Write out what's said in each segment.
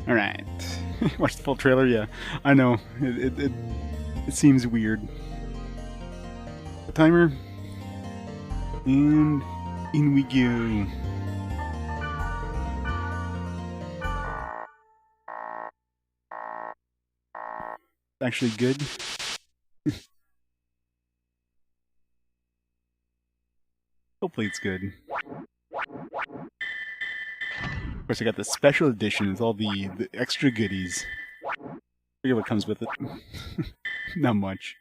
Alright. Watch the full trailer? Yeah, I know. It seems weird. The timer. And in we go. Actually good. Hopefully it's good. Of course, I got the special edition with all the extra goodies. I forget what comes with it. Not much.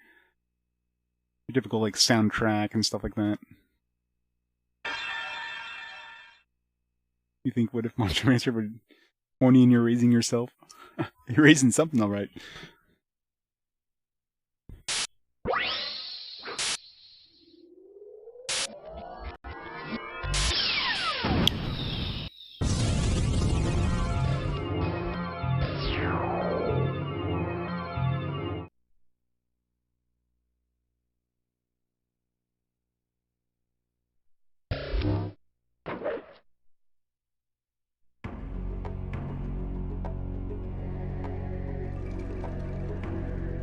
Your typical like soundtrack and stuff like that. You think, what if Monster Rancher were horny and you're raising yourself? You're raising something, alright.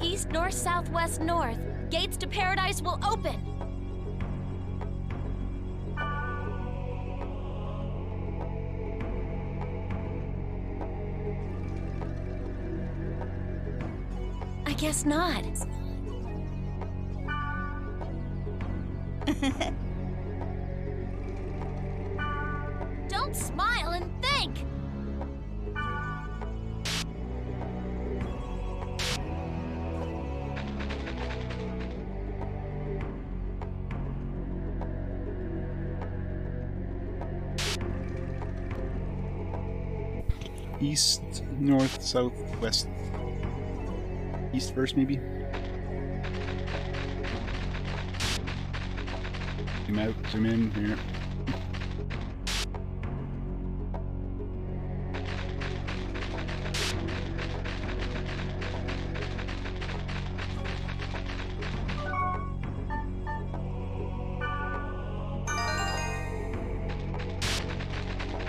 East, north, south, west, north. Gates to paradise will open. I guess not. Don't smile and think. East, north, south, west. East first, maybe? Zoom out, zoom in, here.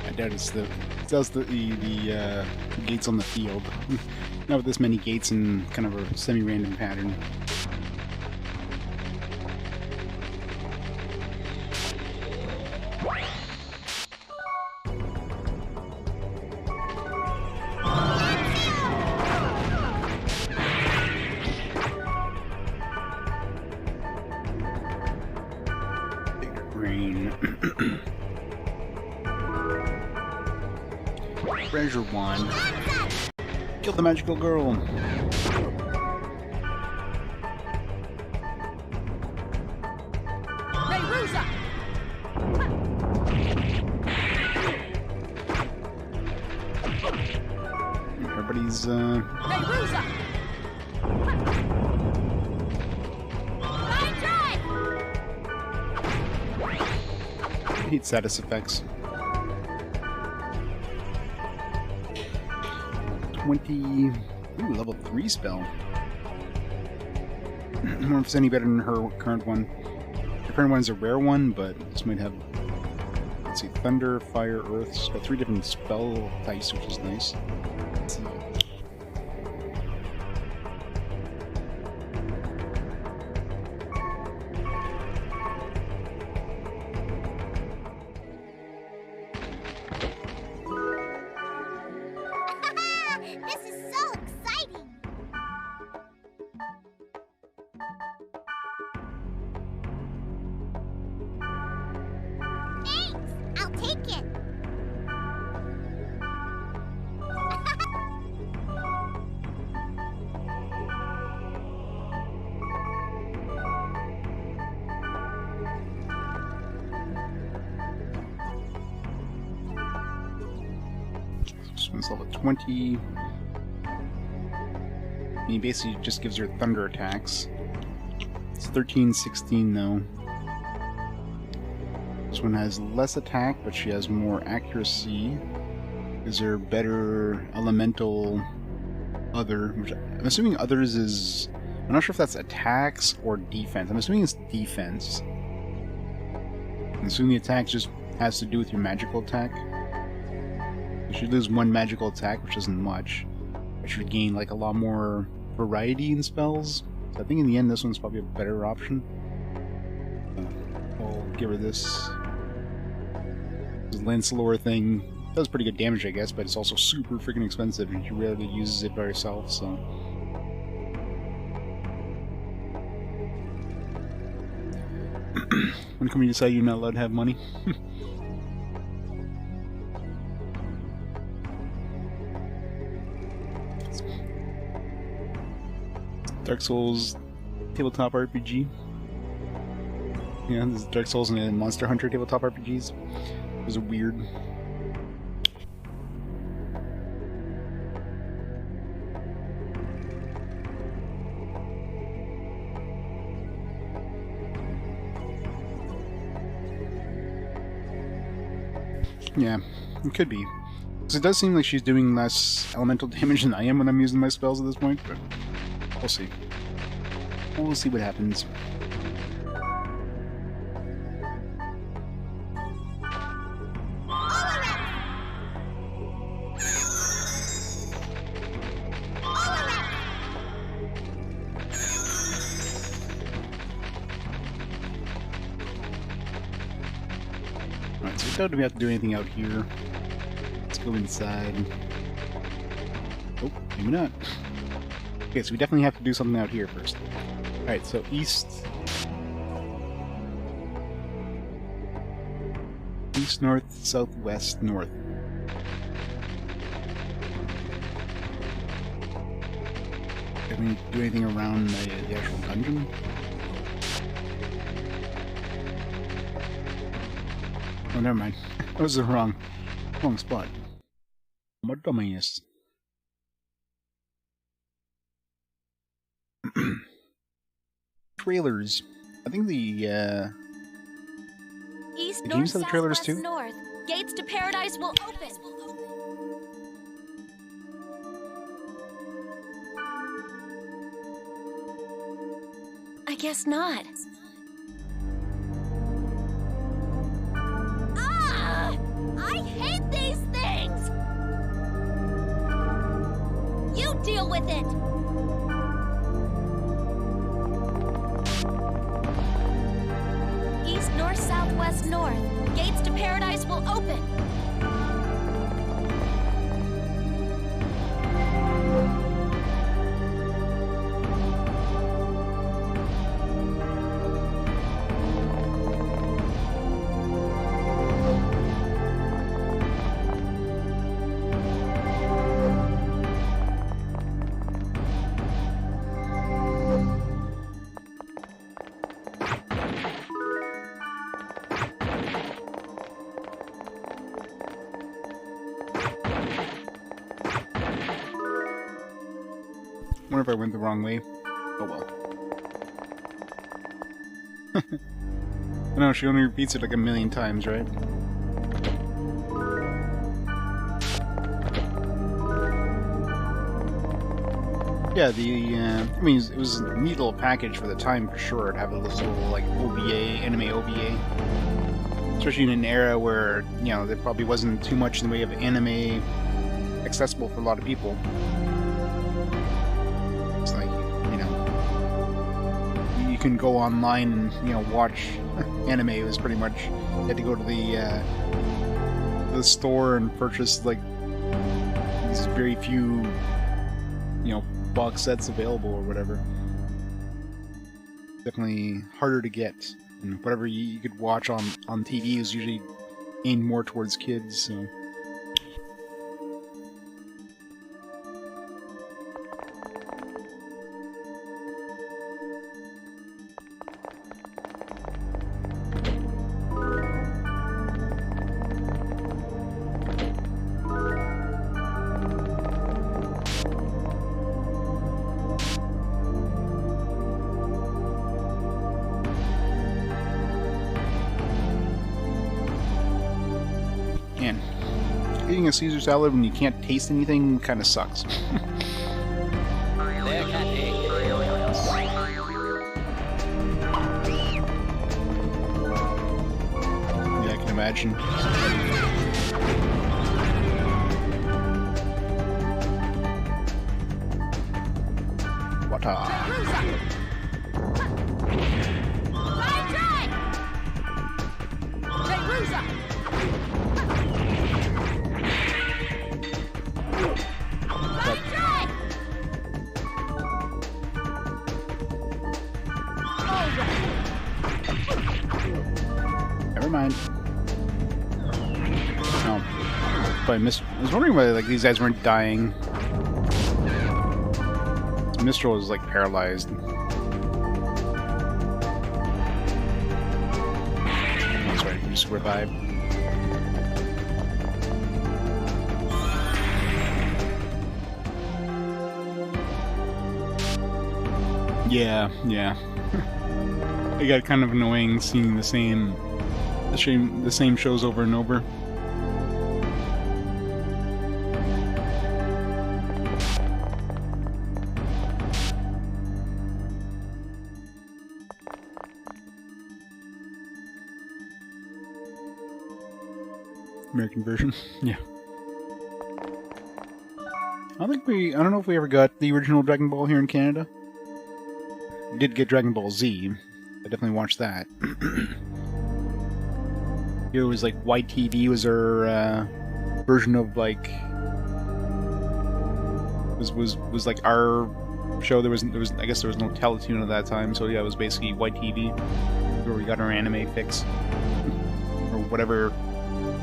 I doubt it's the... That's the gates on the field. Not with this many gates in kind of a semi-random pattern. Rain. Treasure wand. Kill the magical girl. Everybody's I hate status effects. 20... Ooh, level 3 spell. I don't know if it's any better than her current one. Her current one is a rare one, but this might have... Let's see, Thunder, Fire, Earth. It's got 3 different spell types, which is nice. Let's see. This one's level 20. And he basically just gives her thunder attacks. It's 13, 16 though. This one has less attack, but she has more accuracy. Is there better elemental other? Which I'm assuming others is... I'm not sure if that's attacks or defense. I'm assuming it's defense. I'm assuming the attack just has to do with your magical attack. You should lose one magical attack, which isn't much. I should gain like a lot more variety in spells. So I think in the end this one's probably a better option. I'll give her this. This Lancelore thing does pretty good damage, I guess, but it's also super freaking expensive and she rarely uses it by herself, so... When can we decide you're not allowed to have money? Dark Souls tabletop RPG. Yeah, this is Dark Souls and Monster Hunter tabletop RPGs. Those are weird. Yeah, it could be. Because it does seem like she's doing less elemental damage than I am when I'm using my spells at this point, but we'll see. We'll see what happens. Alright, so we don't have to do anything out here. Let's go inside. Oh, maybe not. Okay, so we definitely have to do something out here first. Alright, so east... East, north, southwest, north. Can we do anything around the actual dungeon? Oh, never mind. That was the wrong spot. I'm a dumbass. Trailers. I think the East, the north, games have the trailers southwest, too? north. Gates to paradise will open. I guess not. Ah! I hate these things! You deal with it! East, north, southwest, north. Gates to paradise will open. I wonder if I went the wrong way. Oh well. I know, she only repeats it like a million times, right? Yeah, I mean, it was a neat little package for the time for sure, to have a little, like, OVA, anime OVA. Especially in an era where, you know, there probably wasn't too much in the way of anime accessible for a lot of people. It's like, you know, you can go online and, you know, watch anime. It was pretty much, you had to go to the store and purchase, like, these very few, you know, box sets available or whatever. Definitely harder to get. And whatever you could watch on TV is usually aimed more towards kids, so... Man, eating a Caesar salad when you can't taste anything kind of sucks. Yeah, I can imagine. water. Never mind. Oh, but I was wondering why like these guys weren't dying. Mistral was like paralyzed. That's right, you just revive. Yeah. It got kind of annoying seeing the same shows over and over. American version, yeah. I don't know if we ever got the original Dragon Ball here in Canada. We did get Dragon Ball Z. I definitely watched that. Here was like YTV was our version of like was like our show. There was I guess there was no Teletoon at that time, so yeah, it was basically YTV where we got our anime fix or whatever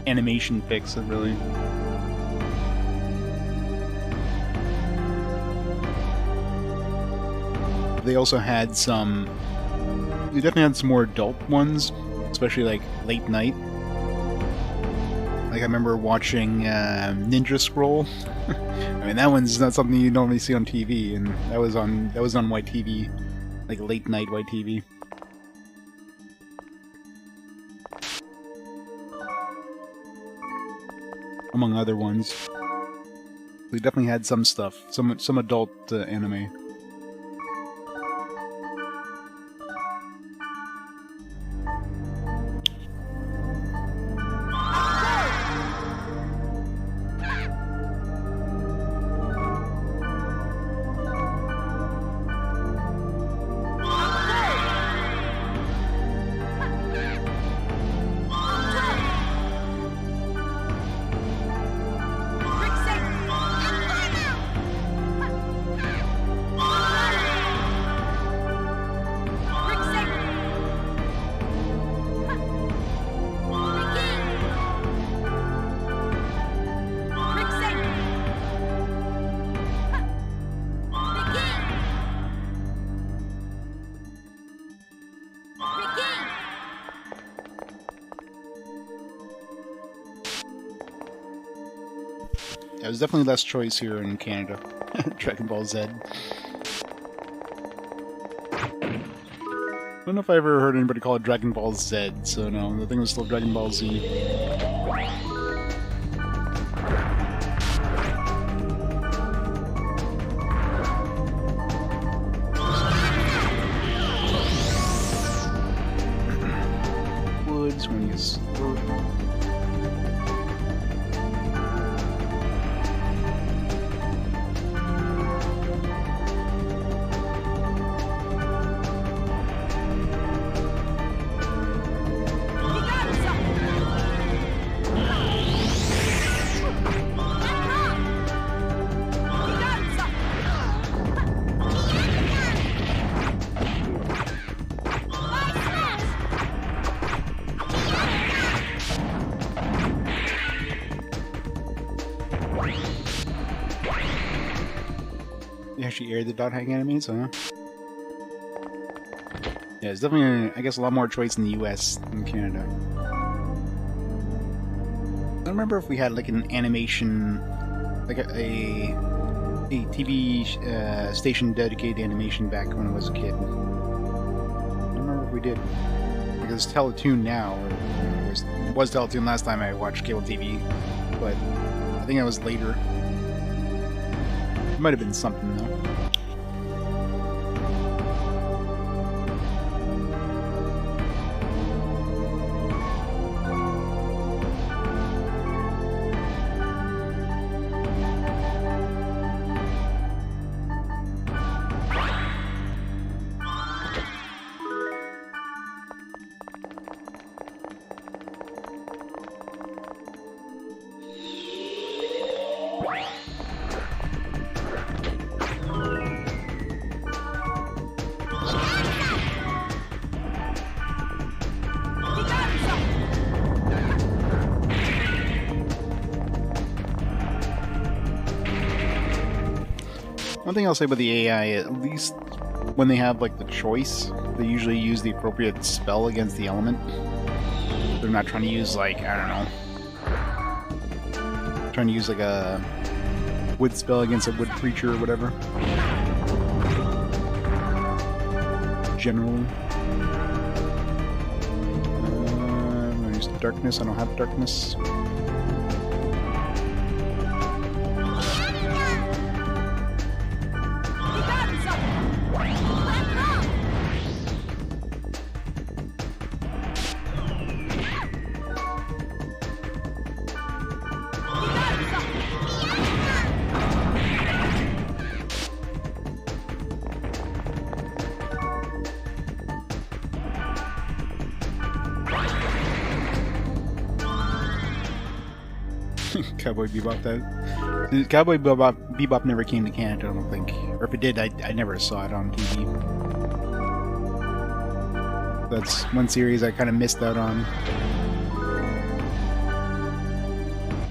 animation fix really. They also had they definitely had some more adult ones, especially like late night. Like I remember watching Ninja Scroll. I mean that one's not something you normally see on TV, and that was on YTV, like late night YTV. Among other ones. We definitely had some stuff, some adult anime. There's definitely less choice here in Canada. Dragon Ball Z. I don't know if I ever heard anybody call it Dragon Ball Z, so no, the thing was still Dragon Ball Z. Woods when you explode. They actually aired the dot hack animes, huh? Yeah, it's definitely, I guess, a lot more choice in the US than Canada. I don't remember if we had like an animation, like a TV station dedicated animation back when I was a kid. I don't remember if we did. Because it's Teletoon now, or it was Teletoon last time I watched cable TV, but I think it was later. It might have been something though. One thing I'll say about the AI, at least when they have like the choice, they usually use the appropriate spell against the element. They're not trying to use like, I don't know, trying to use like a wood spell against a wood creature or whatever. Generally. I'm gonna use darkness. I don't have darkness. Cowboy Bebop, that Cowboy Bebop never came to Canada, I don't think. Or if it did, I never saw it on TV. That's one series I kind of missed out on.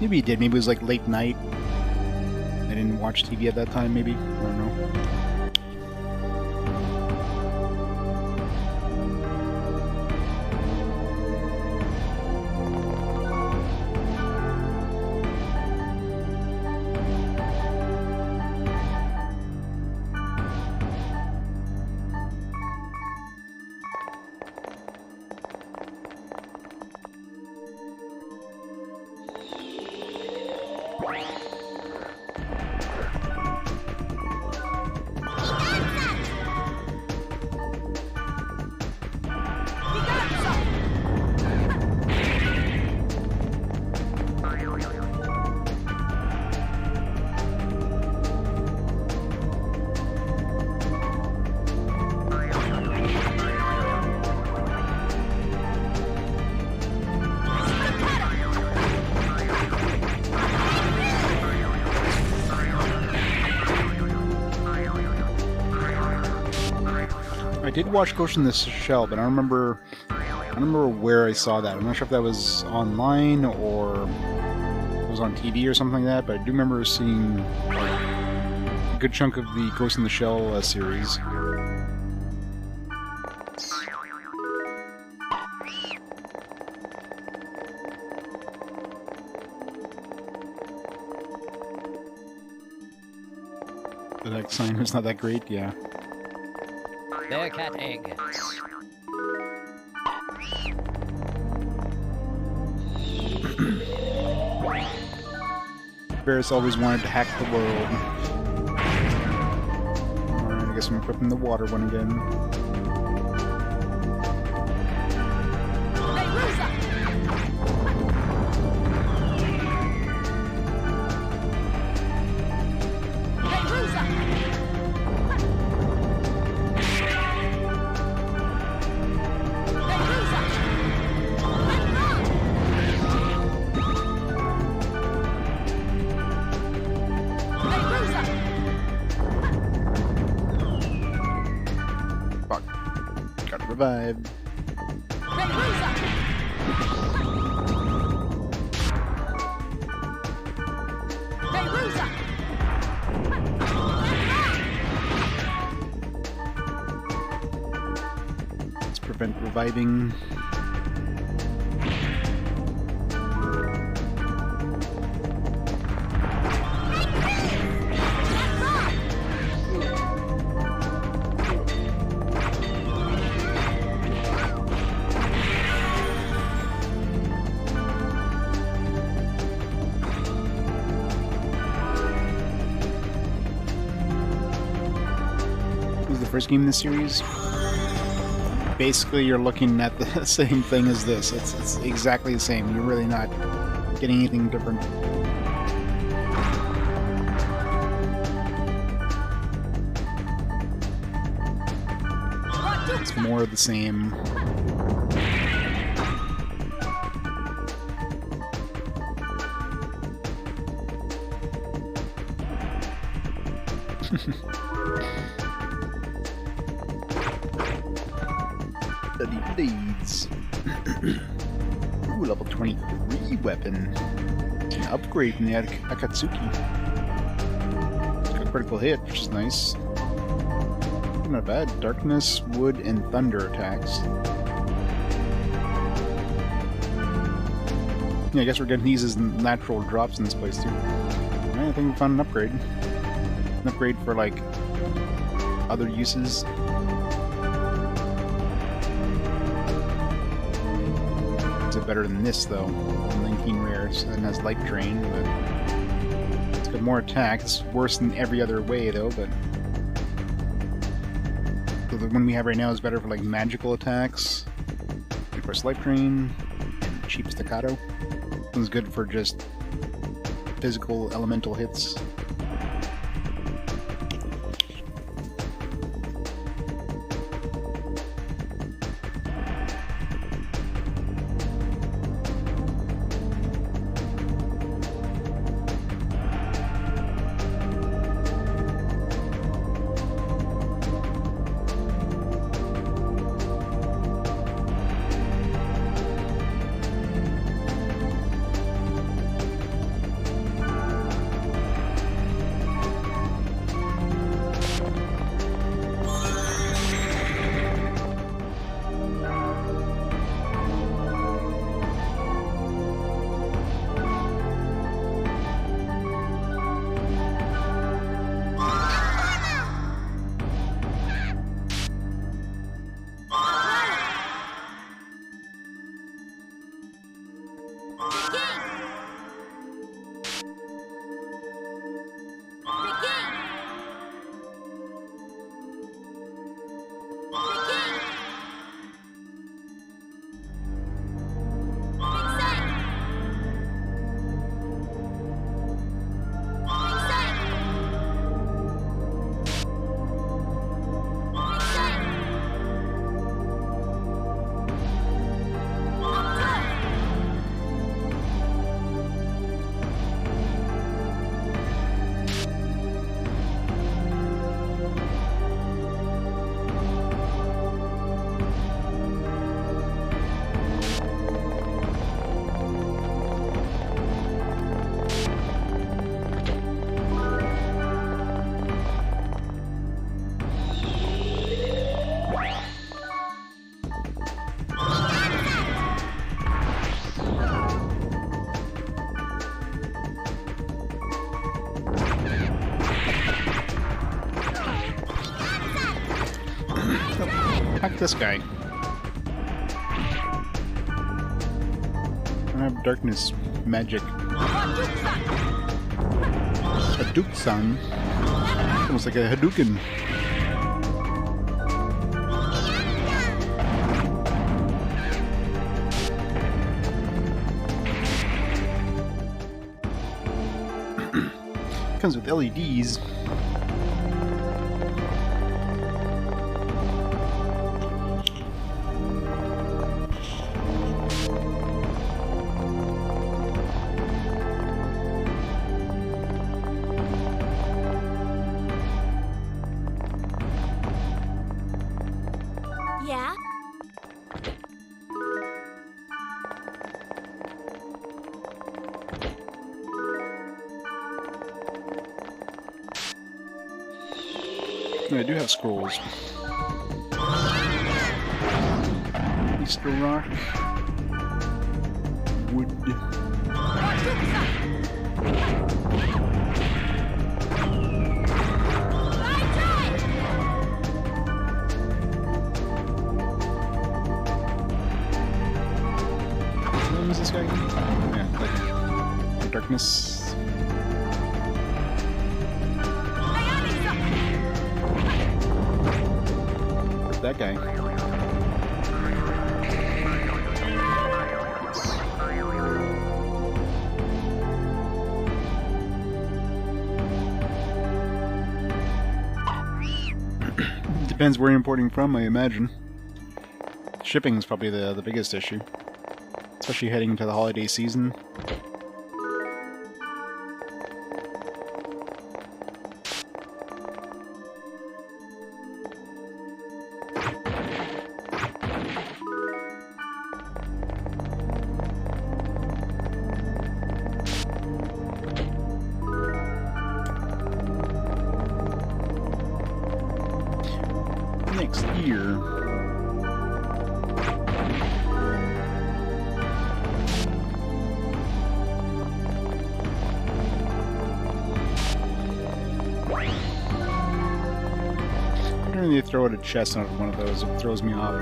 Maybe it did. Maybe it was like late night. I didn't watch TV at that time, maybe. I don't know. I did watch Ghost in the Shell, but I don't remember where I saw that. I'm not sure if that was online or it was on TV or something like that, but I do remember seeing a good chunk of the Ghost in the Shell series. The next sign was not that great, yeah. Their cat egg. Varys always wanted to hack the world. Alright, I guess I'm equipping the water one again. Revived. Let's prevent reviving. First game in the series. Basically, you're looking at the same thing as this. It's exactly the same. You're really not getting anything different. It's more of the same. Bloody blades. Ooh, level 23 weapon. An upgrade from the Akatsuki. It's got a critical hit, which is nice. Not bad. Darkness, wood, and thunder attacks. Yeah, I guess we're getting these as natural drops in this place too. Alright, I think we found an upgrade. An upgrade for like other uses. It's better than this though. 19 rare, so it has light drain, but it's got more attack. It's worse than every other way though, but so the one we have right now is better for like magical attacks. Of course, light drain and cheap staccato. This one's good for just physical elemental hits. Attack this guy. I have darkness magic. Hadouken. Almost like a Hadouken. Comes with LEDs. Yeah? I do have scrolls. Easter rock. Wood. What is this guy? Yeah, like darkness. That guy. Depends where you're importing from, I imagine. Shipping is probably the biggest issue, especially heading into the holiday season. here. Whenever they throw out a chest out of one of those, it throws me off.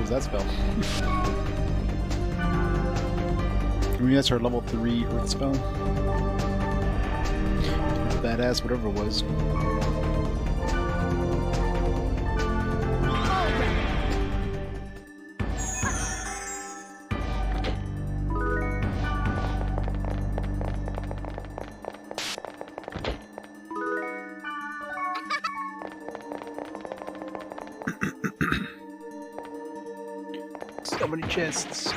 That spell. Maybe that's our level 3 Earth spell. Badass, whatever it was. So many chests.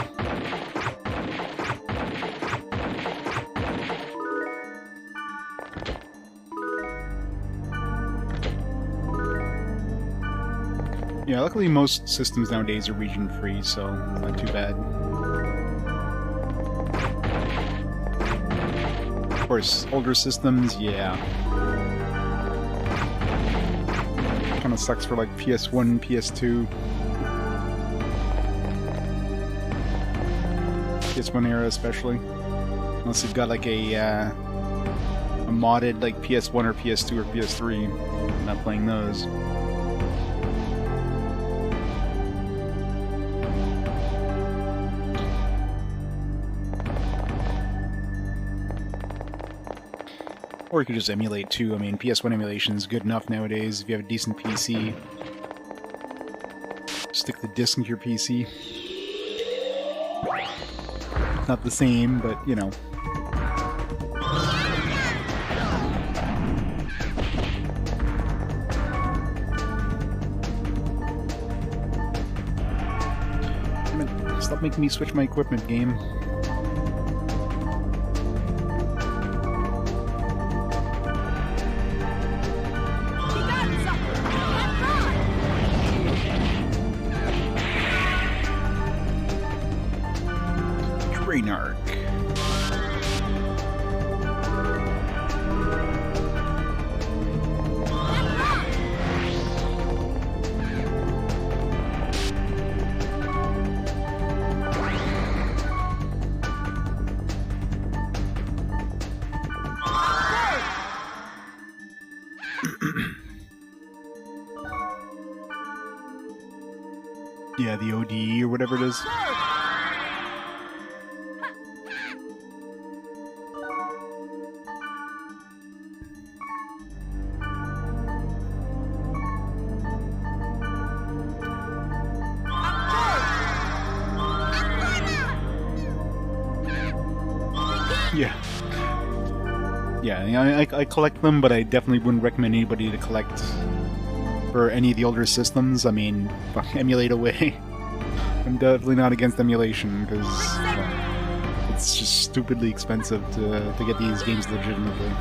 Yeah, luckily most systems nowadays are region free, so not too bad. Of course, older systems, yeah. Kinda sucks for like PS1, PS2. PS1 era especially, unless you've got like a modded like PS1 or PS2 or PS3. I'm not playing those. Or you could just emulate too. I mean, PS1 emulation is good enough nowadays if you have a decent PC. Stick the disc into your PC. Not the same, but, you know. Stop making me switch my equipment, game. Arc. Yeah, the ODE or whatever it is. Yeah, I collect them, but I definitely wouldn't recommend anybody to collect for any of the older systems. I mean, emulate away. I'm definitely not against emulation, because it's just stupidly expensive to get these games legitimately.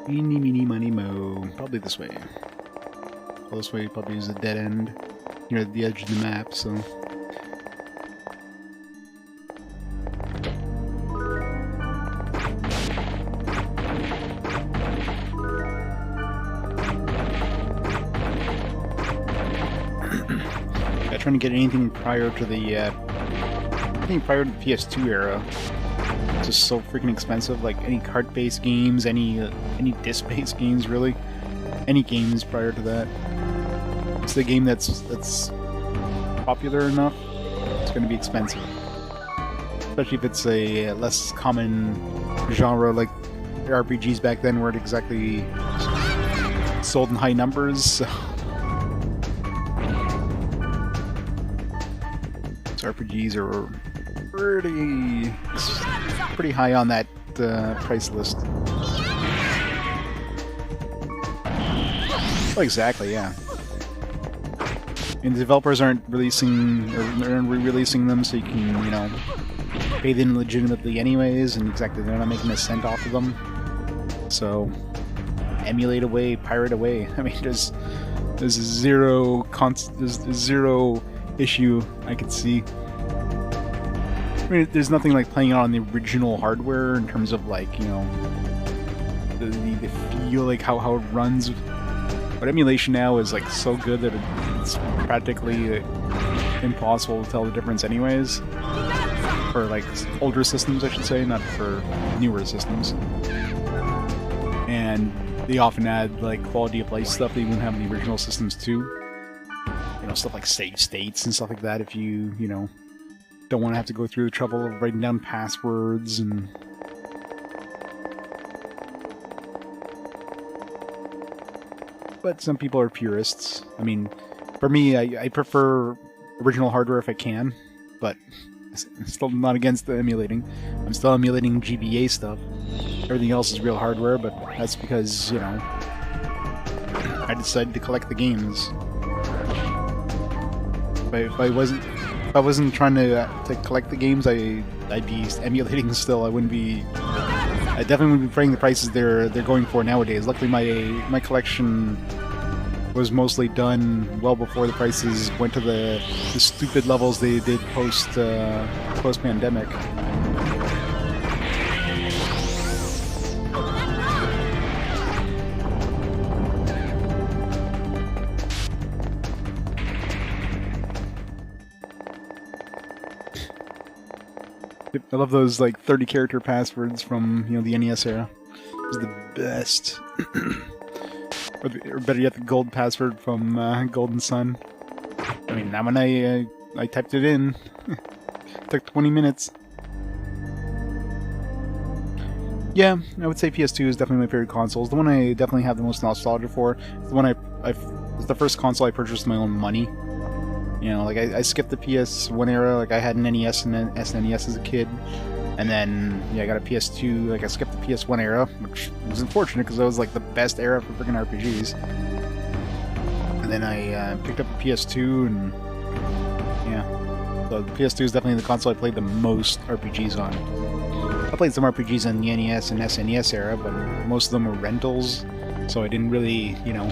Eeny, meeny, miny, mo. Probably this way. Well, this way probably is a dead end. You're at the edge of the map, so... trying to get anything prior to the PS2 era. It's just so freaking expensive. Like any cart-based games, any disc-based games, really, any games prior to that. It's the game that's popular enough. It's going to be expensive, especially if it's a less common genre like RPGs back then, where it exactly sold in high numbers. So RPGs are pretty high on that price list. Oh, exactly, yeah. And the developers aren't releasing or aren't re-releasing them, so you can, you know, pay them legitimately anyways, and exactly they're not making a cent off of them. So emulate away, pirate away. I mean, there's zero issue I could see. I mean, there's nothing like playing it on the original hardware in terms of, like, you know, the feel, like how it runs. But emulation now is like so good that it's practically impossible to tell the difference anyways. For like older systems, I should say, not for newer systems. And they often add like quality of life stuff that you wouldn't have in the original systems too. You know, stuff like save states and stuff like that if you know, don't want to have to go through the trouble of writing down passwords and... But some people are purists. I mean, for me, I prefer original hardware if I can, but I'm still not against the emulating. I'm still emulating GBA stuff. Everything else is real hardware, but that's because, you know, I decided to collect the games. If I wasn't trying to collect the games, I'd be emulating still. I definitely wouldn't be paying the prices they're going for nowadays. Luckily, my collection was mostly done well before the prices went to the stupid levels they did post pandemic. I love those like 30 character passwords from, you know, the NES era. It was the best. or better yet, the gold password from Golden Sun. I mean, now when I typed it in, it took 20 minutes. Yeah, I would say PS2 is definitely my favorite console. It's the one I definitely have the most nostalgia for. It's the one it's the first console I purchased with my own money. You know, like I skipped the PS1 era. Like I had an NES and an SNES as a kid, and then yeah, I got a PS2. Like I skipped the PS1 era, which was unfortunate because that was like the best era for freaking RPGs. And then I picked up a PS2, and yeah, so the PS2 is definitely the console I played the most RPGs on. I played some RPGs on the NES and SNES era, but most of them were rentals, so I didn't really, you know,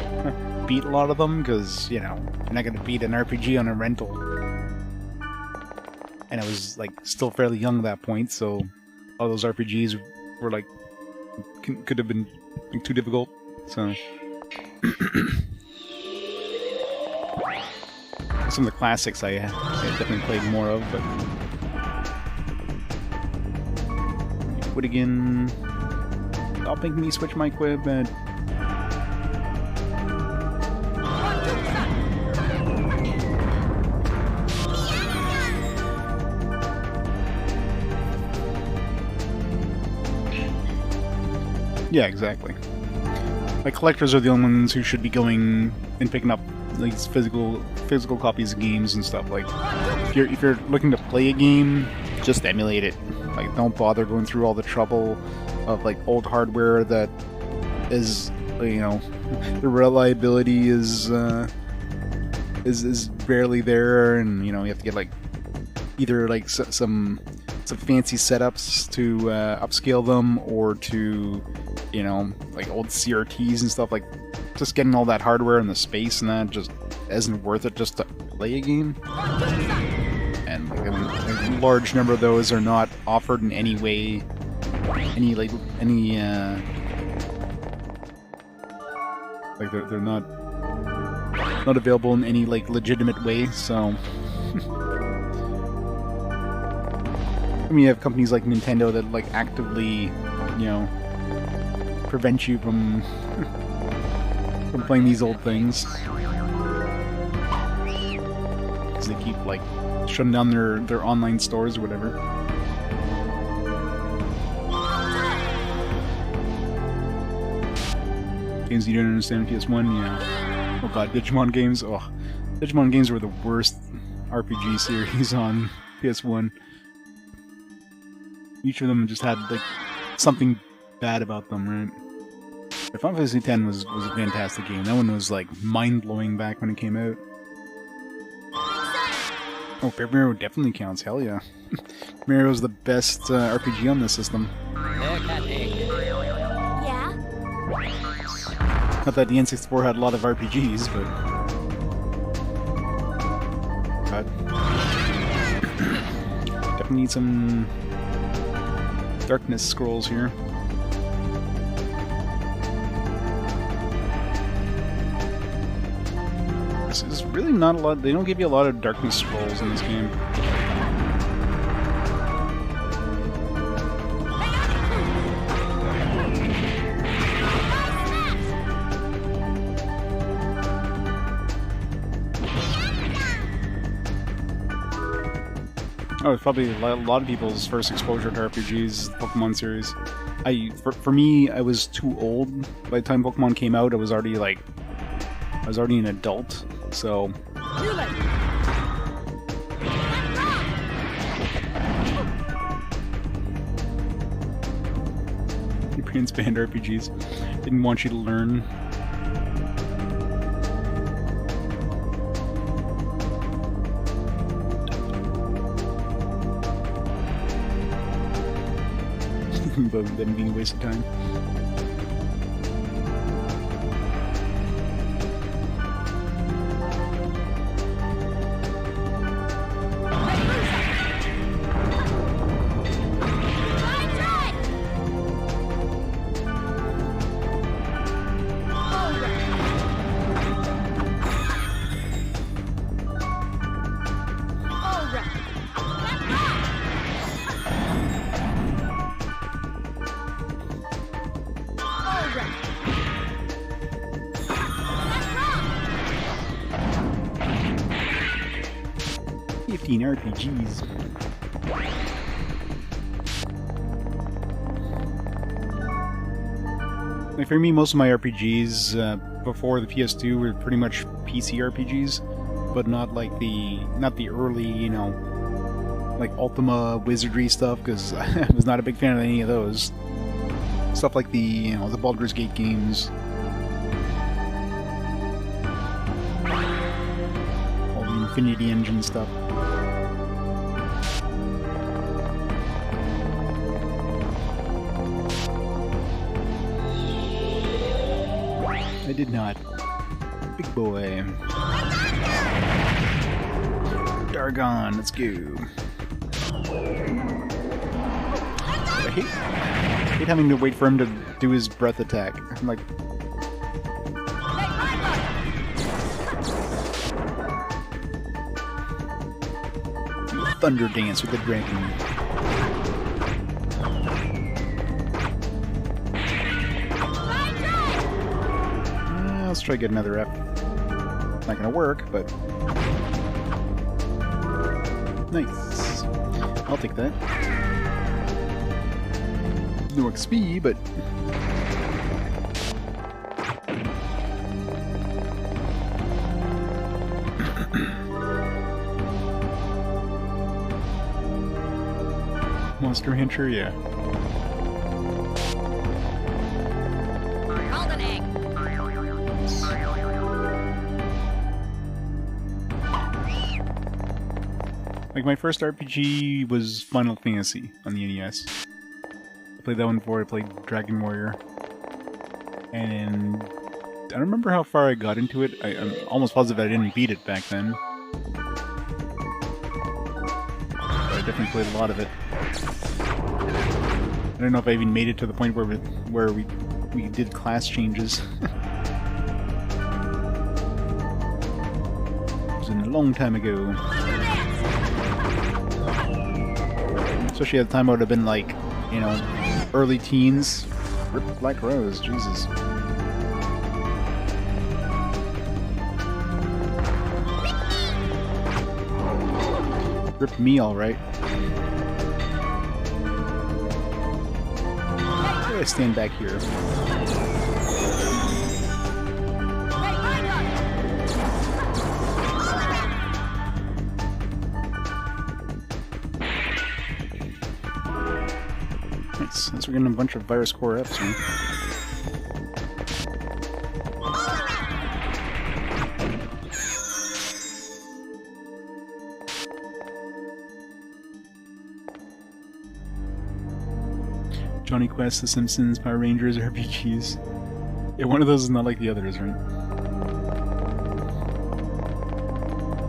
beat a lot of them because, you know, you're not going to beat an RPG on a rental. And I was like still fairly young at that point, so all those RPGs were like could have been like, too difficult. So some of the classics I definitely played more of, but Whittigan, stop making me switch my equipment. Yeah, exactly. Like, collectors are the only ones who should be going and picking up these physical copies of games and stuff. Like, if you're looking to play a game, just emulate it. Like, don't bother going through all the trouble of like old hardware that is, you know, the reliability is barely there, and you know, you have to get like either like some fancy setups to upscale them, or to, you know, like old CRTs and stuff. Like, just getting all that hardware and the space and that just isn't worth it just to play a game. And like, a large number of those are not offered in any way, like they're not not available in any like legitimate way. So, I mean, you have companies like Nintendo that like actively, you know, prevent you from from playing these old things because they keep like shutting down their online stores or whatever. Games you don't understand on PS1, yeah. Oh god, Digimon games. Oh, Digimon games were the worst RPG series on PS1. Each of them just had like something bad about them, right? But Final Fantasy X was a fantastic game. That one was like mind-blowing back when it came out. Oh, Paper Mario definitely counts. Hell yeah. Mario's the best RPG on this system. Yeah? Not that the N64 had a lot of RPGs, but... God. Definitely need some... Darkness scrolls here. This is really not a lot... They don't give you a lot of darkness scrolls in this game. Oh, it's probably a lot of people's first exposure to RPGs, the Pokemon series. For me, I was too old. By the time Pokemon came out, I was already an adult, so... Your parents banned RPGs. Didn't want you to learn. Them being a waste of time. RPGs. Like for me, most of my RPGs before the PS2 were pretty much PC RPGs, but not like not the early, you know, like Ultima Wizardry stuff, because I was not a big fan of any of those. Stuff like the Baldur's Gate games. All the Infinity Engine stuff. I did not. Big boy. Dargon, let's go. I hate having to wait for him to do his breath attack. I'm like... Thunder dance with the dragon. Let's try to get another rep. Not gonna work, but... Nice. I'll take that. No XP, but... Monster Hunter, yeah. Like, my first RPG was Final Fantasy on the NES. I played that one before I played Dragon Warrior. And I don't remember how far I got into it. I'm almost positive I didn't beat it back then. But I definitely played a lot of it. I don't know if I even made it to the point where we did class changes. been a long time ago. Especially at the time I would have been like, you know, early teens. Rip Black Rose, Jesus. Rip me, alright. Why do I stand back here? Nice. Since we're getting a bunch of virus core Fs, right? Johnny Quest, The Simpsons, Power Rangers, RPGs. Yeah, one of those is not like the others, right?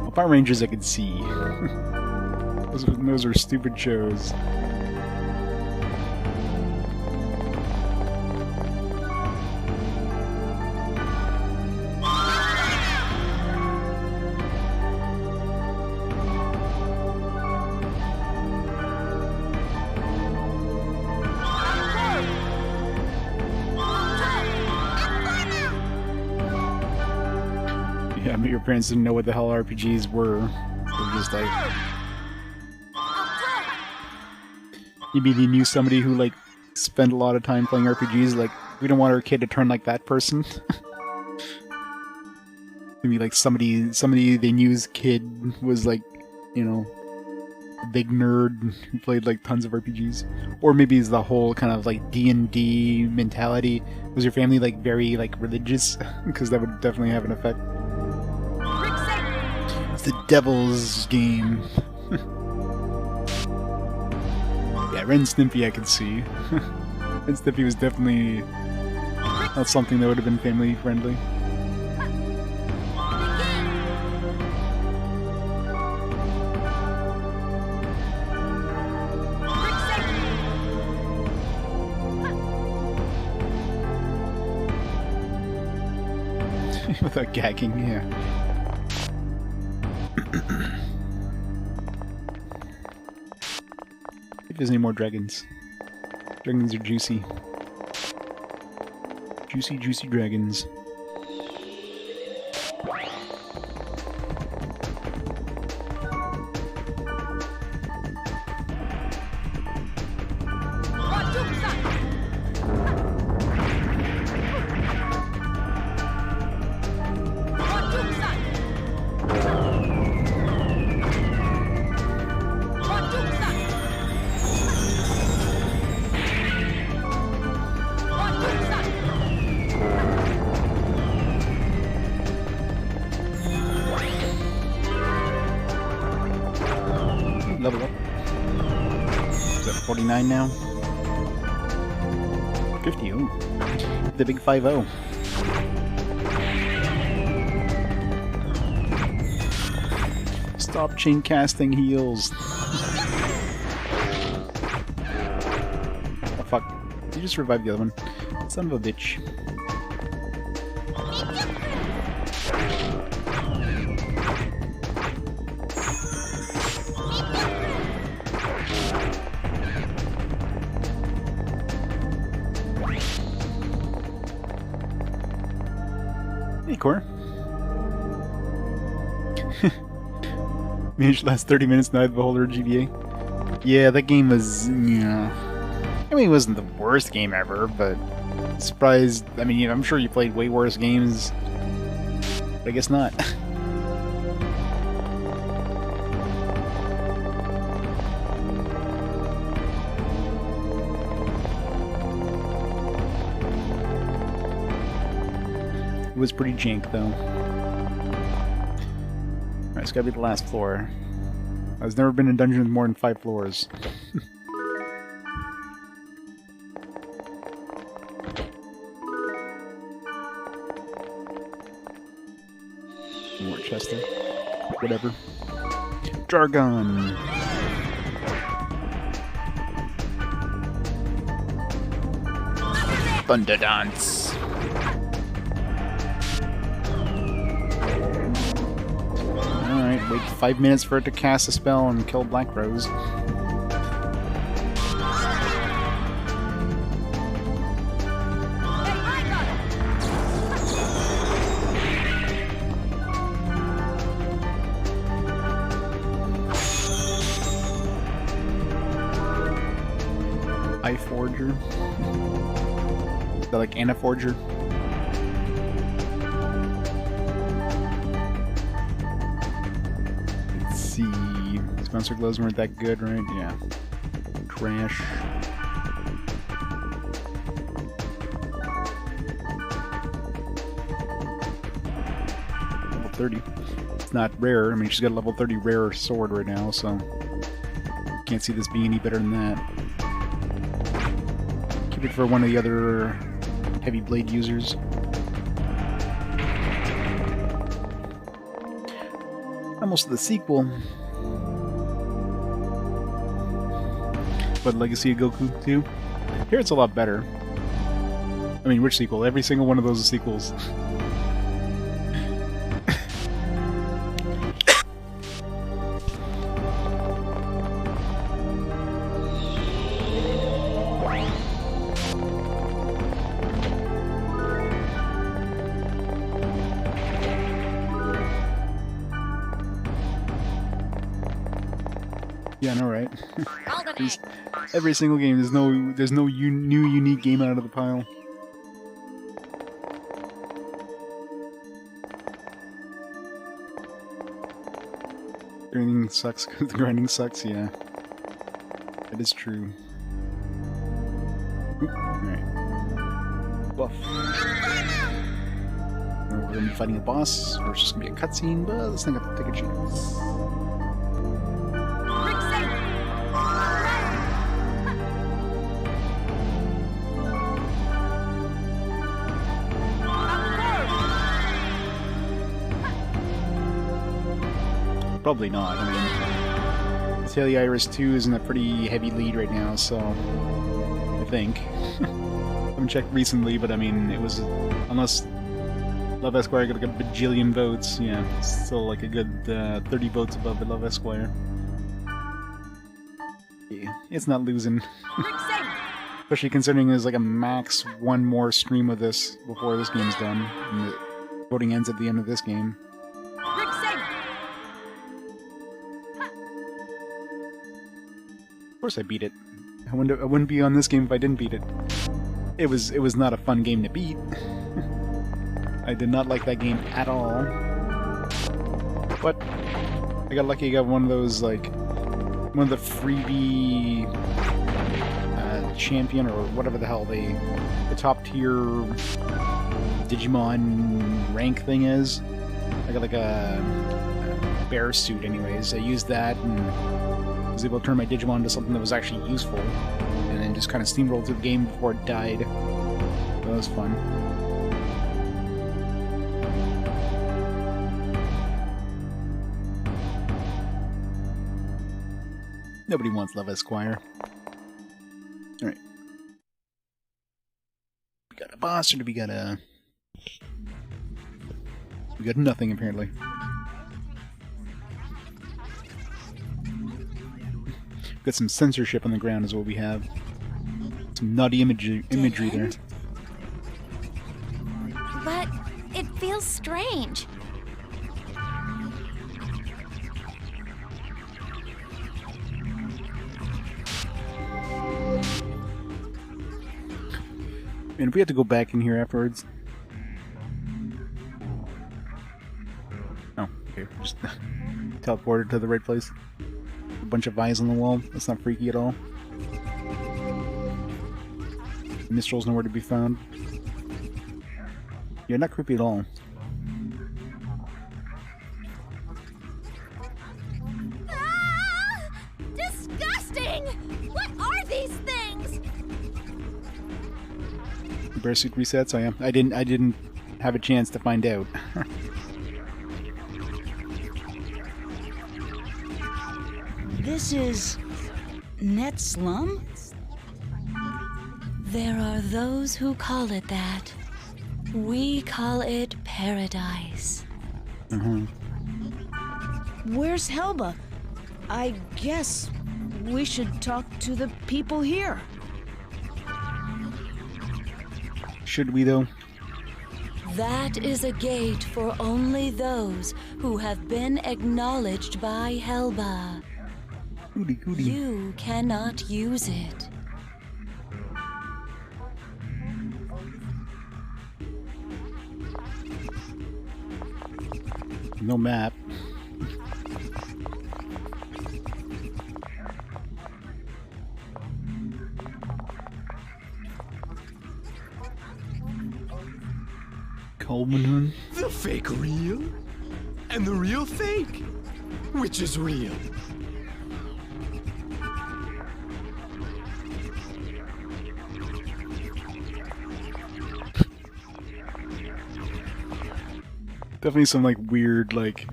Well, Power Rangers I could see. those are stupid shows. Yeah, but your parents didn't know what the hell RPGs were. They're just like... Maybe they knew somebody who, like, spent a lot of time playing RPGs, like, we don't want our kid to turn like that person. Maybe, like, somebody they knew's kid was, like, you know, a big nerd who played, like, tons of RPGs. Or maybe it's the whole kind of, like, D&D mentality. Was your family, like, very, like, religious? Because that would definitely have an effect. It's the devil's game. Yeah, Ren and Stimpy I could see. Ren and Stimpy was definitely not something that would have been family friendly. Without gagging, yeah. If there's any more dragons. Dragons are juicy. Juicy, juicy dragons. Level up. Is that 49 now? 50, ooh. The big 5-0. Stop chain casting heals. Oh fuck. You just revived the other one. Son of a bitch. Hey, Core. Managed the last 30 minutes, Night of the Beholder GBA. Yeah, that game was, yeah. I mean, it wasn't the worst game ever, but surprised. I mean, I'm sure you played way worse games, but I guess not. It was pretty jank, though. Alright, it's gotta be the last floor. I've never been in a dungeon with more than 5 floors. More chest there. Whatever. Jargon! Thunder Dance! like 5 minutes for it to cast a spell and kill Black Rose. Eye Forger. Is that like Anna Forger? Let's see. Sponsor glows weren't that good, right? Yeah. Crash. Level 30. It's not rare. I mean, she's got a level 30 rare sword right now, so can't see this being any better than that. Keep it for one of the other heavy blade users. Almost the sequel. But Legacy of Goku 2? Here it's a lot better. I mean, which sequel? Every single one of those is sequels. Yeah, I know, right? Every single game, there's no new unique game out of the pile. Grinding sucks. Grinding sucks. Yeah, that is true. Alright. Buff. We're gonna be fighting a boss, or it's just gonna be a cutscene, but let's think I have to take a chance. Probably not. I mean, Talia Iris 2 is in a pretty heavy lead right now, so I think. I haven't checked recently, but I mean, it was, unless Love Esquire got like a bajillion votes, yeah, it's still like a good 30 votes above the Love Esquire. Yeah, it's not losing. Especially considering there's like a max one more stream of this before this game's done, and the voting ends at the end of this game. Of course I beat it. I wouldn't be on this game if I didn't beat it. It was not a fun game to beat. I did not like that game at all. But I got lucky. I got one of those, like, one of the freebie champion or whatever the hell the top tier Digimon rank thing is. I got like a bear suit anyways. I used that and was able to turn my Digimon into something that was actually useful, and then just kind of steamrolled through the game before it died. That was fun. Nobody wants Love Esquire. Alright. We got a boss, or do we got a... We got nothing, apparently. Got some censorship on the ground is what we have. Some naughty imagery there. But it feels strange. And if we have to go back in here afterwards... Oh, okay. Just teleported to the right place. A bunch of eyes on the wall. That's not freaky at all. Mistral's nowhere to be found. Yeah, not creepy at all. Ah! Disgusting! What are these things? Bear suit resets? Oh yeah. I didn't have a chance to find out. This is Net Slum? There are those who call it that. We call it paradise. Where's Helba? I guess we should talk to the people here. Should we, though? That is a gate for only those who have been acknowledged by Helba. Goody, goody. You cannot use it. No map. Coleman. The fake real? And the real fake? Which is real? Definitely some like weird like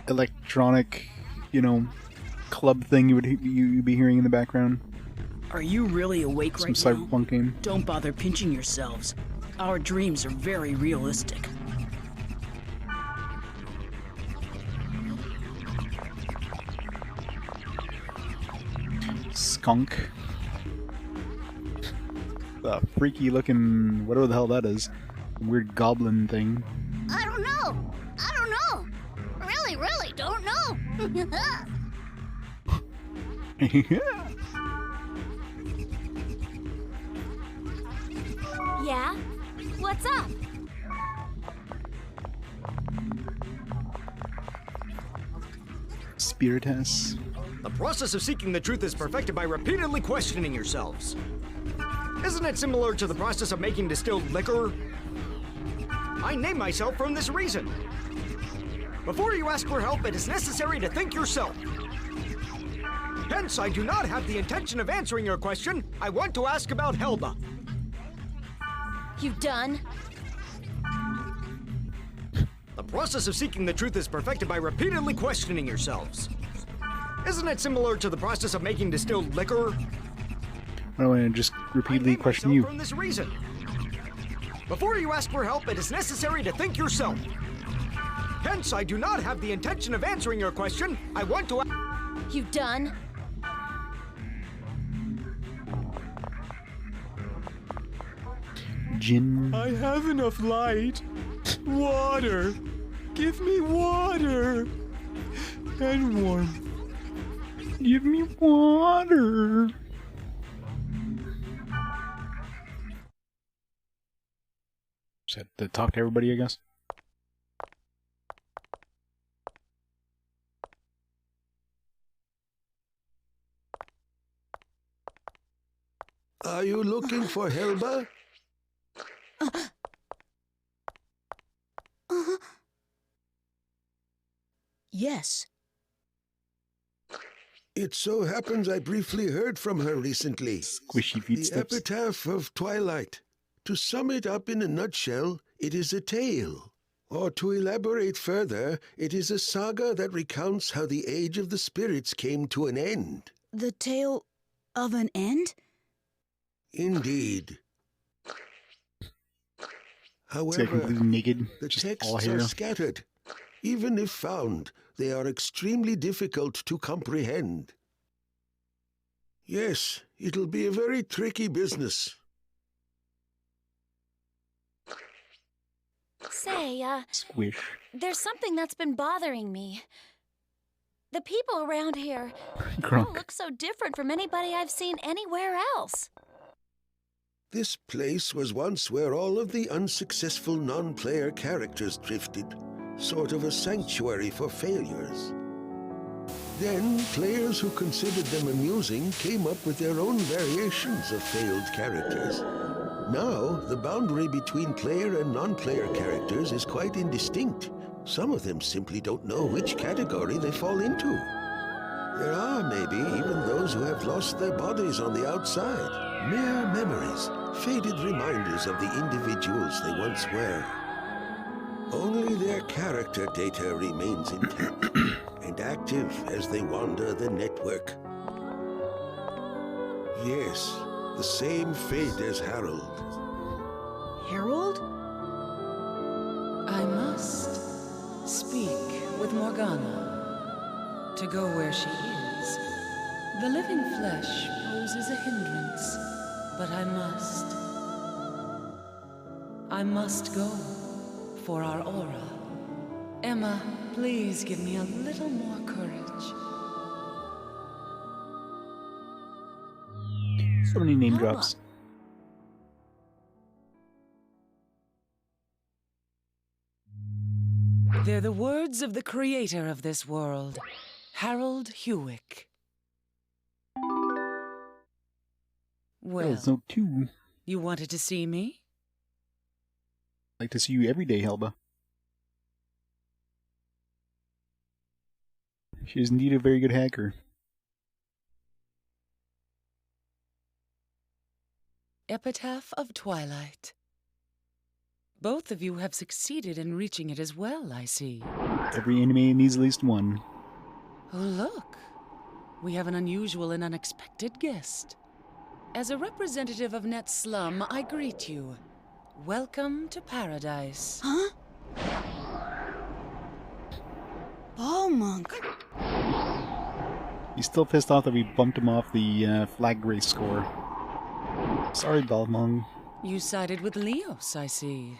electronic, you know, club thing you'd be hearing in the background. Are you really awake Some right now? cyberpunk game. Don't bother pinching yourselves. Our dreams are very realistic. Skunk. The freaky looking, whatever the hell that is. Weird goblin thing. I don't know. I don't know. Really don't know. Yeah? What's up? Spiritus. The process of seeking the truth is perfected by repeatedly questioning yourselves. Isn't it similar to the process of making distilled liquor? I name myself from this reason. Before you ask for help, it is necessary to think yourself. Hence, I do not have the intention of answering your question. I want to ask about Helba. You done? The process of seeking the truth is perfected by repeatedly questioning yourselves. Isn't it similar to the process of making distilled liquor? I don't want to just repeatedly question you. From this reason. Before you ask for help, it is necessary to think yourself. Hence, I do not have the intention of answering your question. I want to. You done? Gin. I have enough light. Water. Give me water. And warmth. Give me water. Just had to talk to everybody, I guess. Are you looking for Helba? Yes. It so happens I briefly heard from her recently. Squishy feet The steps. epitaph of Twilight. To sum it up in a nutshell, it is a tale. Or to elaborate further, it is a saga that recounts how the Age of the Spirits came to an end. The tale of an end? Indeed. It's like However, completely naked. the Just all texts hair. are scattered. Even if found, they are extremely difficult to comprehend. Yes, it'll be a very tricky business. Say, Squish. there's something that's been bothering me. The people around here all Grunk. look so different from anybody I've seen anywhere else. This place was once where all of the unsuccessful non-player characters drifted, sort of a sanctuary for failures. Then, players who considered them amusing came up with their own variations of failed characters. Now, the boundary between player and non-player characters is quite indistinct. Some of them simply don't know which category they fall into. There are, maybe, even those who have lost their bodies on the outside. Mere memories, faded reminders of the individuals they once were. Only their character data remains intact and active as they wander the network. Yes, the same fate as Harold. Harold? I must speak with Morgana, to go where she is. The living flesh poses a hindrance, but I must go for our aura. Emma, please give me a little more courage. So many name drops. They're the words of the creator of this world, Harold Hewick. Well, There's no two. you wanted to see me? Like to see you every day, Helba. She is indeed a very good hacker. Epitaph of Twilight. Both of you have succeeded in reaching it as well, I see. Every anime needs at least one. Oh, look. We have an unusual and unexpected guest. As a representative of Net Slum, I greet you. Welcome to paradise. Huh? Ball monk. He's still pissed off that we bumped him off the flag race score. Sorry, Balmung. You sided with Leos, I see.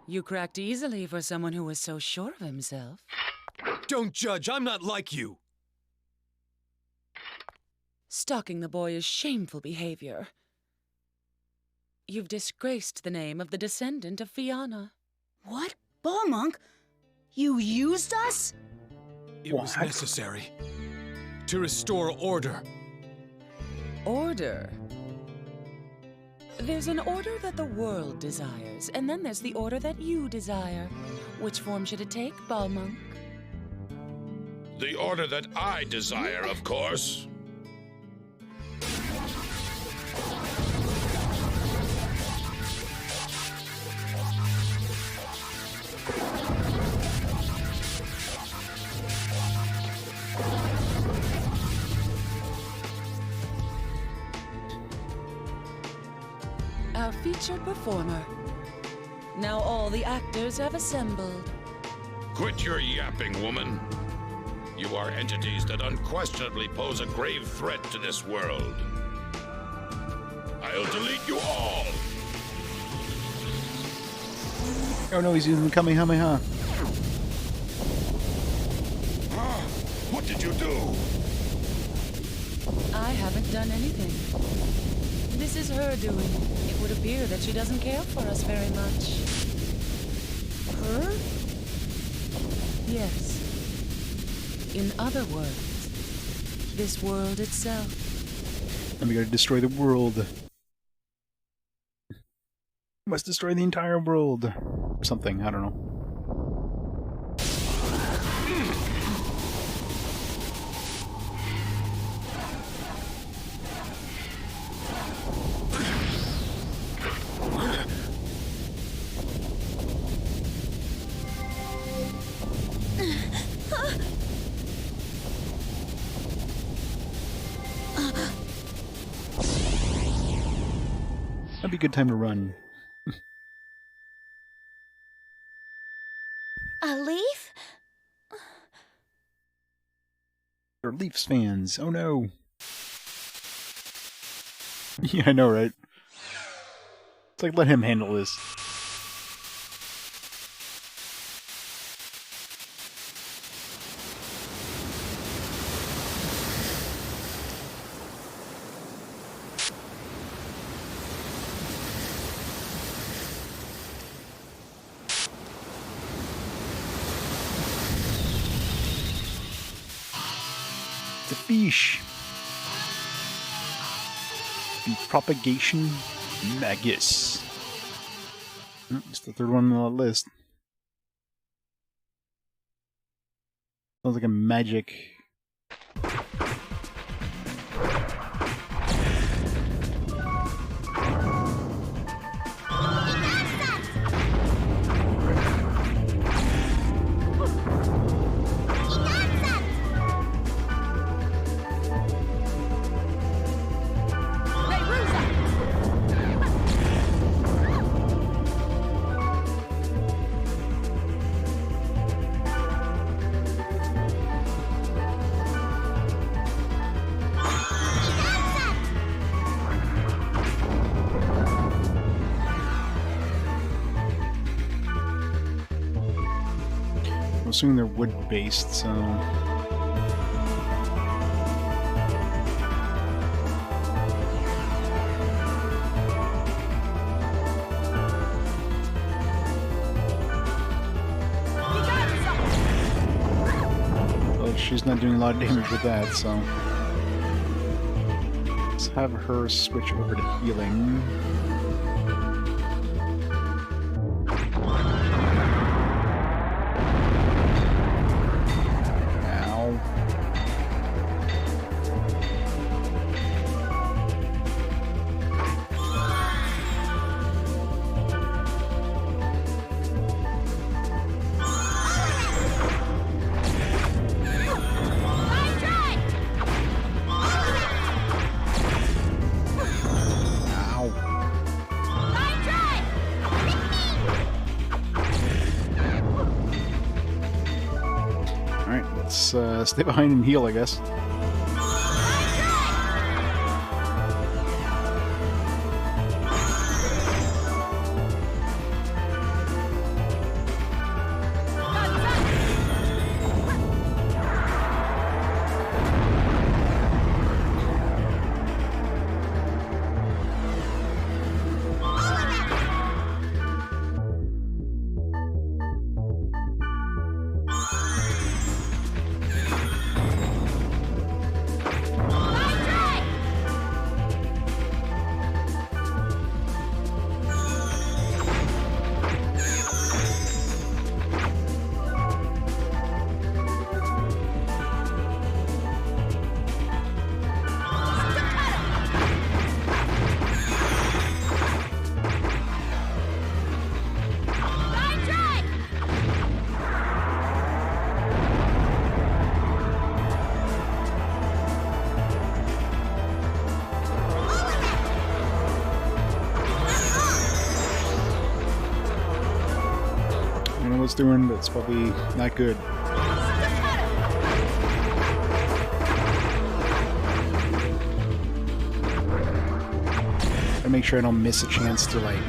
You cracked easily for someone who was so sure of himself. Don't judge, I'm not like you! Stalking the boy is shameful behavior. You've disgraced the name of the descendant of Fianna. What? Ball monk? You used us? It was necessary. To restore order. Order? There's an order that the world desires, and then there's the order that you desire. Which form should it take, Balmonk? The order that I desire, of course. Our featured performer. Now all the actors have assembled. Quit your yapping, woman. You are entities that unquestionably pose a grave threat to this world. I'll delete you all! Oh no, he's using the Kamehameha. What did you do? I haven't done anything. This is her doing. It would appear that she doesn't care for us very much. Her? Yes. In other words, this world itself. And we gotta destroy the world. We must destroy the entire world. Or something, I don't know. That'd be a good time to run. A leaf? They're Leafs fans. Oh no. Yeah, I know, right? It's like, let him handle this. The fish. The propagation magus. It's the third one on the list. Sounds like a magic. assuming they're wood-based, so... Well, she's not doing a lot of damage with that, so... Let's have her switch over to healing. Stay behind and heal, I guess. It's doing, but it's probably not good. Gotta make sure I don't miss a chance to, like...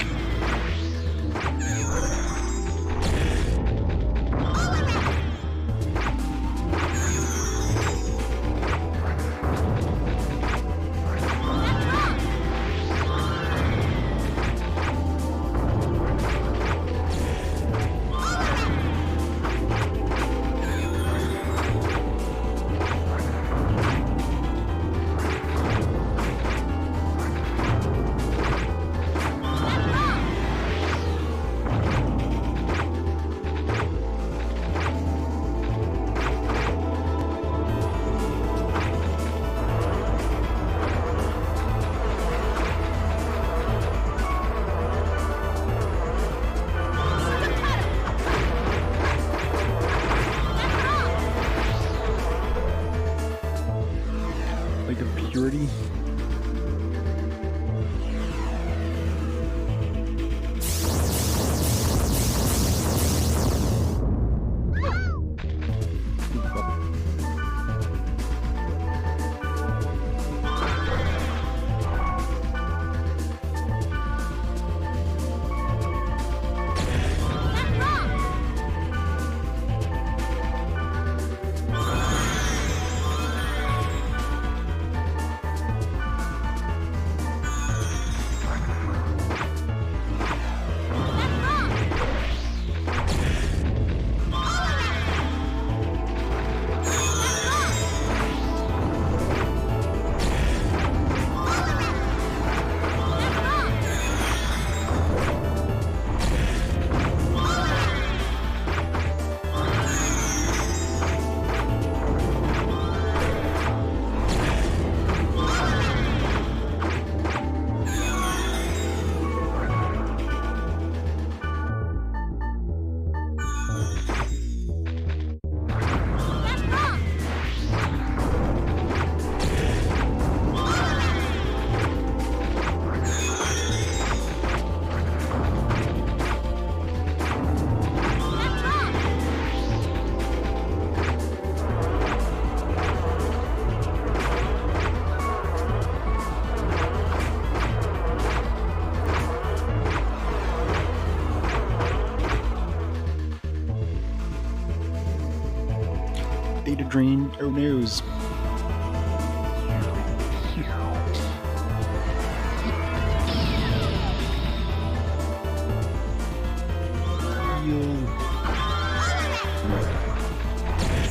Data drain. Oh noes.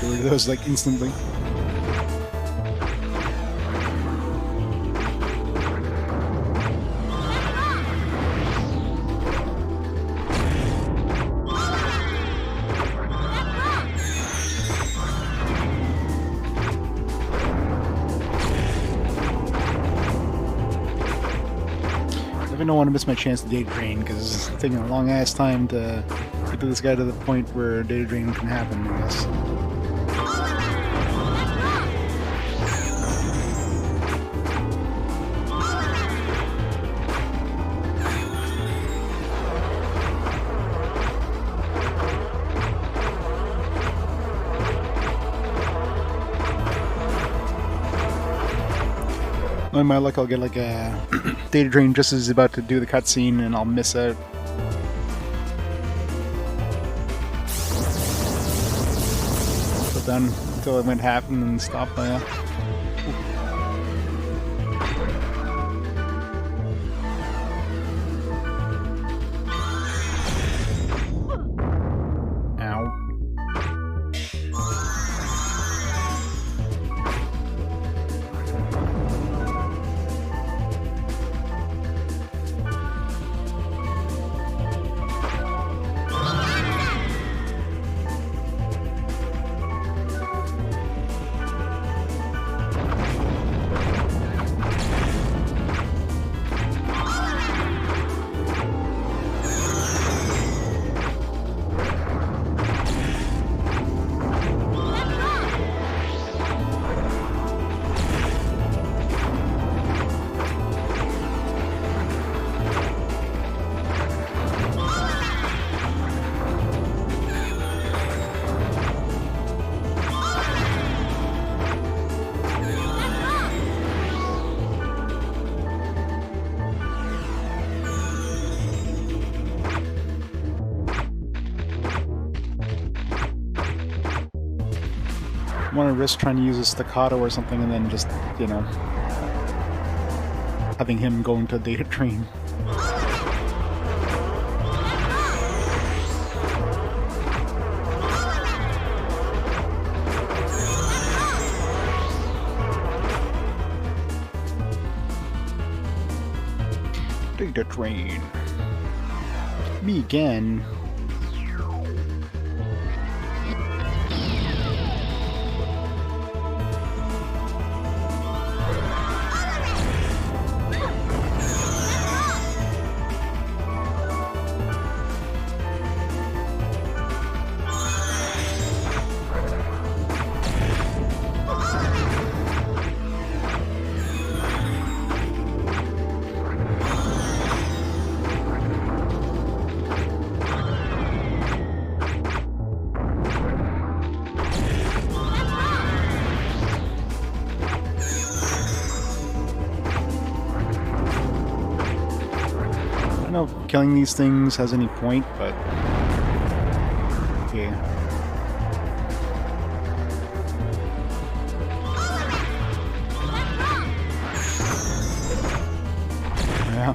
Get rid of those like instantly. I don't want to miss my chance to data drain because it's taking a long ass time to get to this guy to the point where data drain can happen, I guess. In my luck, I'll get like a data drain just as he's about to do the cutscene, and I'll miss out. So done until it went half and then stopped. Ow. I want to risk trying to use a staccato or something and then just, you know, having him go into a data drain. Data drain. Me again. I don't know if killing these things has any point, but okay. Yeah.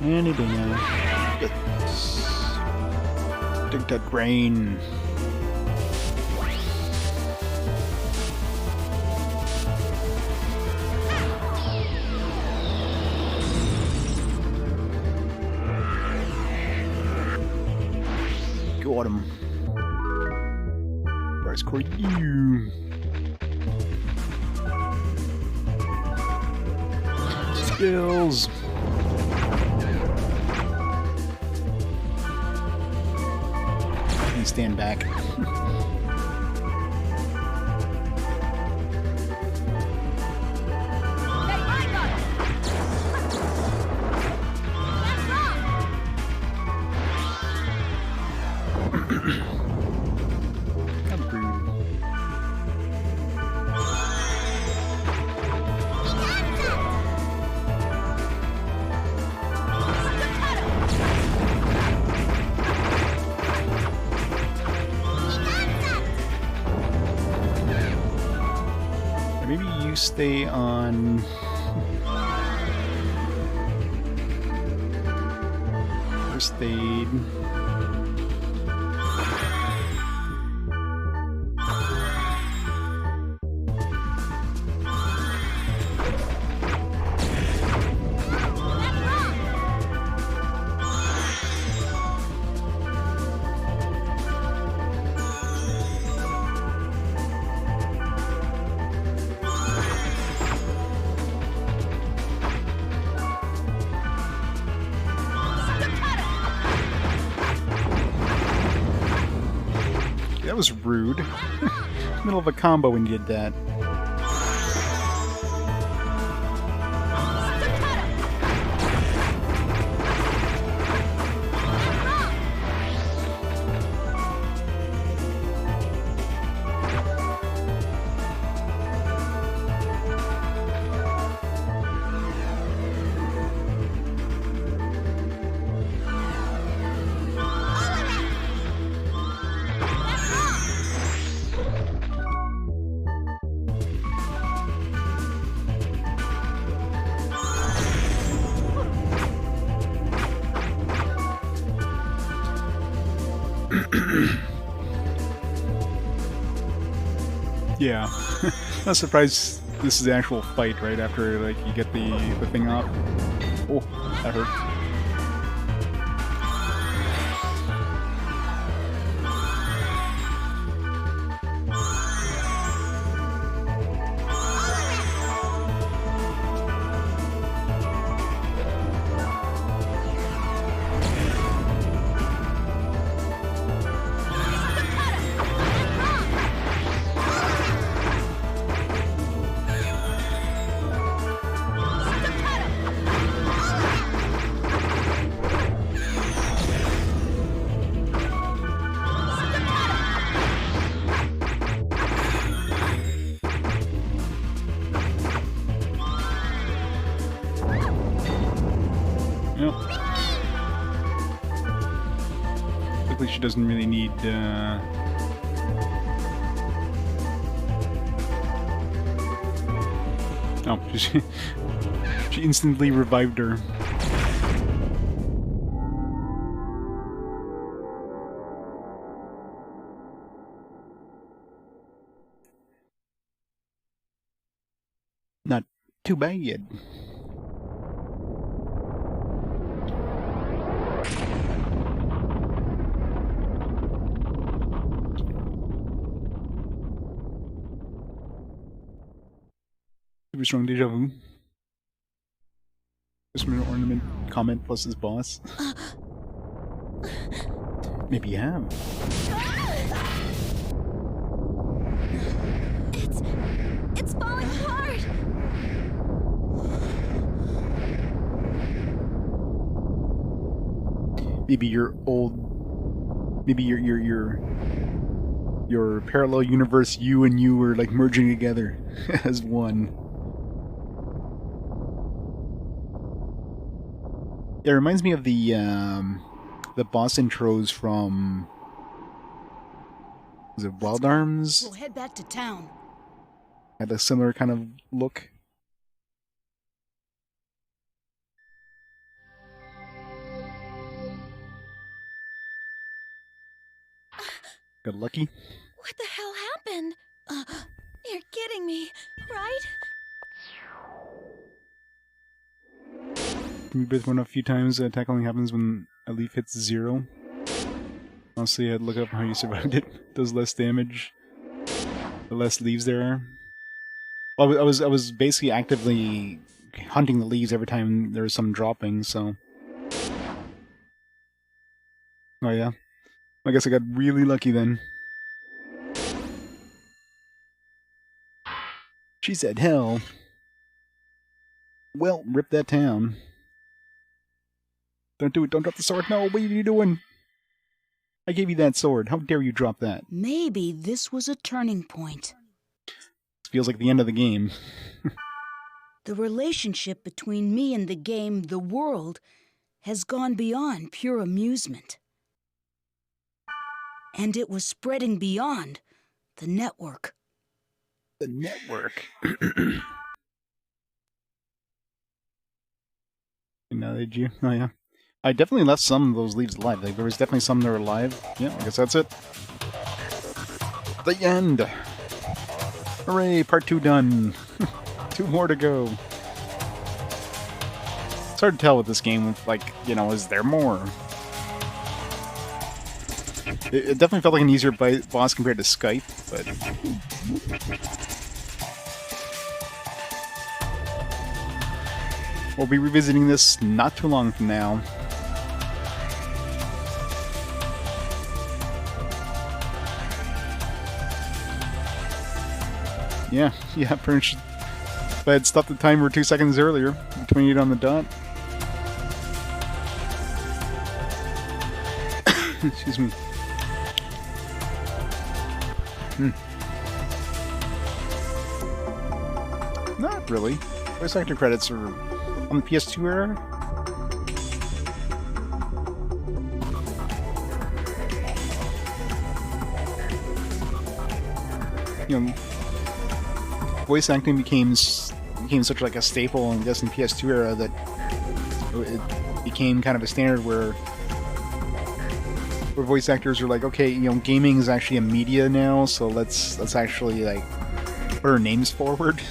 Anything else? Dig that brain. Got him. Price core you. Skills. Stand back. you stay on... First aid. That was rude. Middle of a combo when you did that. Yeah. Not surprised this is the actual fight, right? After, like, you get the thing off. Oh, that hurt. Luckily she doesn't really need, Oh, she instantly revived her. Not too bad. Super strong deja vu. Customer ornament comment plus his boss. Maybe you have. It's falling apart. Maybe your old, maybe your parallel universe, you and you were like merging together as one. It reminds me of the boss intros from, was it Wild Arms? We'll head back to town. Had a similar kind of look. Got lucky. What the hell happened? You're kidding me, right? Can you breathe one a few times? Attack only happens when a leaf hits 0. Honestly, I'd look up how you survived it. Does less damage the less leaves there are. Well, I was basically actively hunting the leaves every time there was some dropping, so... Oh yeah. I guess I got really lucky then. She said hell. Well, rip that town. Don't do it, don't drop the sword. No, what are you doing? I gave you that sword. How dare you drop that? Maybe this was a turning point. This feels like the end of the game. The relationship between me and the game, the world, has gone beyond pure amusement. And it was spreading beyond the network. The network. Now did you? Oh yeah. I definitely left some of those leaves alive. Like, there was definitely some that were alive. Yeah, I guess that's it. The end! Hooray, part 2 done. 2 more to go. It's hard to tell with this game, like, you know, is there more? It definitely felt like an easier boss compared to Skype, but... We'll be revisiting this not too long from now. Yeah, pretty much. If I had stopped the timer 2 seconds earlier, 28 on the dot. Excuse me. Not really. Voice actor credits are on the PS2 era. You know, voice acting became such like a staple, I guess, in the PS2 era that it became kind of a standard where voice actors are like, okay, you know, gaming is actually a media now, so let's actually like put our names forward.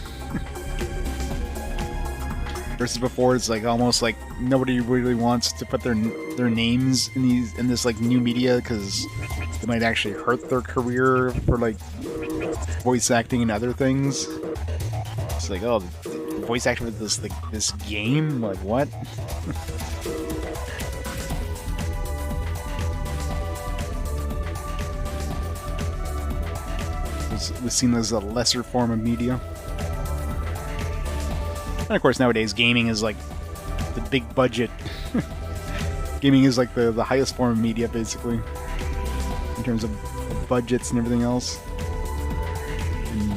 Versus before, it's like almost like nobody really wants to put their names in this like new media because it might actually hurt their career for like voice acting and other things. It's like, oh, the voice actor for this game, like what? It was seen as a lesser form of media. And of course, nowadays, gaming is like the big budget. Gaming is like the highest form of media, basically, in terms of budgets and everything else, and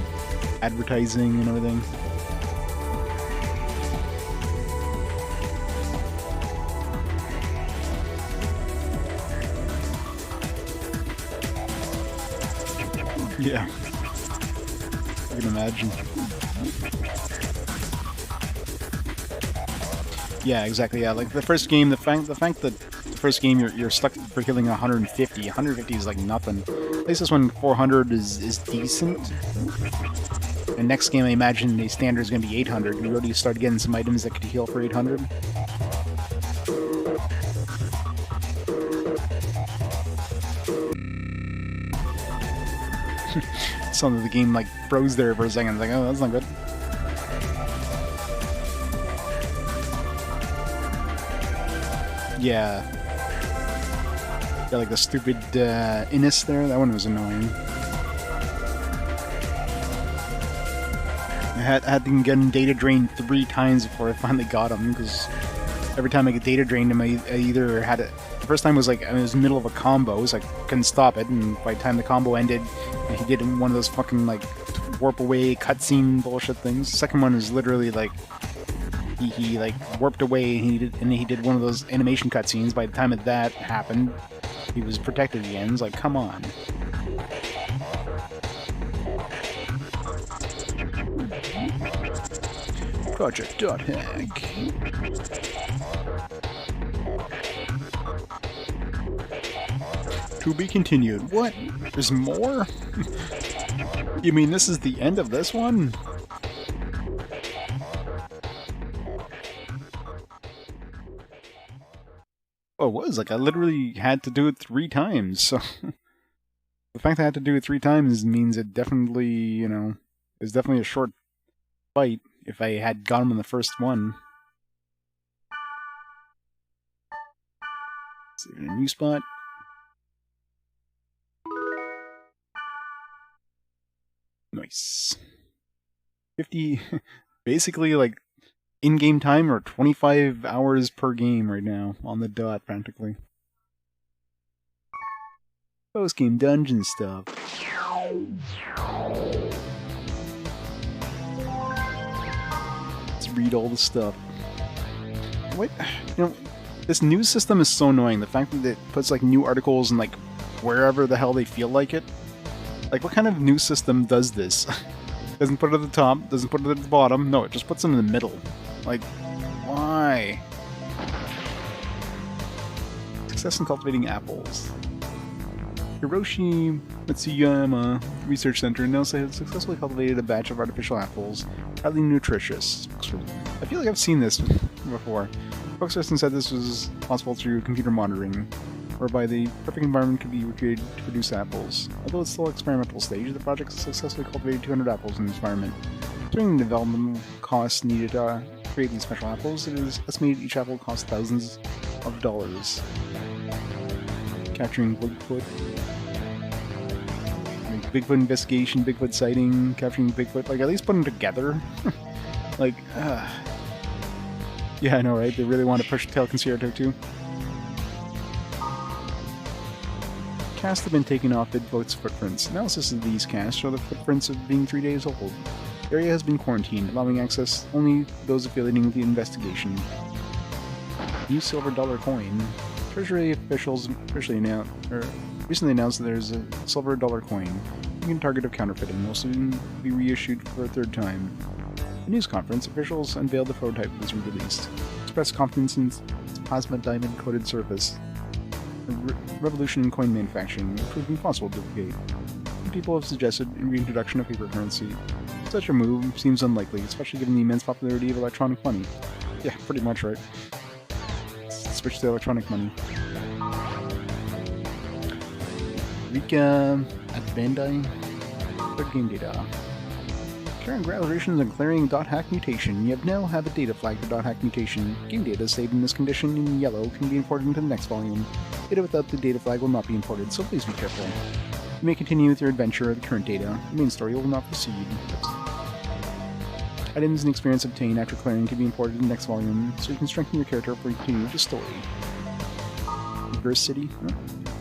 advertising and everything. Yeah, I can imagine. Yeah, exactly. Yeah, like the first game, the fact that the first game you're stuck for killing 150. 150 is like nothing. At least this one 400 is decent. And next game, I imagine the standard is going to be 800. We already start getting some items that could heal for 800. Some of the game like froze there for a second. I was like, oh, that's not good. Yeah. Got like the stupid Innis there. That one was annoying. I had to get him data drained 3 times before I finally got him, because every time I get data drained him, I either had it. The first time was like I was in the middle of a combo, so I couldn't stop it, and by the time the combo ended, he did one of those fucking like warp away cutscene bullshit things. The second one is literally like he like warped away, and he did one of those animation cutscenes. By the time that happened, he was protected again. It's like, come on. Project.hack. To be continued. What? There's more? You mean this is the end of this one? Oh, it was. Like, I literally had to do it 3 times, so... The fact that I had to do it 3 times means it definitely, you know... It's definitely a short fight if I had got him in the first one. Save in a new spot. Nice. 50... Basically, like, in-game time or 25 hours per game right now, on the dot, practically. Post-game dungeon stuff. Let's read all the stuff. What? You know, this news system is so annoying. The fact that it puts, like, new articles in, like, wherever the hell they feel like it. Like, what kind of news system does this? Doesn't put it at the top, doesn't put it at the bottom. No, it just puts them in the middle. Like, why? Success in cultivating apples. Hiroshi Matsuyama Research Center announced they had successfully cultivated a batch of artificial apples, highly nutritious. I feel like I've seen this before. Spokesperson said this was possible through computer monitoring, whereby the perfect environment could be recreated to produce apples. Although it's still experimental stage, the project successfully cultivated 200 apples in this environment. During the development costs needed to create these special apples, it is estimated each apple costs thousands of dollars. Capturing Bigfoot. Bigfoot investigation, Bigfoot sighting, capturing Bigfoot. Like, at least put them together. Like, yeah, I know, right? They really want to push Tail Concerto too. Casts have been taken off Bigfoot's footprints. Analysis of these casts show the footprints of being 3 days old. The area has been quarantined, allowing access only those affiliating with the investigation. New silver dollar coin. Treasury officials recently announced that there's a silver dollar coin. Taking target of counterfeiting will soon be reissued for a third time. At a news conference, officials unveiled the prototype of this re-released. Expressed confidence in its plasma diamond-coated surface. A revolution in coin manufacturing will prove impossible to duplicate. People have suggested a reintroduction of paper currency. Such a move seems unlikely, especially given the immense popularity of electronic money. Yeah, pretty much right. Switch to electronic money. Rika at Bandai. Third game data. Congratulations on clearing .hack mutation. You now have a data flag for .hack mutation. Game data saved in this condition in yellow can be imported into the next volume. Data without the data flag will not be imported, so please be careful. You may continue with your adventure of the current data. The main story will not proceed. Items and experience obtained after clearing can be imported in the next volume, so you can strengthen your character before you continue with the story. Reverse City? Huh?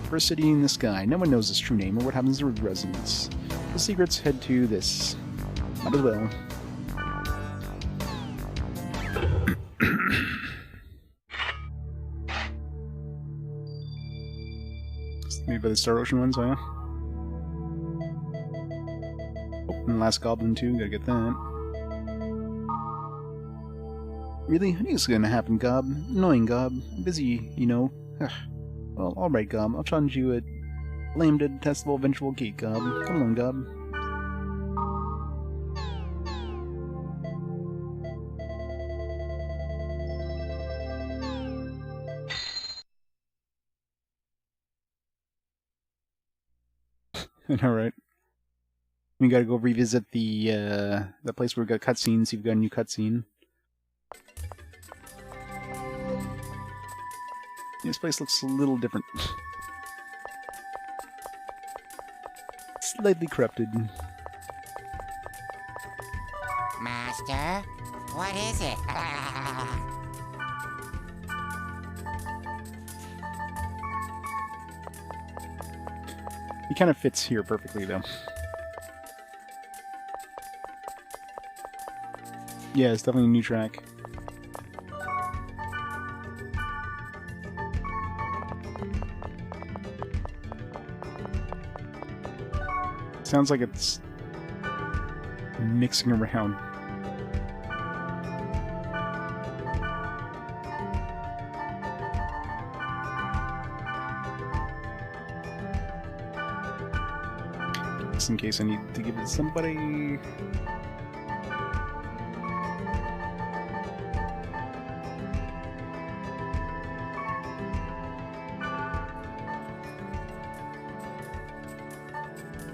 Reverse City in the sky. No one knows its true name or what happens to the residents. The secrets head to this. Might as well. Maybe by the Star Ocean ones, yeah? Oh, and the Last Goblin too, gotta get that. Really? I knew this was gonna happen, Gob. Annoying, Gob. I'm busy, you know. Well, alright, Gob. I'll challenge you at Lambda Testable Eventual Gate, Gob. Come along, Gob. I know, right? We gotta go revisit the place where we got cutscenes, see if we got a new cutscene. This place looks a little different. Slightly corrupted. Master, what is it? He kind of fits here perfectly, though. Yeah, it's definitely a new track. Sounds like it's mixing around. Just in case I need to give it to somebody.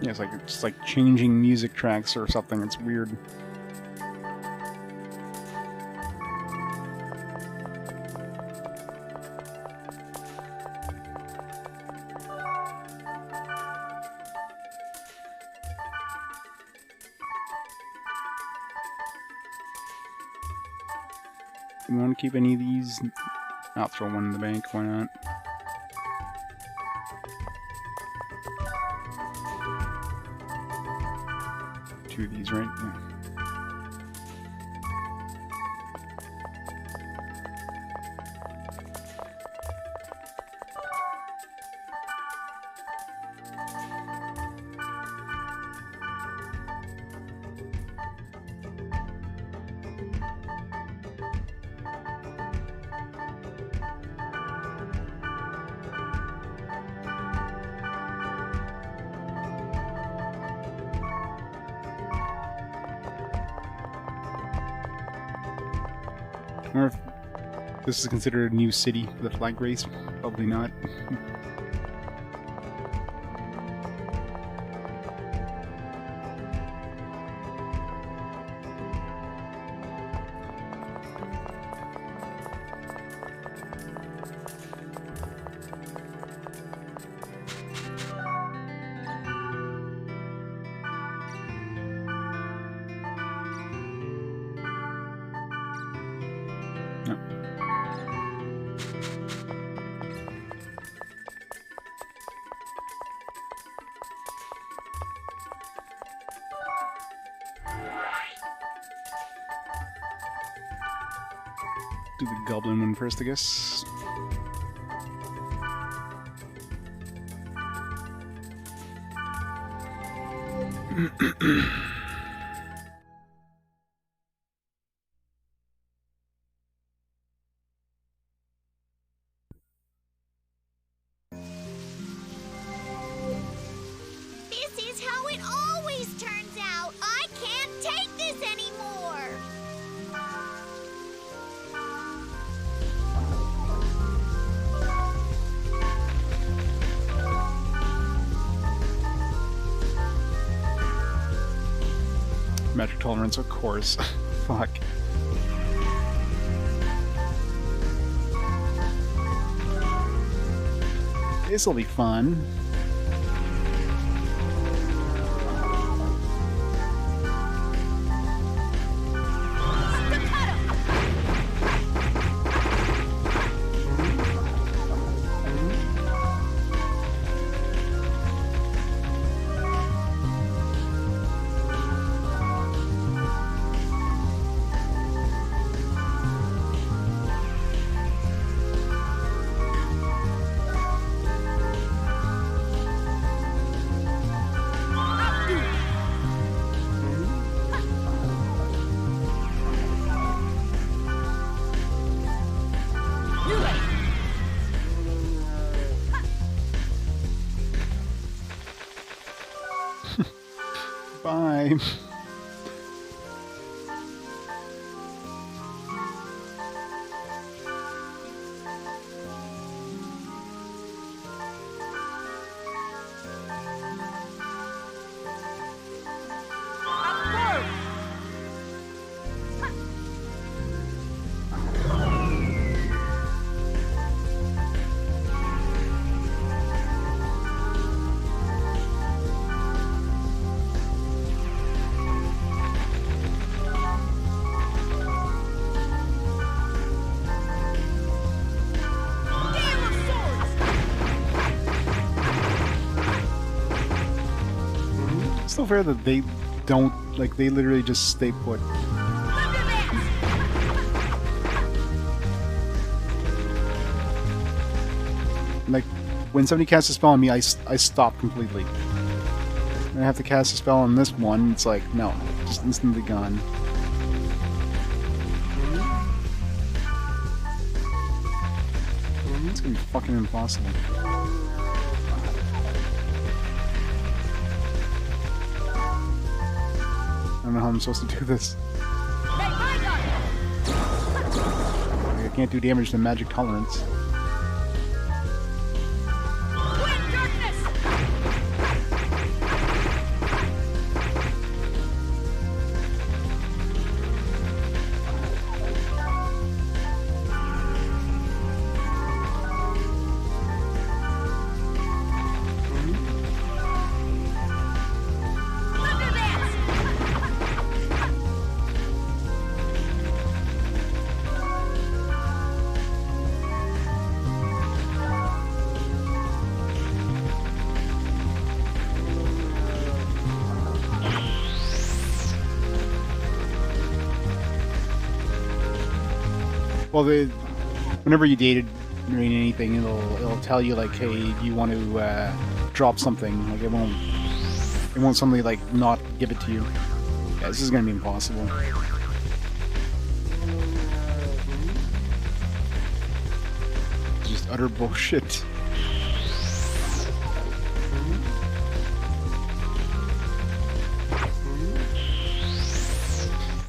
Yeah, it's like changing music tracks or something. It's weird. You want to keep any of these? I'll throw one in the bank. Why not? Two of these, right? Yeah. Or if this is considered a new city for the flag race. Probably not. Do the goblin one first, I guess. This is how it always turns out. I can't take this anymore. Magic tolerance, of course. Fuck. This'll be fun. Bye. So fair that they don't, like, they literally just stay put. Like, when somebody casts a spell on me, I stop completely. And I have to cast a spell on this one, it's like, no, just instantly gone. It's gonna be fucking impossible. I don't know how I'm supposed to do this. I can't do damage to magic tolerance. Well, whenever you dated or anything, it'll tell you like, hey, you want to drop something. Like it won't suddenly like not give it to you. Yeah, this is gonna be impossible. Just utter bullshit.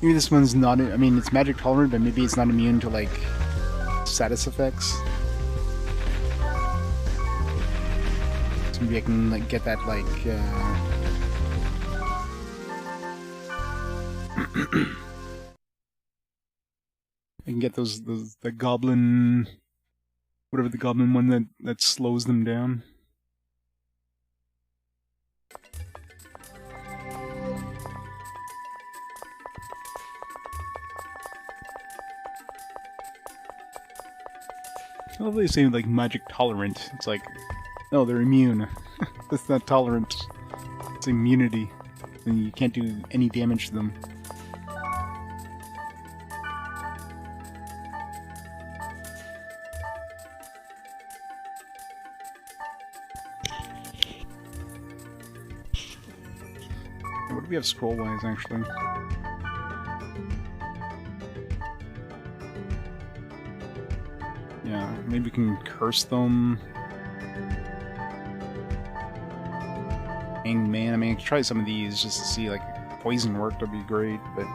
Maybe this one's not. I mean, it's magic tolerant, but maybe it's not immune to like status effects. So maybe I can like get that like. I can get those the goblin, whatever the goblin one that slows them down. I love they say like magic tolerant. It's like, no, they're immune. That's not tolerant. It's immunity, and you can't do any damage to them. What do we have scroll-wise, actually? Yeah, maybe we can curse them. Hangman, I mean, I could try some of these just to see, like, poison work would be great, but...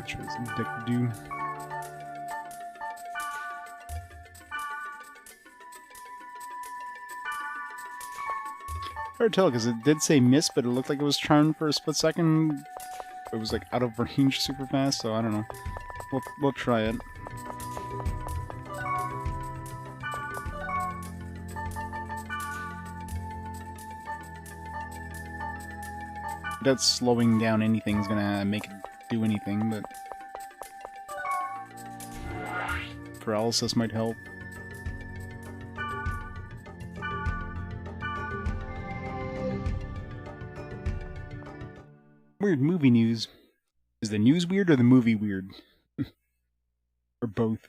Try some dick do. Hard to tell because it did say miss, but it looked like it was charmed for a split second. It was like out of range super fast, so I don't know. We'll try it. That slowing down anything is gonna make it do anything, but paralysis might help. Weird movie news. Is the news weird or the movie weird? Or both?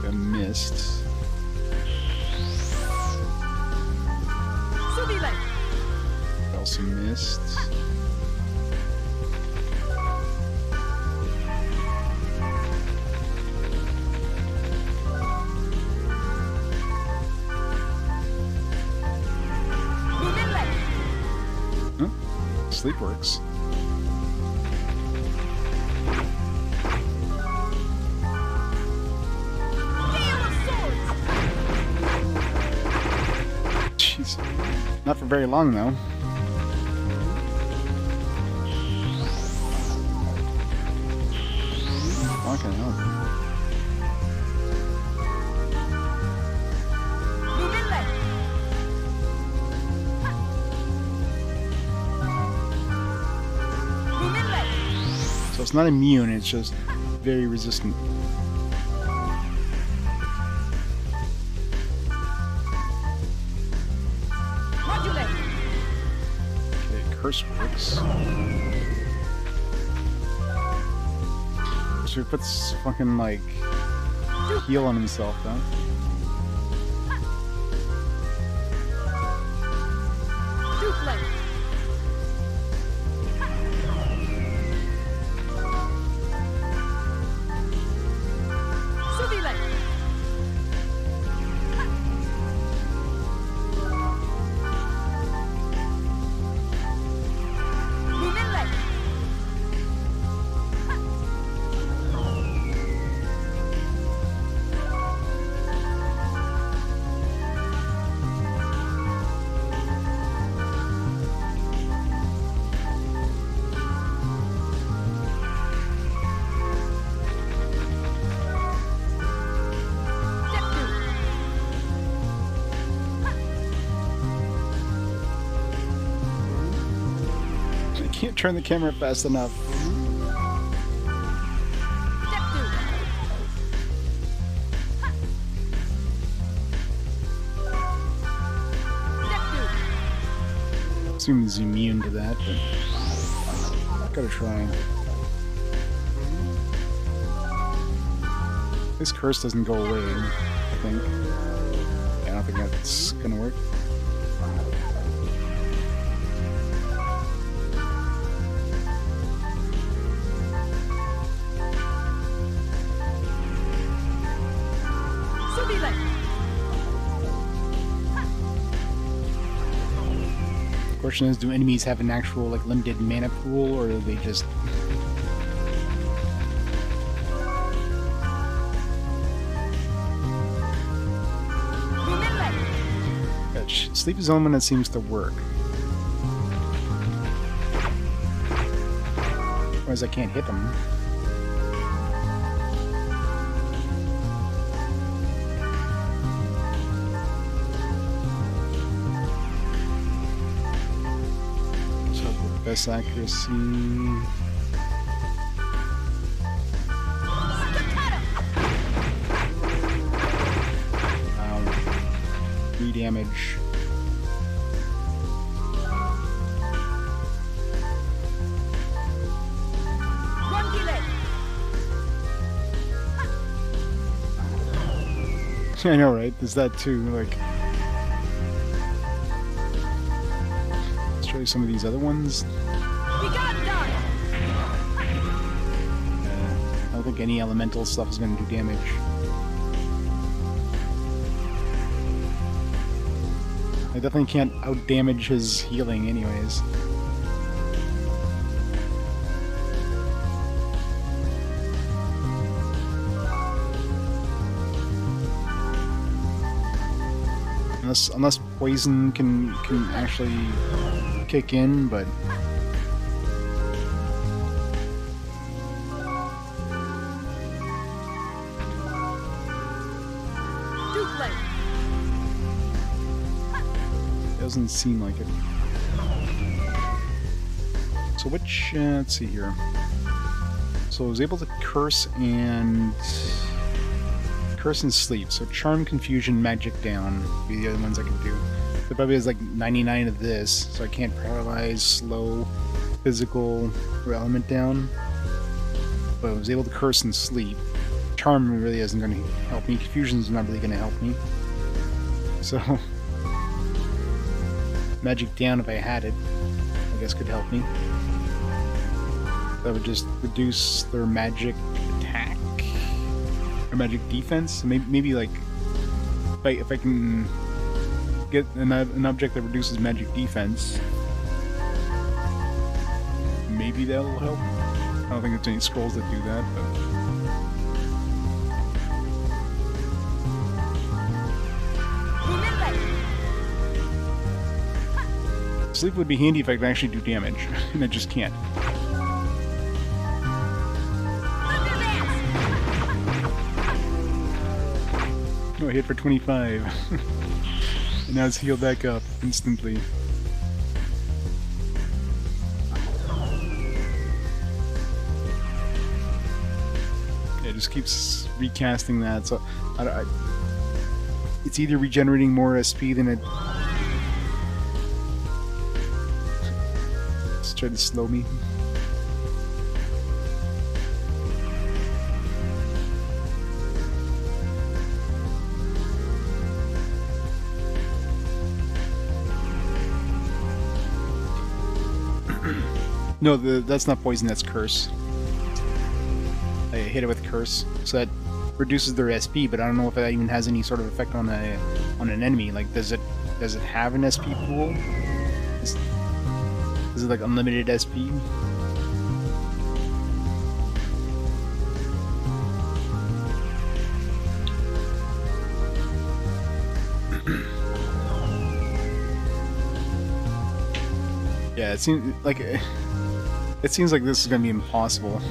A mist. Also missed. Huh? Sleep works. Jeez. Not for very long, though. Fucking hell. So it's not immune, it's just very resistant. Okay, curse works. So he puts fucking like heal on himself, though. Can't turn the camera fast enough. assume he's immune to that, but gotta try. This curse doesn't go away, I think. Yeah, I don't think that's gonna work. Question is, do enemies have an actual like limited mana pool, or are they just sleep is the only one that seems to work. Otherwise I can't hit them. Best accuracy. 3 damage. I know, right? There's that too, like... Let's try some of these other ones. I don't think any elemental stuff is going to do damage. I definitely can't out-damage his healing anyways. Unless poison can actually kick in, but doesn't seem like it. So which let's see here. So I was able to curse and sleep. So charm, confusion, magic down would be the other ones I could do. There probably is like 99 of this, so I can't paralyze, slow, physical, or element down. But I was able to curse and sleep. Charm really isn't going to help me. Confusion's not really going to help me. So magic down, if I had it, I guess could help me. That would just reduce their magic attack or magic defense. Maybe like if I can get an object that reduces magic defense, maybe that'll help. I don't think there's any scrolls that do that, but sleep would be handy if I could actually do damage, and I just can't. Oh, I hit for 25. And now it's healed back up instantly. Yeah, it just keeps recasting that, so it's either regenerating more SP than it... Let's try to slow me. No, that's not poison, that's curse. I hit it with curse, so that reduces their SP, but I don't know if that even has any sort of effect on an enemy. Like, does it have an SP pool? Is it like unlimited SP? Yeah, it seems like this is gonna be impossible.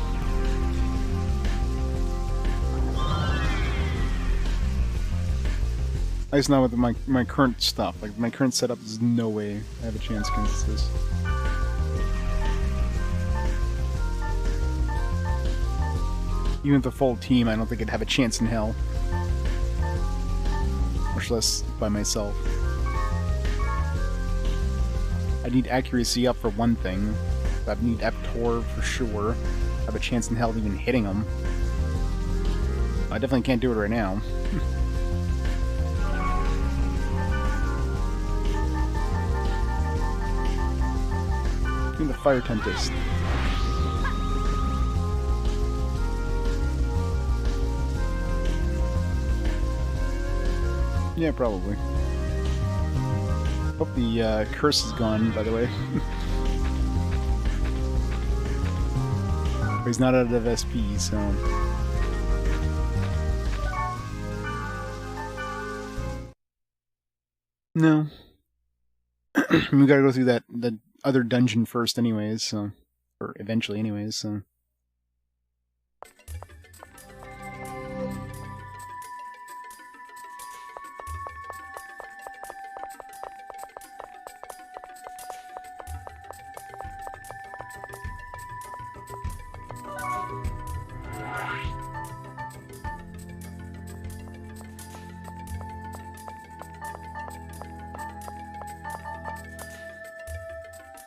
At least not with my current stuff. Like, my current setup, there's no way I have a chance against this. Even with the full team, I don't think I'd have a chance in hell. Much less by myself. I need accuracy up for one thing. I need Eptor for sure. I have a chance in hell of even hitting him. I definitely can't do it right now. Give me the Fire Tempest. Yeah, probably. Hope the curse is gone, by the way. He's not out of SP, so... No. We gotta go through the other dungeon first anyways, so... Or eventually anyways, so...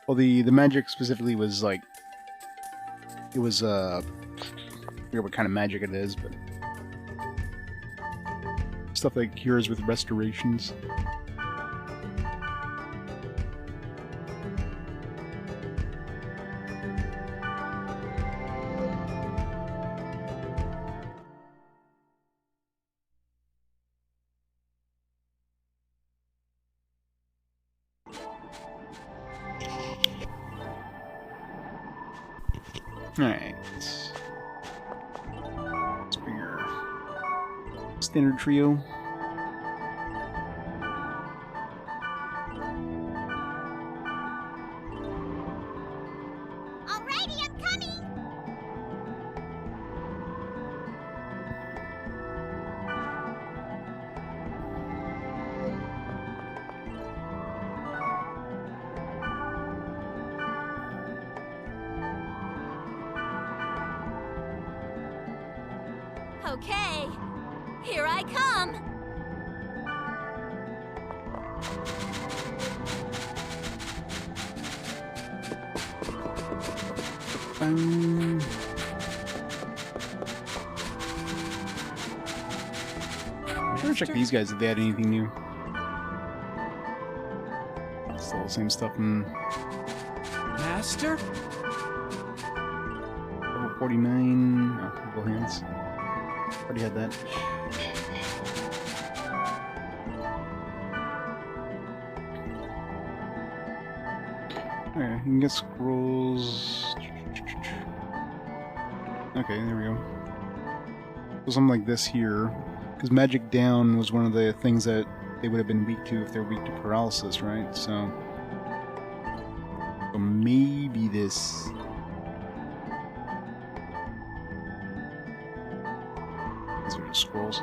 Well, the magic specifically was like... It was, I forget what kind of magic it is, but... Stuff like cures with restorations. Alright. Let's bring your standard trio. Alrighty, I'm coming! Okay, here I come! I'm trying to check these guys if they had anything new. Still the same stuff in Master? level 49. Oh, Evil Hands. Already had that. Alright, you can get scrolls. Okay, there we go. So something like this here. Because Magic Down was one of the things that they would have been weak to if they're weak to paralysis, right? So maybe this. These are just scrolls.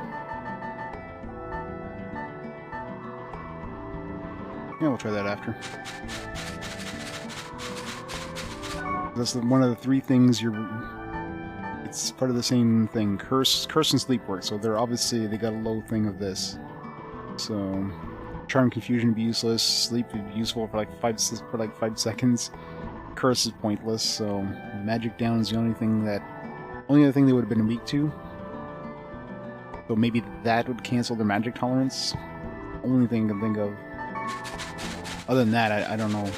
Yeah, we'll try that after. That's one of the three things it's part of the same thing. Curse and sleep work. So they're obviously they got a low thing of this. So charm confusion would be useless. Sleep would be useful for like 5 seconds. Curse is pointless. So magic down is the only other thing they would have been weak to. So maybe that would cancel their magic tolerance. Only thing I can think of. Other than that, I don't know.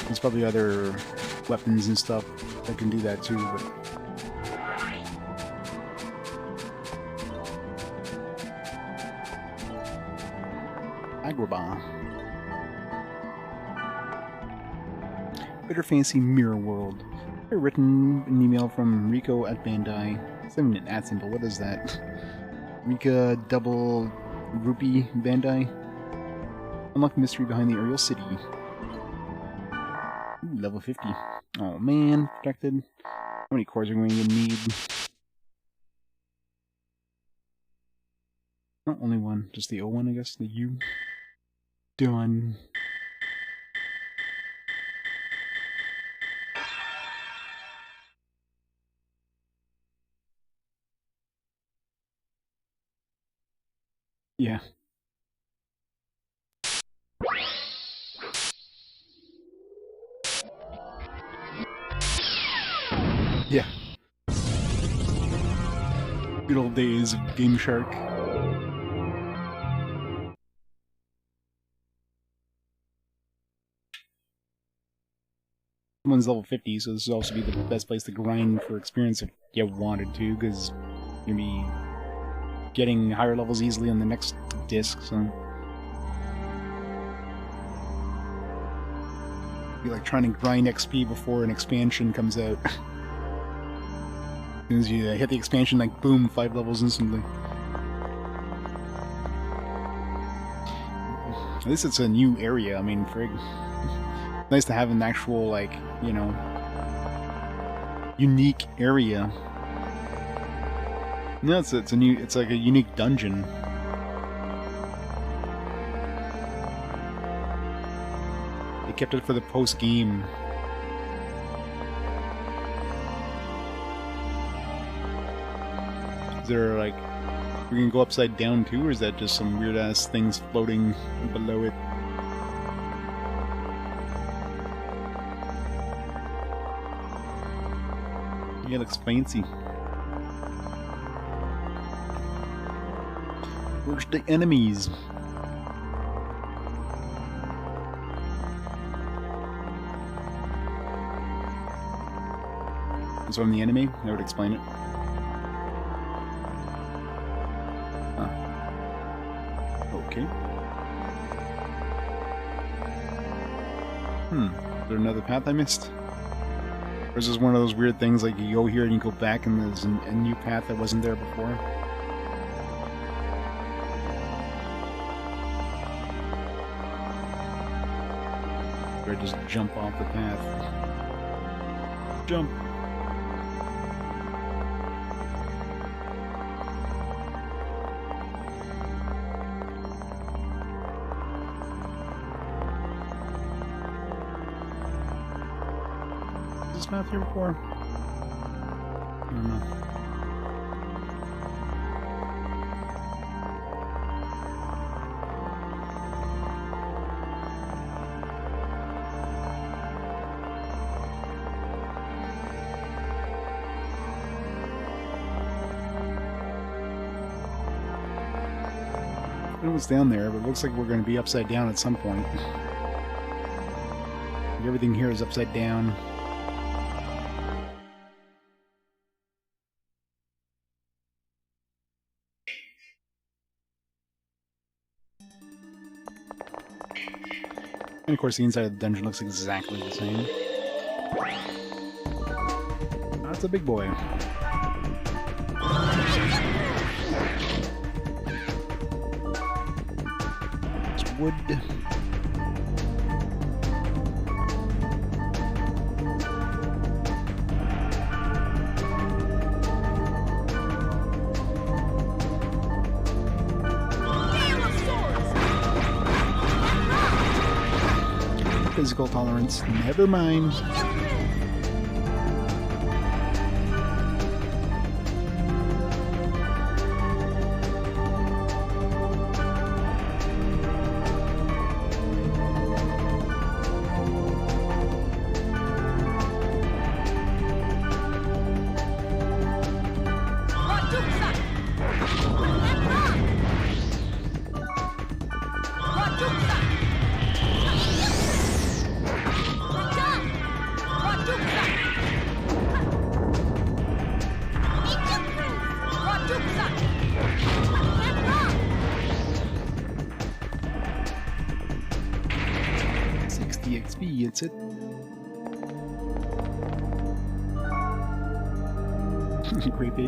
There's probably other weapons and stuff that can do that too, but... Agrabah. Bitter Fancy Mirror World. Written an email from Rico at Bandai. It's not even an @ symbol, what is that? Rika double rupee Bandai. Unlock the mystery behind the Aerial City. Ooh, level 50. Oh man, protected. How many cores are we going to need? Oh, only one. Just the O one, I guess. The U. Done. Yeah. Yeah. Good old days of Game Shark. One's level 50, so this would also be the best place to grind for experience if you wanted to, because you're going to be getting higher levels easily on the next disc, so... It'd be like trying to grind XP before an expansion comes out. As soon as you hit the expansion, like, boom, 5 levels instantly. At least it's a new area, I mean, frig. Nice to have an actual, like, you know, unique area. No, it's like a unique dungeon. They kept it for the post game. Is there like, we can go upside down too, or is that just some weird ass things floating below it? Yeah, it looks fancy. Where's the enemies? So I'm the enemy? That would explain it. Huh. Okay. Is there another path I missed? Or is this one of those weird things like you go here and you go back and there's a new path that wasn't there before? Or just jump off the path. Jump! Was this path here before? I don't know. It was down there, but it looks like we're going to be upside down at some point. Everything here is upside down. And of course the inside of the dungeon looks exactly the same. That's a big boy. It's wood. Physical tolerance, never mind. XP, it's it. Creepy.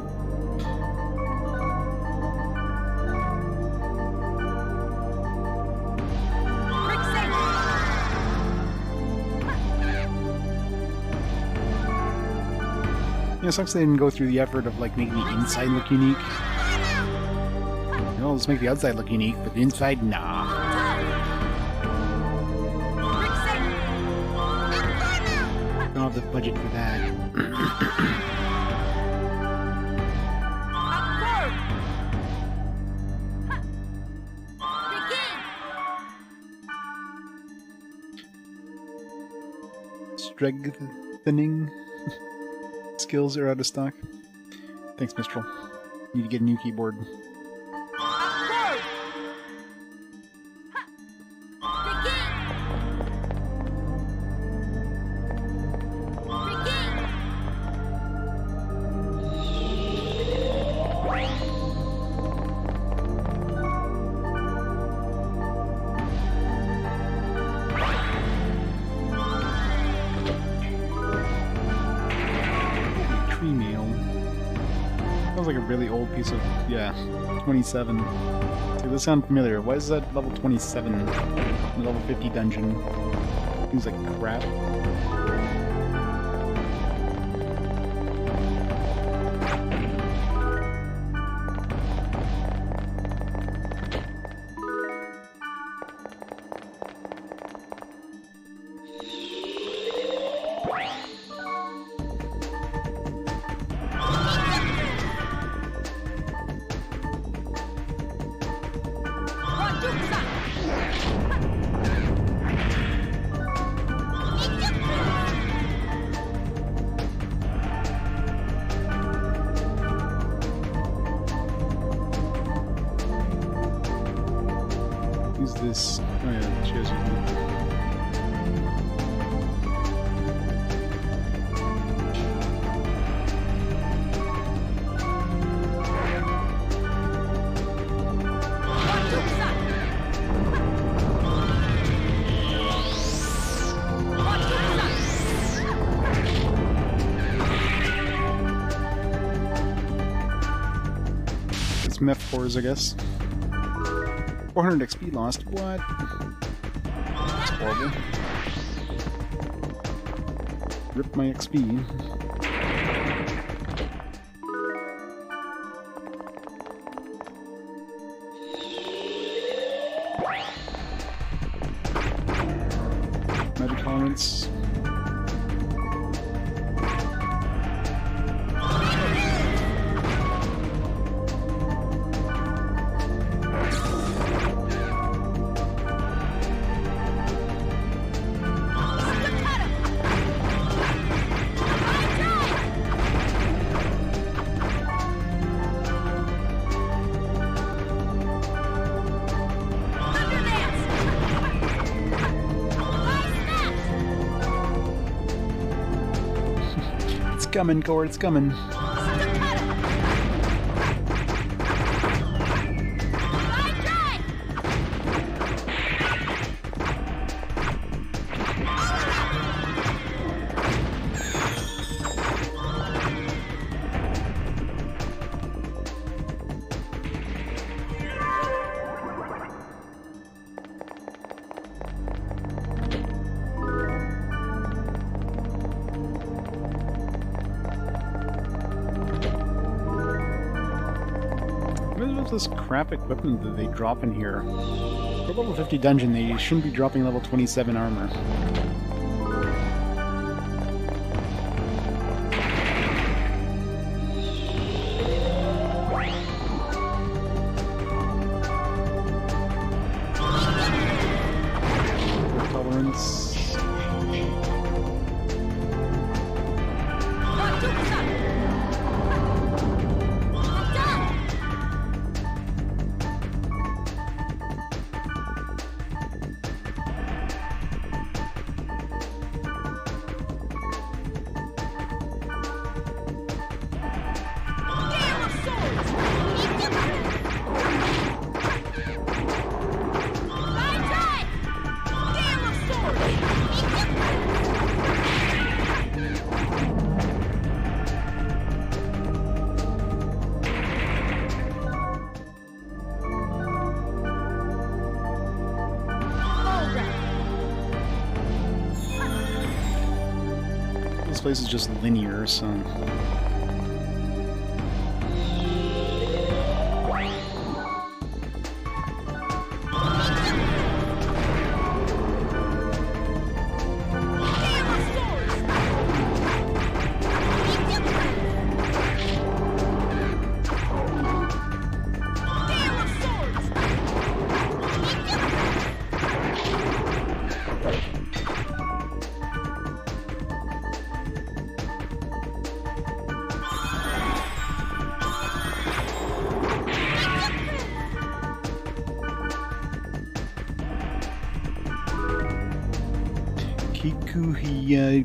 Yeah, it sucks they didn't go through the effort of like making the inside look unique. You know, let's make the outside look unique, but the inside, nah. Don't have the budget for that. Strengthening. Skills are out of stock. Thanks, Mistral. Need to get a new keyboard. Piece of, yeah, 27. Dude, this sounds familiar. Why is that level 27 in the level 50 dungeon? Seems like crap. This. Oh yeah, she has it's meth cores, I guess. 400 XP lost. What? That's horrible. Rip my XP. Magic tolerance. It's coming, Core, it's coming. This crap equipment that they drop in here. For level 50 dungeon, they shouldn't be dropping level 27 armor. Tolerance. This place is just linear, so...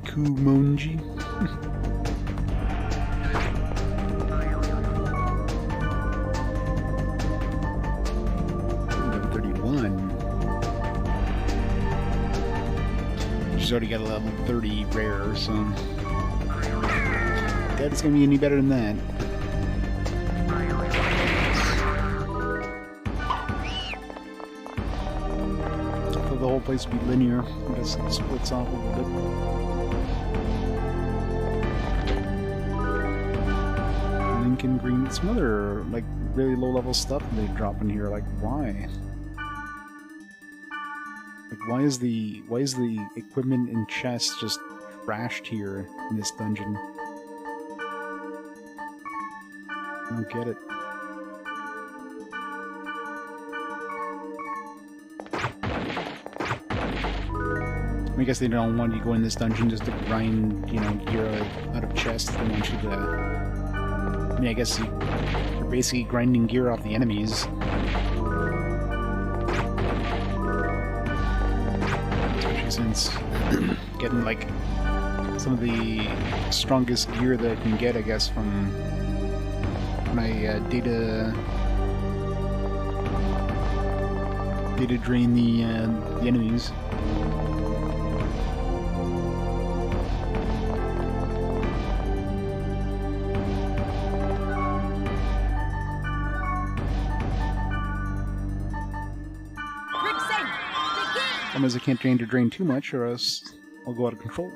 Kumonji. Level 31. She's already got a level 30 rare, so that is gonna be any better than that. For the whole place to be linear, it just splits off a little bit. Lincoln Green, some other like really low level stuff they drop in here. Like why? Like why is the equipment and chests just trashed here in this dungeon? I don't get it. I guess they don't want you to go in this dungeon just to grind, you know, gear out of chests. They want you to... I mean, I guess you're basically grinding gear off the enemies. Especially since getting, like, some of the strongest gear that I can get, I guess, from my data drain the enemies. As I can't drain too much, or else I'll go out of control.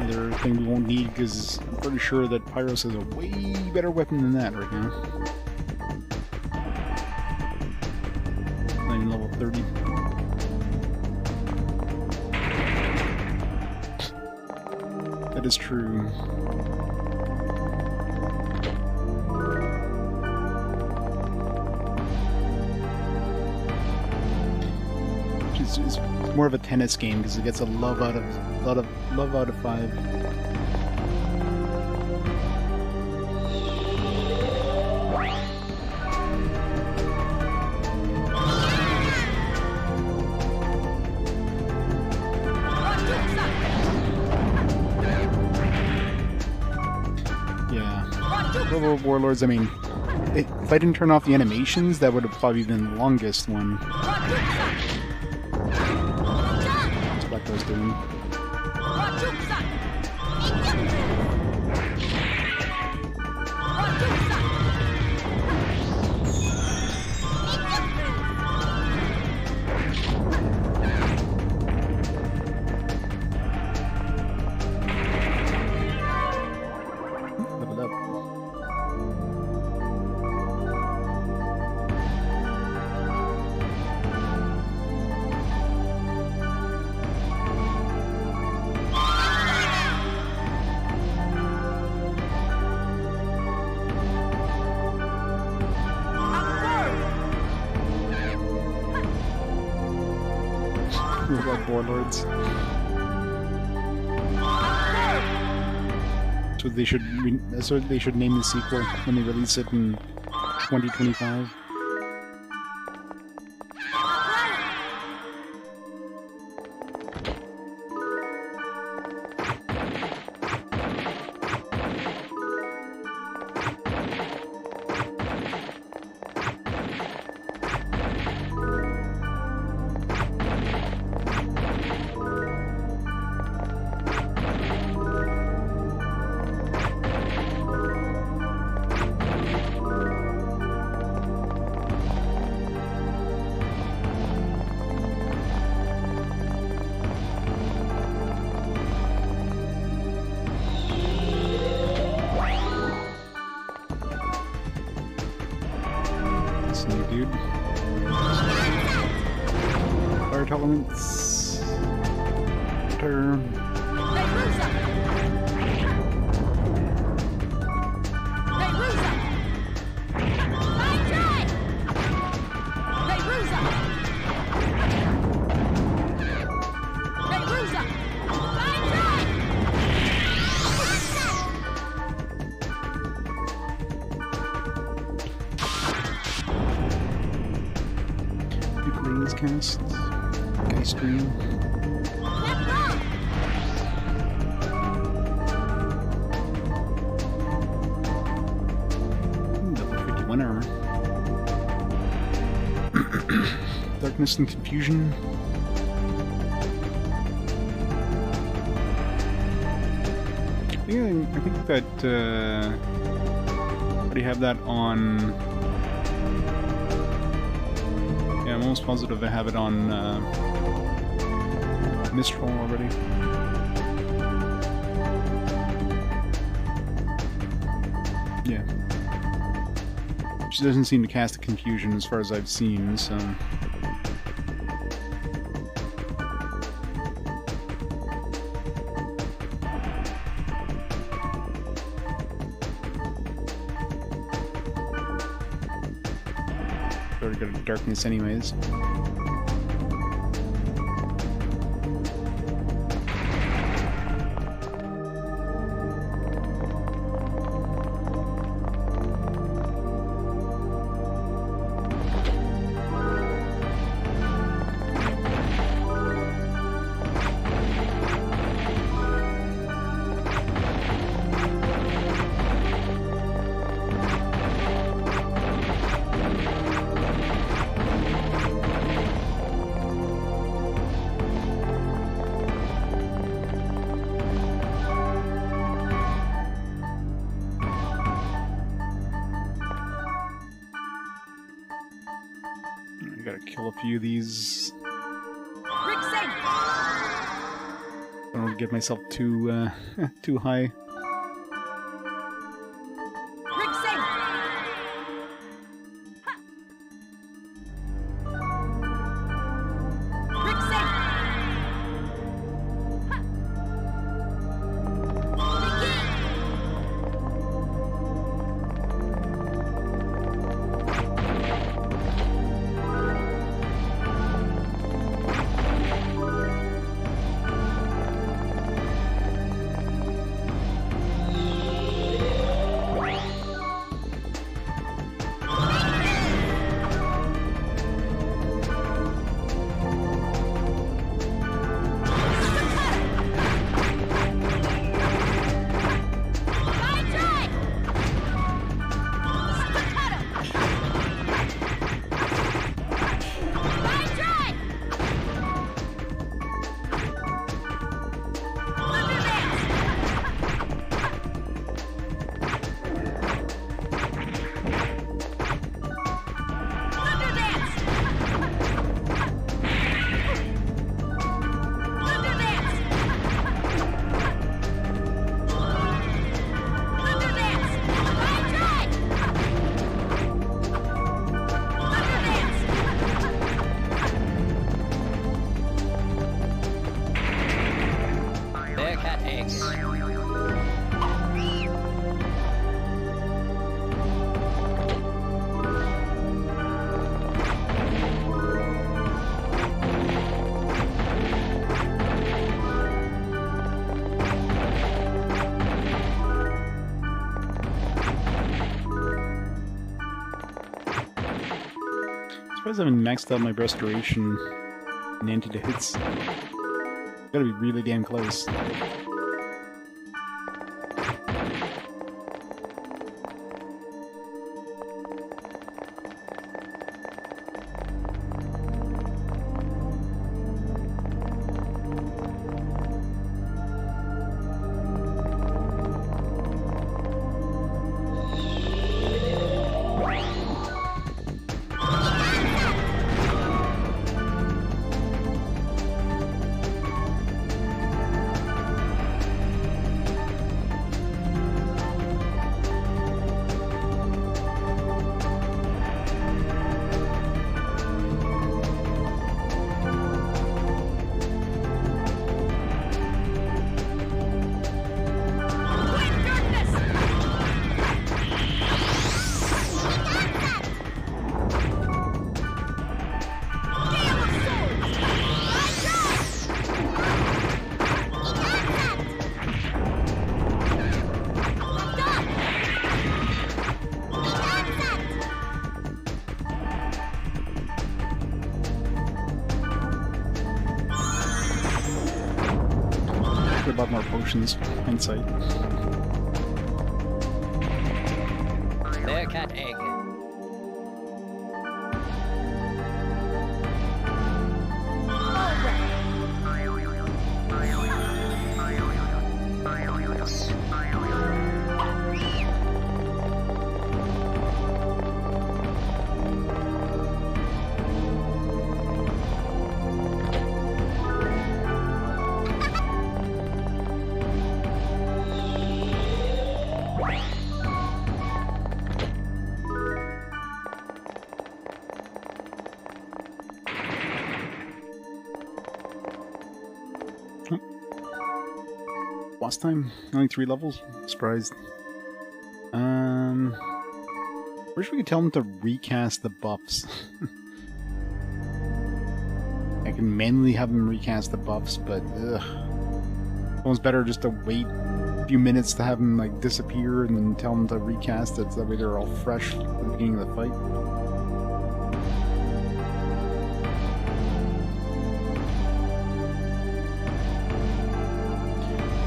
Another thing we won't need because I'm pretty sure that Pyros has a way better weapon than that right now. Not even level 30. That is true. It's more of a tennis game because it gets a love out of 5. Yeah. Robo Warlords, I mean, if I didn't turn off the animations, that would have probably been the longest one. That's what I was doing. Warlords. So they should name the sequel when they release it in 2025. Earth elements. Water. Cast. Kite stream. Double 51 armor. Darkness and confusion. Yeah, I think that I already have that on. I'm almost positive I have it on Mistral already. Yeah. She doesn't seem to cast a confusion as far as I've seen, so... Already got a darkness anyways. Gotta kill a few of these. I don't get myself too too high. I haven't maxed out my restoration and antidote hits. Gotta be really damn close. have bought more potions. Hindsight. Their cat egg. Last time, only 3 levels. Surprised. Wish we could tell them to recast the buffs. I can manually have them recast the buffs, but ugh. Almost better just to wait a few minutes to have them like disappear and then tell them to recast it so that way they're all fresh at the beginning of the fight.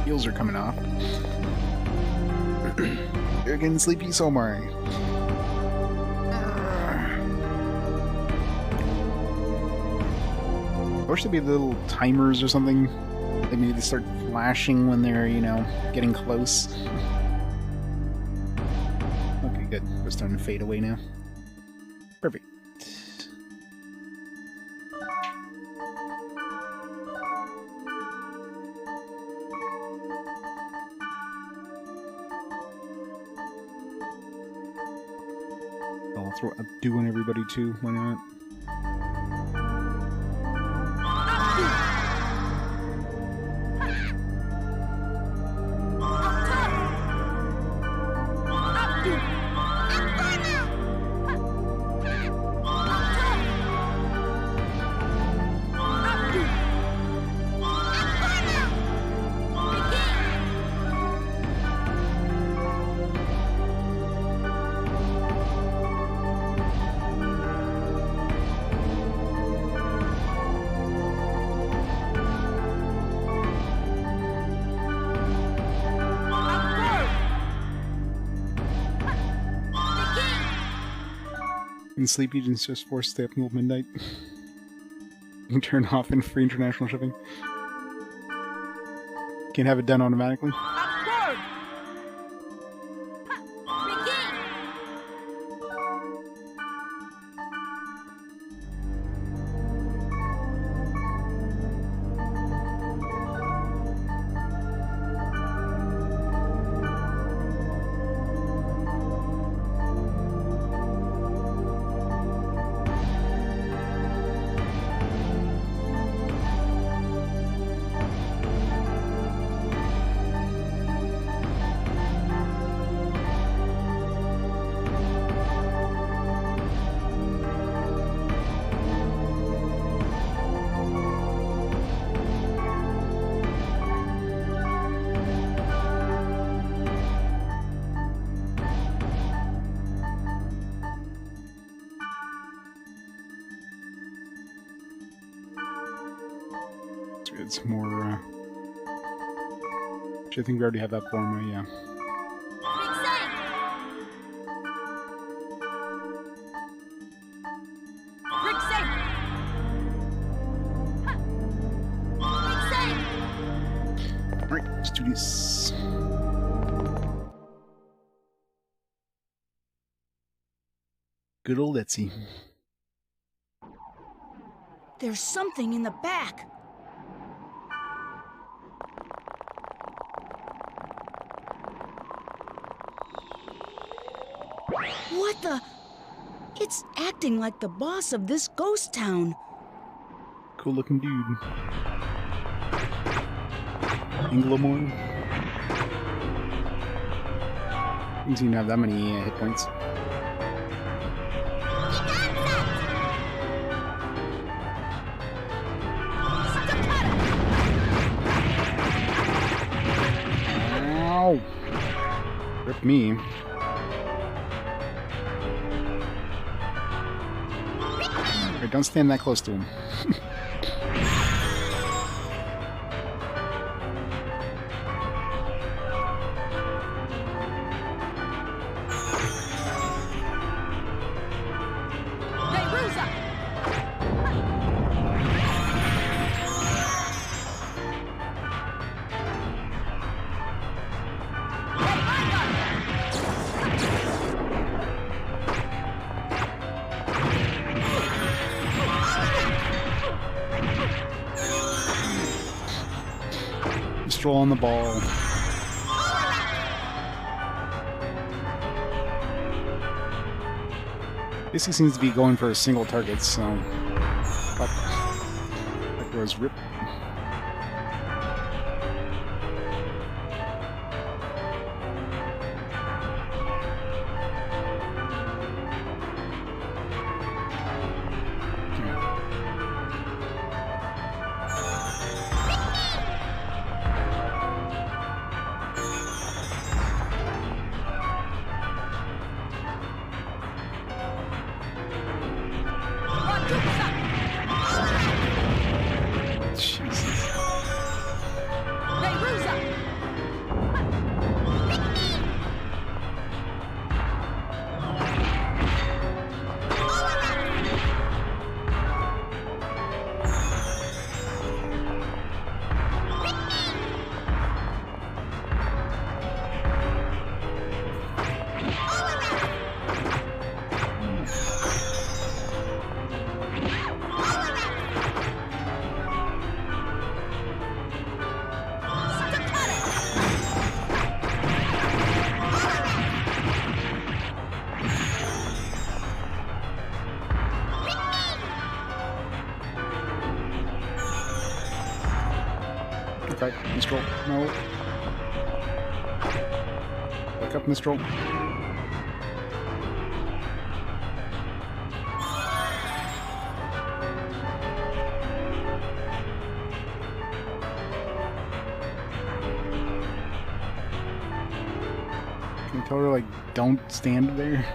Heels are coming off. You're getting sleepy, so am I. I wish there'd be little timers or something. They maybe start flashing when they're, you know, getting close. Okay, good. We're starting to fade away now. Perfect. I'll throw Abdu on everybody too, why not? And sleep agents just forced to stay up until midnight. And turn off in free international shipping. Can't have it done automatically. It's more, actually, I think we already have that formula, yeah. Alright, let's do this. Good old Etsy. There's something in the back. What the? It's acting like the boss of this ghost town. Cool looking dude. Inglemore. Doesn't seem to have that many hit points. Ow! Rip me. Right, don't stand that close to him. Minstrel on the ball. Basically seems to be going for single targets, so... That goes rip. Okay, Mistral. No. Wake up, Mistral. Can you tell her, like, don't stand there?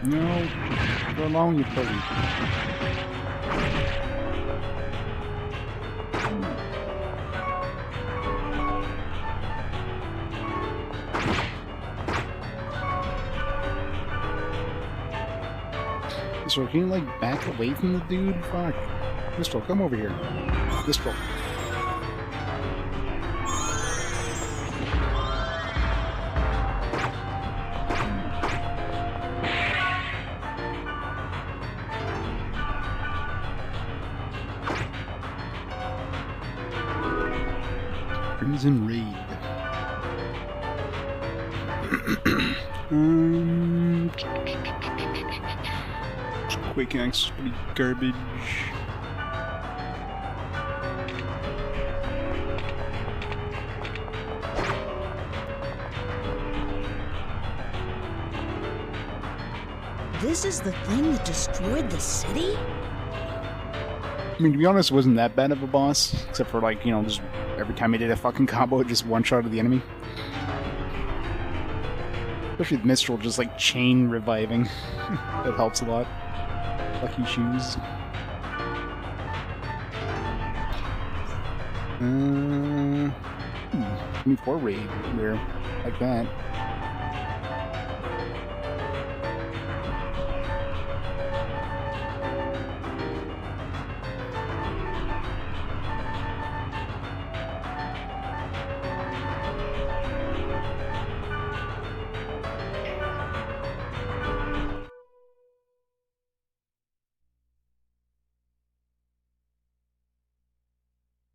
No, go along, you piggy. So can you like back away from the dude? Fuck. Mistral, come over here. Mistral. Crimson Raid. Quake Axe is pretty garbage. This is the thing that destroyed the city? I mean, to be honest, it wasn't that bad of a boss, except for, like, you know, just every time he did a fucking combo, it just one-shotted the enemy. Especially with Mistral just, like, chain reviving. That helps a lot. Lucky shoes. 24 raid there, like that.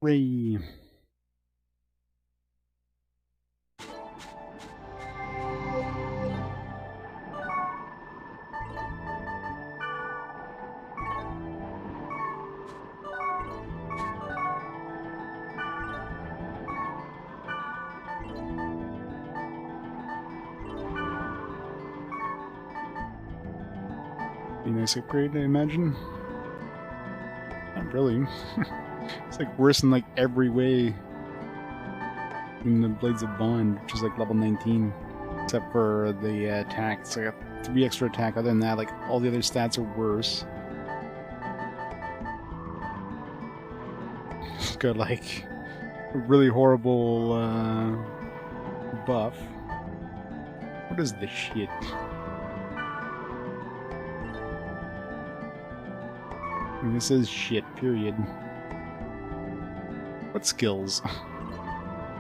Ray. Be a nice upgrade, I imagine. Not really. It's like worse in like every way in the Blades of Bond, which is like level 19. Except for the attack. It's like a 3 extra attack. Other than that, like all the other stats are worse. got like a really horrible buff. What is this shit? I mean, this is shit, period. What skills?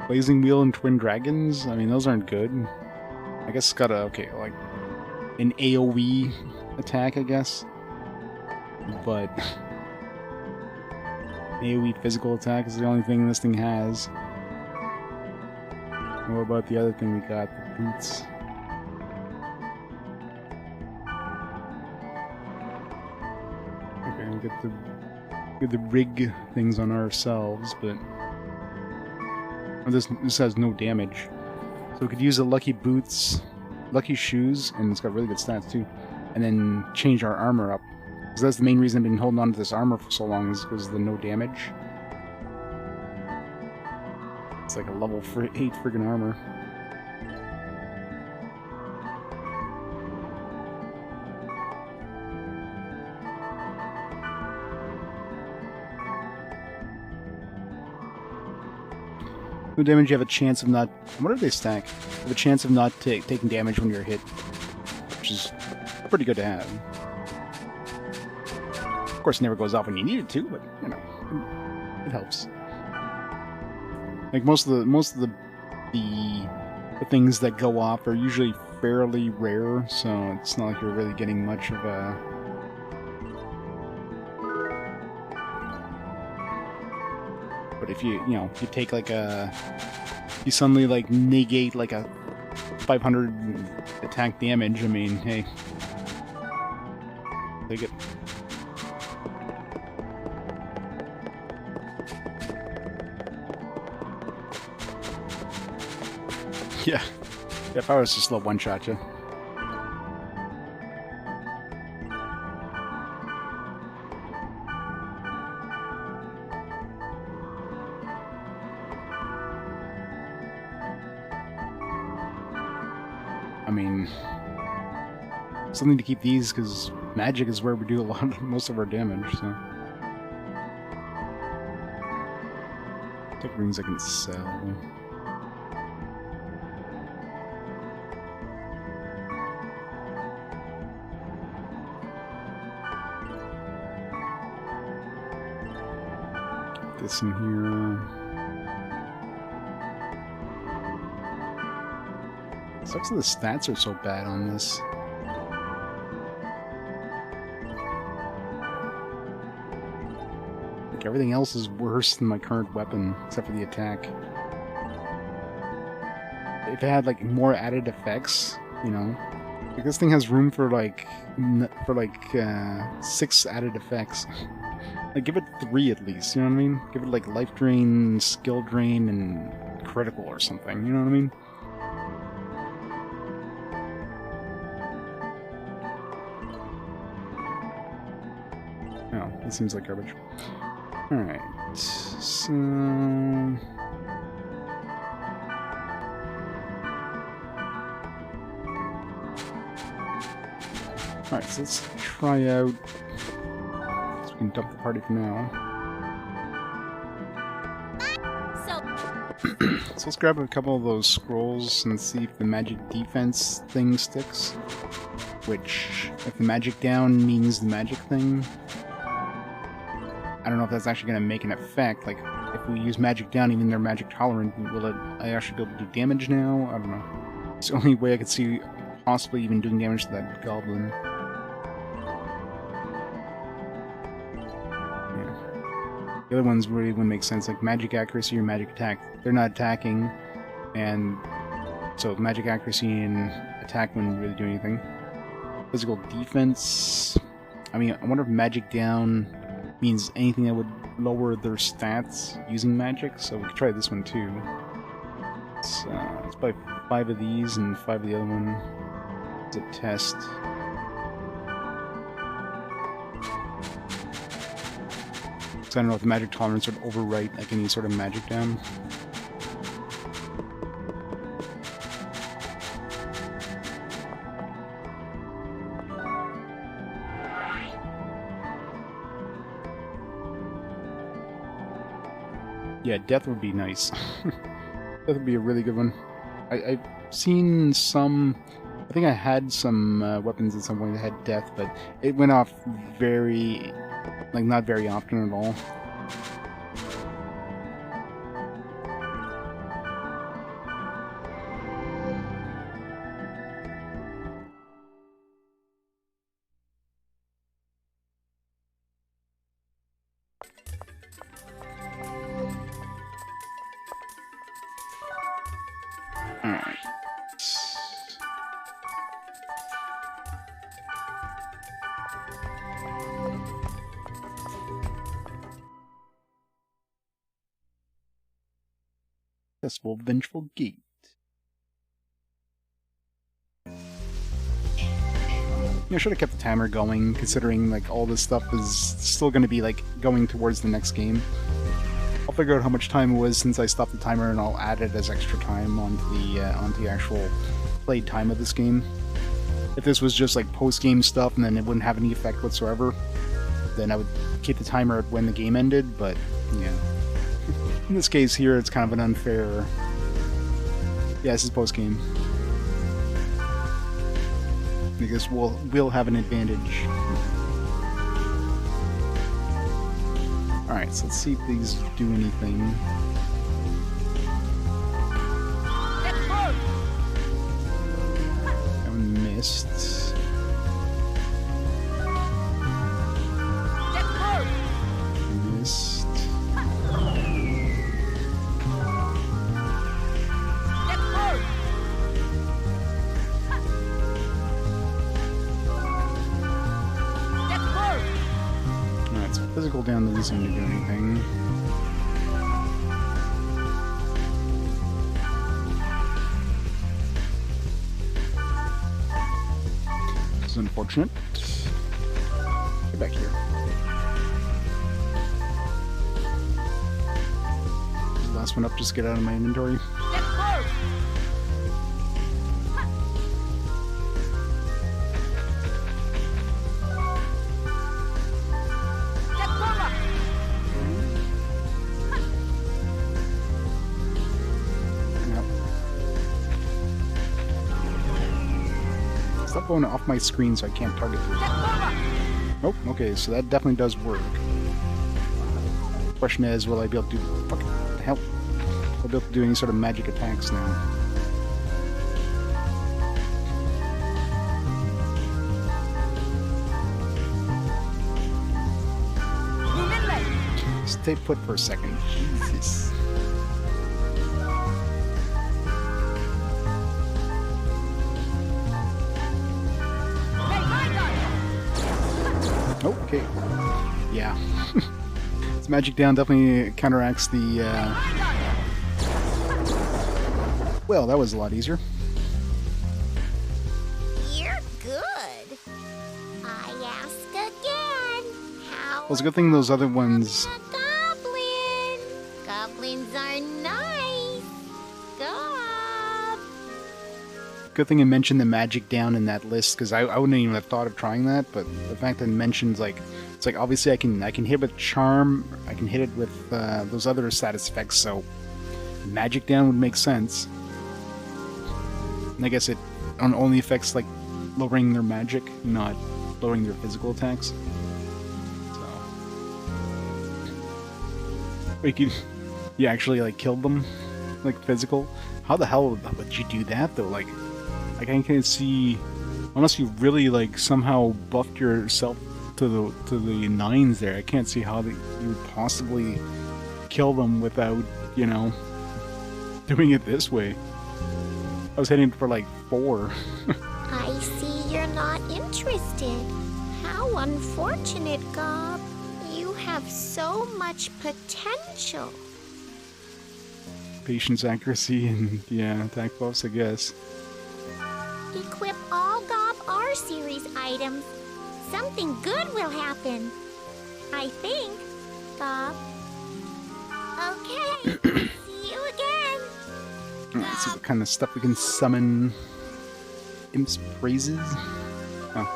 Blazing Wheel and Twin Dragons? I mean, those aren't good. I guess it's got a, okay, like, an AoE attack, I guess. But AoE physical attack is the only thing this thing has. What about the other thing we got? The boots. Okay, we get the rig things on ourselves, but this has no damage. So we could use the lucky boots, lucky shoes, and it's got really good stats too, and then change our armor up. Because that's the main reason I've been holding on to this armor for so long, is because of the no damage. It's like a level 8 friggin' armor. No damage, you have a chance of not... What do they stack? You have a chance of not taking damage when you're hit, which is pretty good to have. Of course, it never goes off when you need it to, but you know, it helps. Like most of the things that go off are usually fairly rare, so it's not like you're really getting much of a... But if you take like you suddenly like negate like a 500 attack damage, I mean, hey, take it. Yeah, if I was just slow one-shot you. I mean, something to keep these, because magic is where we do most of our damage, so. Take rings I can sell. This in here. Sucks that the stats are so bad on this. Like everything else is worse than my current weapon, except for the attack. If it had like more added effects, you know, like this thing has room for like 6 added effects. Like, give it 3 at least, you know what I mean? Give it, like, life drain, skill drain, and critical or something, you know what I mean? Oh, that seems like garbage. Alright, so... Alright, so let's try out... dump the party for now. So let's grab a couple of those scrolls and see if the magic defense thing sticks. Which, if the magic down means the magic thing, I don't know if that's actually going to make an effect. Like, if we use magic down, even though they're magic tolerant, will I actually be able to do damage now? I don't know. It's the only way I could see possibly even doing damage to that goblin. The other ones really wouldn't make sense, like magic accuracy or magic attack. They're not attacking, and so magic accuracy and attack wouldn't really do anything. Physical defense... I mean, I wonder if magic down means anything that would lower their stats using magic, so we could try this one too. Let's buy 5 of these and 5 of the other one. It's a test. I don't know if the magic tolerance would overwrite like any sort of magic down. Yeah, death would be nice. That would be a really good one. I've seen some... I think I had some weapons at some point that had death, but it went off very... like, not very often at all. Alright. Successful Vengeful Gate. I should have kept the timer going, considering like all this stuff is still going to be like going towards the next game. I'll figure out how much time it was since I stopped the timer, and I'll add it as extra time onto the actual played time of this game. If this was just like post-game stuff and then it wouldn't have any effect whatsoever, then I would keep the timer at when the game ended, but yeah. In this case here, it's kind of an unfair... Yeah, this is post-game. Because we'll have an advantage. Alright, so let's see if these do anything. I missed. Missed. Alright, so physical down doesn't seem to do anything. This is unfortunate. Get back here. Last one up, just get out of my inventory. Stop going off my screen so I can't target you. Oh, okay, so that definitely does work. Question is, will I be able to do... Fuck, what the hell? Will I be able to do any sort of magic attacks now? Stay put for a second. Jesus. Oh, okay. Yeah. This magic down definitely counteracts the, Well, that was a lot easier. You're good. I ask again. How Well, it's a good thing those other ones... goblin? Goblins are nice. Gob. Good thing I mentioned the magic down in that list, because I wouldn't even have thought of trying that, but the fact that it mentions, like, it's like, obviously I can hit with charm, I can hit it with those other status effects, so magic down would make sense. And I guess it only affects, like, lowering their magic, not lowering their physical attacks. So... Wait, you actually, like, killed them? Like, physical? How the hell would you do that, though? Like, I can't see... Unless you really, like, somehow buffed yourself to the nines there, I can't see how you would possibly kill them without, you know, doing it this way. I was heading for, like, 4. I see you're not interested. How unfortunate, Gob. You have so much potential. Patience, accuracy, and, yeah, attack buffs, I guess. Equip all Gob R series items. Something good will happen. I think, Gob. Okay. See you again. Alright, let's see what kind of stuff we can summon. Imp's Praises? Oh.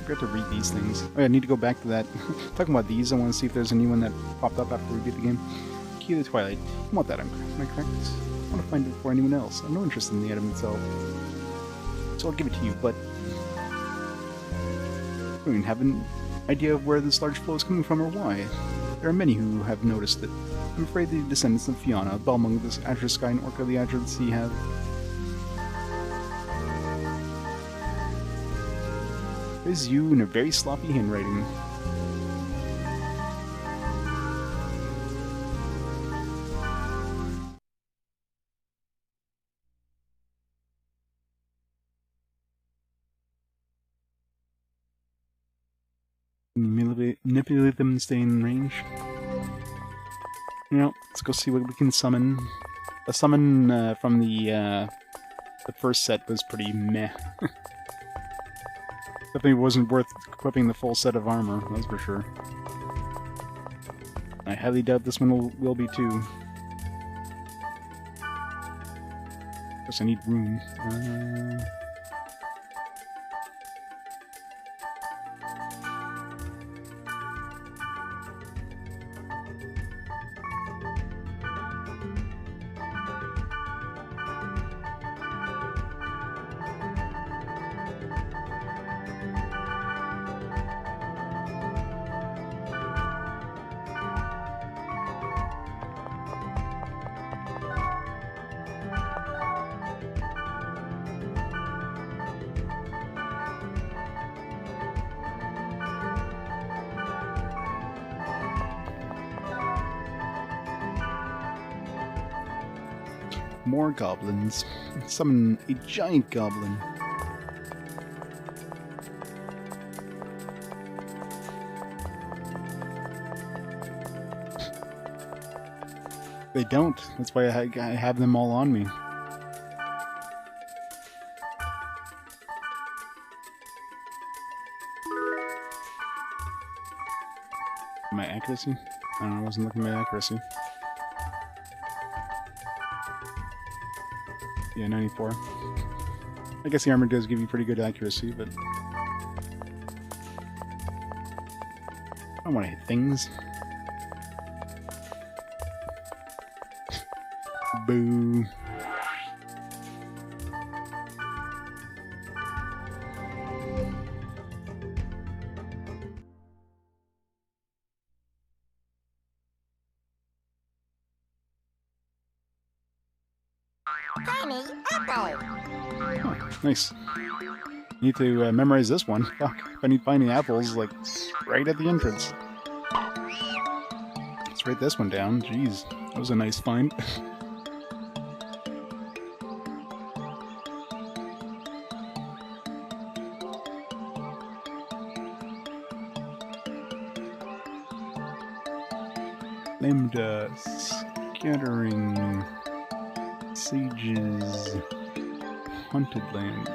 forgot to read these things. Oh, yeah, I need to go back to that. Talking about these, I want to see if there's a new one that popped up after we beat the game. Key of the Twilight. I want that, am I correct? I want to find it before anyone else. I have no interest in the item itself. So I'll give it to you, but I don't even have an idea of where this large flow is coming from or why. There are many who have noticed it. I'm afraid the descendants of Fiona, Belmung, the Azure Sky, and Orca, the Azure Sea have... There's you in a very sloppy handwriting. Manipulate them and stay in range. You know, let's go see what we can summon. The summon from the first set was pretty meh. Definitely wasn't worth equipping the full set of armor, that's for sure. I highly doubt this one will be too. Of course, I need room. More goblins. Summon a giant goblin. They don't. That's why I have them all on me. My accuracy? I don't know, I wasn't looking at my accuracy. Yeah, 94. I guess the armor does give you pretty good accuracy, but... I don't want to hit things. Boo. Oh, nice. Need to memorize this one. Fuck, if I need to find any apples, like, right at the entrance. Let's write this one down. Jeez, that was a nice find. Named Scattering Sages Haunted Land.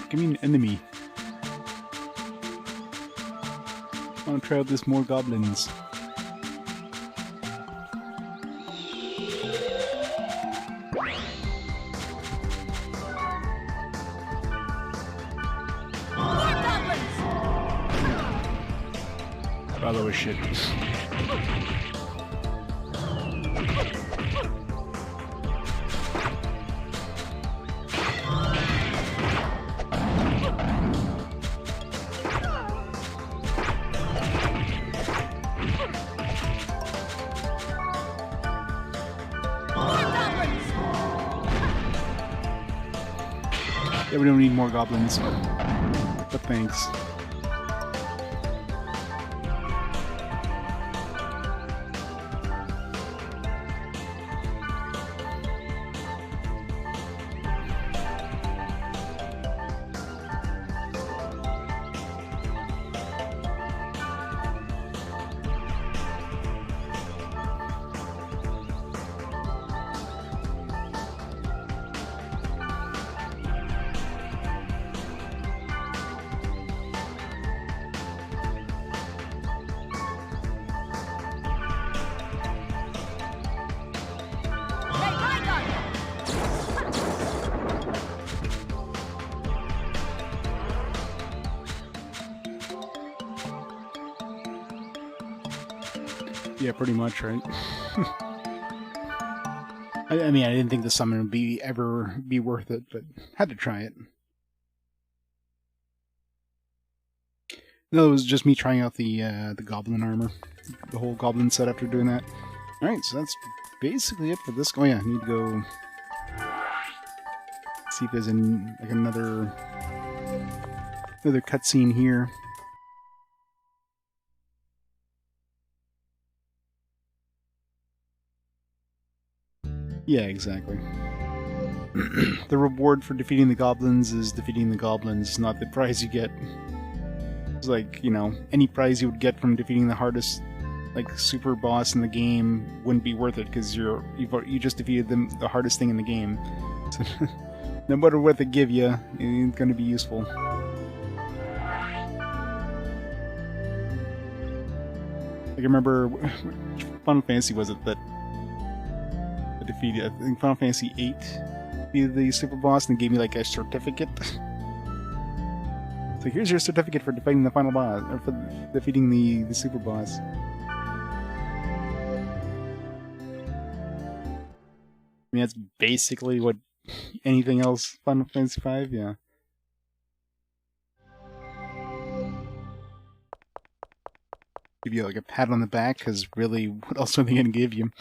Give me an enemy. I want to try out this more goblins. Oh, that was shit. Yeah, we don't need more goblins, but thanks. Yeah, pretty much, right? I mean, I didn't think the summon would ever be worth it, but had to try it. No, it was just me trying out the goblin armor, the whole goblin set after doing that. All right, so that's basically it for this. Oh yeah, I need to go see if there's another cutscene here. Yeah, exactly. The reward for defeating the goblins is defeating the goblins, not the prize you get. It's like, you know, any prize you would get from defeating the hardest, like, super boss in the game wouldn't be worth it because you just defeated the hardest thing in the game. So, no matter what they give you, it's going to be useful. Like, I remember, which Final Fantasy was it that I defeated? I think Final Fantasy VIII defeated the super boss and gave me like a certificate. So here's your certificate for defeating the final boss, or for defeating the super boss. I mean, that's basically what anything else Final Fantasy V, yeah. Give you like a pat on the back, because really, what else are they going to give you?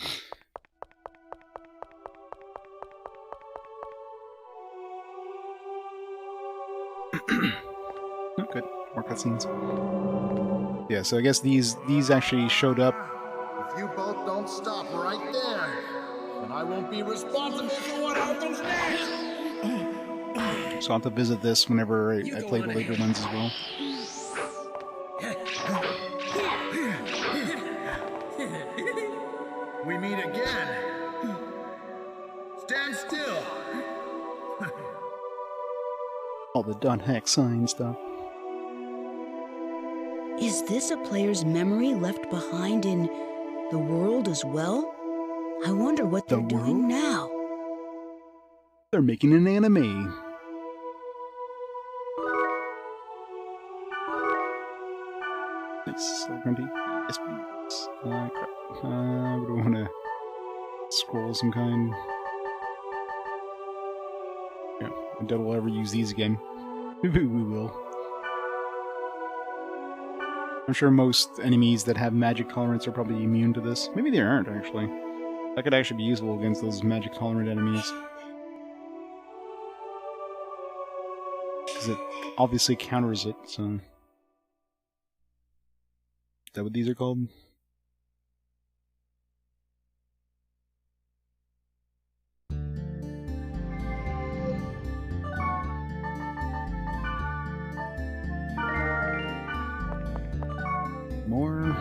Oh, good. More cutscenes. Yeah, so I guess these actually showed up. If you both don't stop right there, then I won't be responsible for what happens next! So I'll have to visit this whenever I play the later ones as well. We meet again. Stand still. All the .hex sign stuff. Is this a player's memory left behind in the world as well? I wonder what they're doing now. They're making an anime. Nice. What do I want to scroll of some kind? Yeah, I doubt we'll ever use these again. Maybe we will. I'm sure most enemies that have magic tolerance are probably immune to this. Maybe they aren't, actually. That could actually be useful against those magic tolerant enemies. Because it obviously counters it, so... Is that what these are called? More.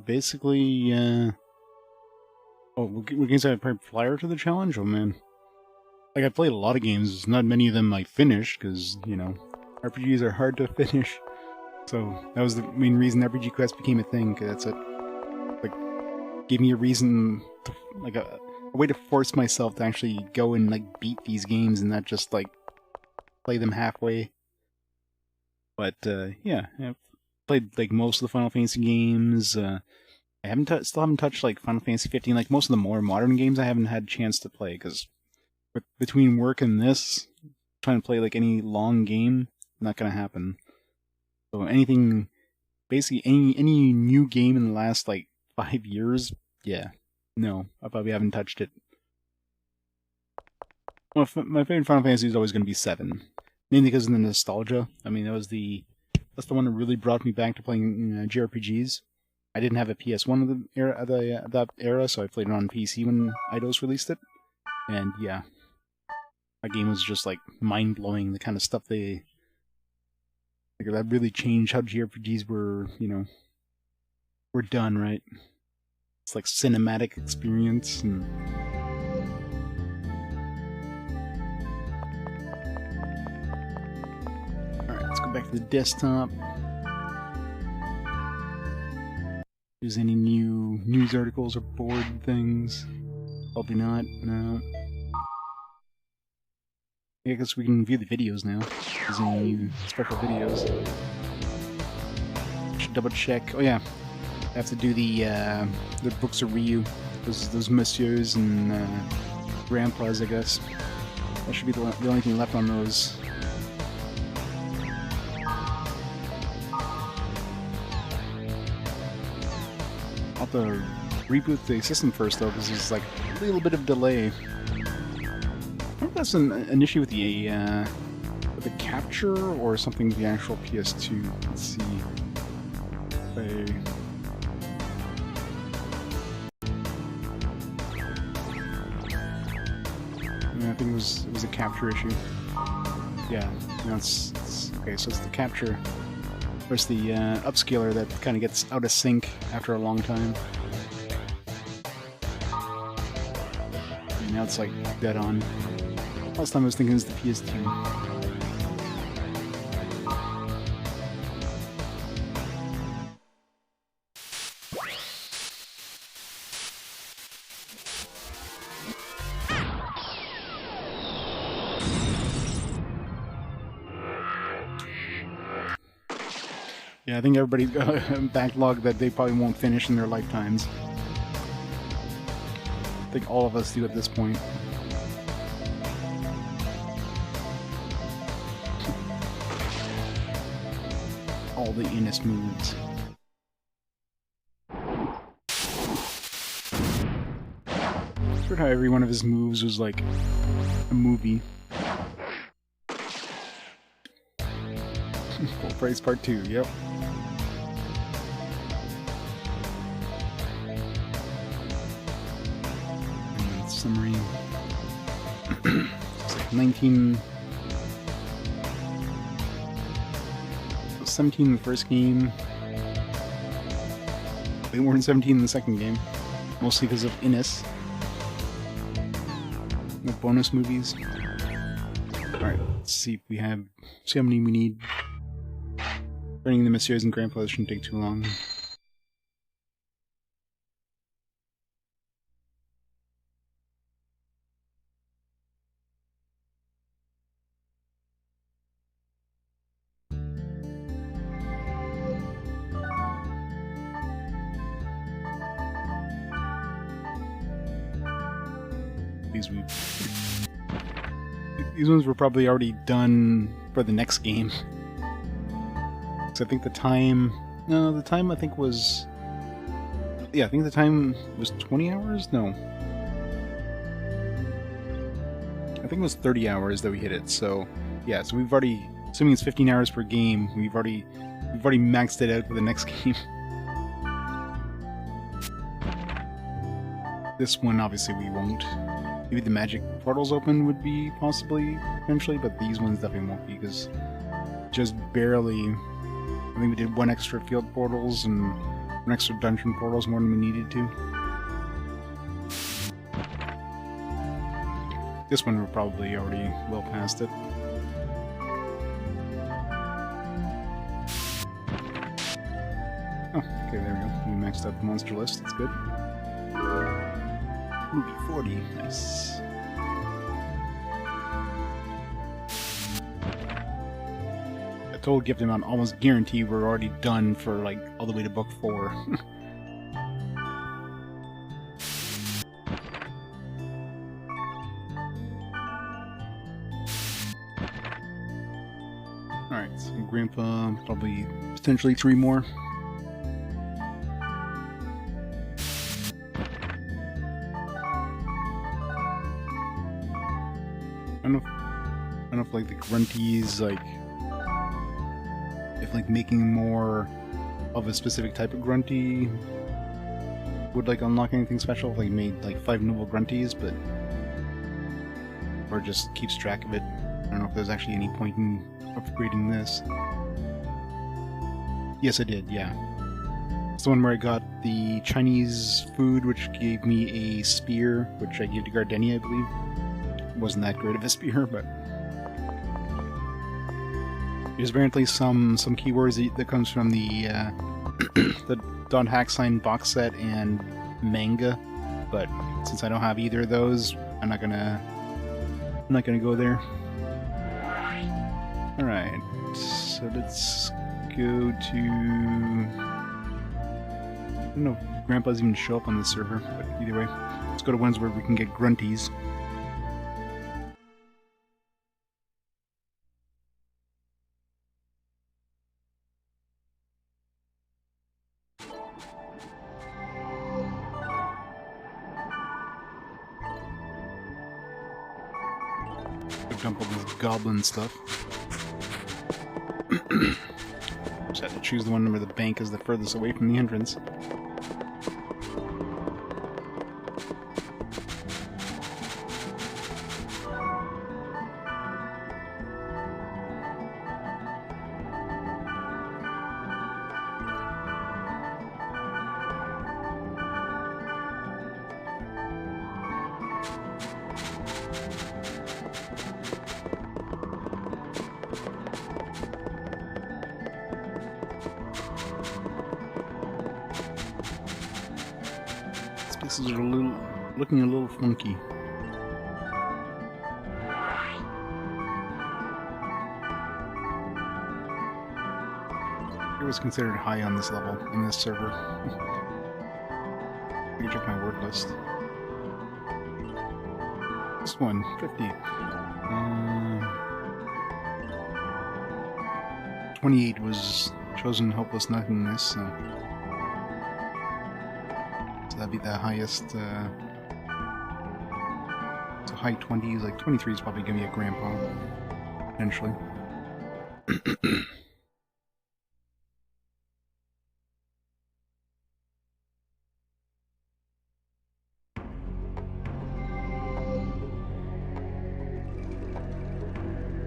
Basically, oh, we can say I played Flyer to the challenge? Oh, man. Like, I played a lot of games, not many of them I finished, because, you know, RPGs are hard to finish. So, that was the main reason RPG Quest became a thing, because that's it. Like, gave me a reason, to, like, a way to force myself to actually go and, like, beat these games and not just, like, play them halfway. But, yeah, I've played, like, most of the Final Fantasy games. I still haven't touched, like, Final Fantasy 15. Like, most of the more modern games I haven't had a chance to play, because between work and this, trying to play, like, any long game, not gonna happen. So anything, basically any new game in the last, like, 5 years, yeah, no, I probably haven't touched it. Well, my favorite Final Fantasy is always going to be 7. Mainly because of the nostalgia. I mean, that's the one that really brought me back to playing JRPGs. I didn't have a PS1 of that era, so I played it on PC when Eidos released it. And yeah, that game was just like mind-blowing, the kind of stuff that really changed how JRPGs were, you know, were done, right? It's like cinematic experience and... Alright, let's go back to the desktop. There's any new news articles or board things? Probably not, no. Yeah, I guess we can view the videos now. There's any new special videos. Should double check. Oh yeah, I have to do the books of Ryu. Those messieurs and grandpas, I guess. That should be the only thing left on those. I'll have to reboot the system first though, because there's like a little bit of delay. I wonder if that's an issue with the capture or something with the actual PS2. Let's see. I think it was a capture issue. Yeah, no, it's okay. So it's the capture. There's the upscaler that kind of gets out of sync after a long time. And now it's like dead on. Last time I was thinking it was the PS2. Yeah, I think everybody's got a backlog that they probably won't finish in their lifetimes. I think all of us do at this point. All the Innis moves. Heard how every one of his moves was like a movie. Full Price Part 2, yep. And summary. It's like 19... 17 in the first game. Way more than 17 in the second game. Mostly because of Innis. No bonus movies. Alright, let's see if we have... see how many we need. Burning the Messieurs and Grandpas shouldn't take too long. These ones were probably already done for the next game. So I think the time... No, the time I think was... Yeah, I think the time was 20 hours? No. I think it was 30 hours that we hit it, so... Yeah, so we've already... Assuming it's 15 hours per game, we've already maxed it out for the next game. This one, obviously, we won't. Maybe the magic portals open would be possibly, eventually, but these ones definitely won't be, because just barely... I think we did one extra field portals and one extra dungeon portals more than we needed to. This one we're probably already well past it. Oh, okay, there we go. We maxed out the monster list, that's good. Movie 40, nice. Total gift amount, almost guarantee we're already done for like all the way to book 4. Alright, so Grandpa, probably potentially 3 more. I don't know if like the grunties, like if like making more of a specific type of grunty would like unlock anything special, if like made like 5 noble grunties, but or just keeps track of it. I don't know if there's actually any point in upgrading this. Yes, I did, yeah. It's the one where I got the Chinese food, which gave me a spear, which I gave to Gardenia, I believe. It wasn't that great of a spear, but There's apparently some keywords that comes from the the Don Hacksign box set and manga, but since I don't have either of those, I'm not gonna go there. All right, so let's go to. I don't know if Grandpa's even show up on the server, but either way, let's go to ones where we can get grunties. Dump all this goblin stuff. Just have to choose the one where the bank is the furthest away from the entrance. Spaces are looking a little funky. It was considered high on this level, in this server. Let me check my word list. This one, 50. 28 was chosen hopeless nothingness, so that'd be the highest, so high 20s, like 23 is probably gonna be a grandpa, potentially.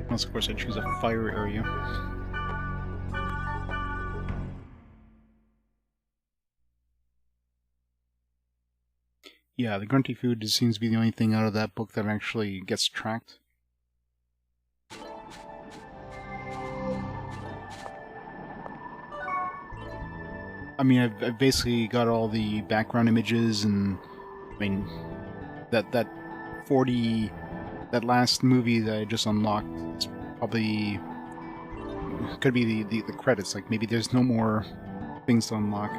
Unless, of course, I choose a fire area. Yeah, the grunty food just seems to be the only thing out of that book that actually gets tracked. I mean, I've basically got all the background images, and I mean, that last movie that I just unlocked is probably could be the credits. Like maybe there's no more things to unlock.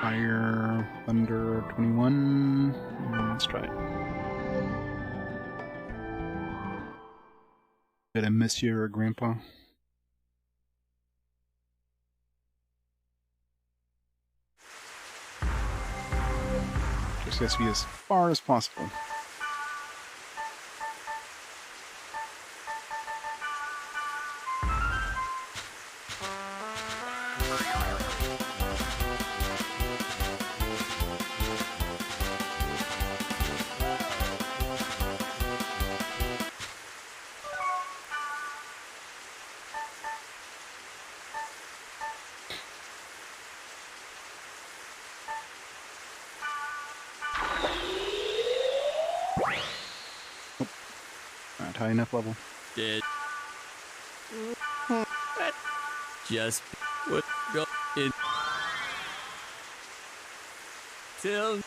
Fire, Thunder, 21. Let's try it. Did I miss you or Grandpa? Just has to be as far as possible. Not high enough level. Did just would go in till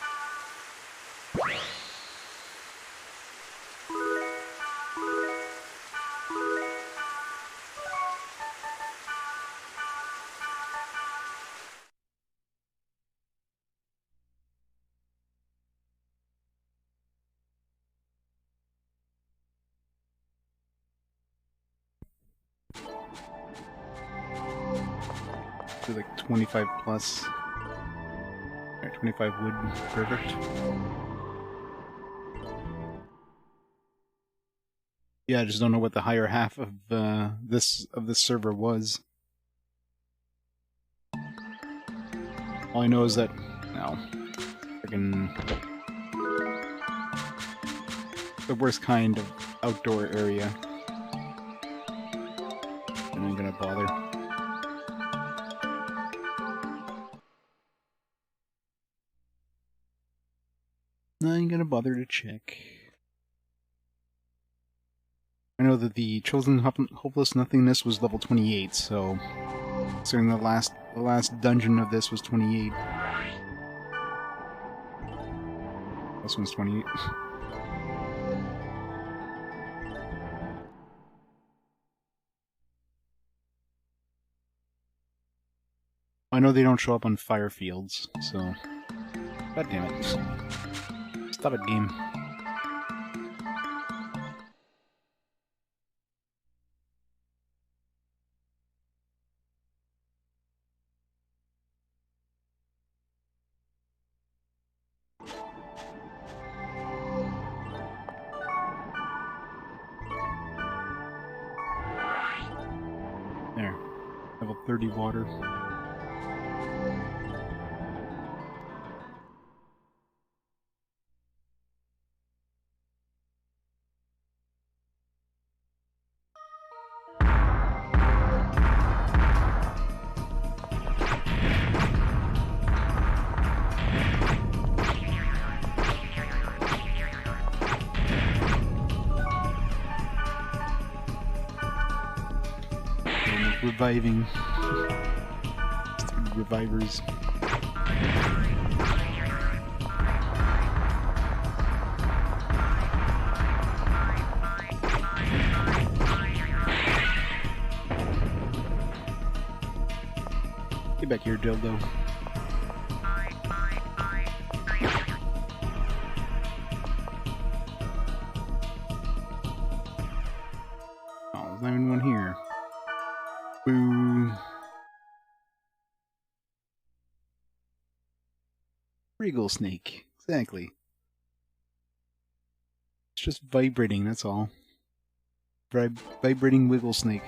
like 25 plus. Or 25 wood, perfect. Yeah, I just don't know what the higher half of this server was. All I know is that freaking the worst kind of outdoor area. I'm not gonna bother. I ain't gonna bother to check. I know that the Chosen Hopeless Nothingness was level 28, so the last dungeon of this was 28. This one's 28. I know they don't show up on fire fields, so... God damn it. Stop it, game. There. Level 30 water. Reviving. Stupid revivers. Get back here, dildo. Oh, there's not even one here. Boo. Regal snake. Exactly. It's just vibrating, that's all. Vibrating wiggle snake.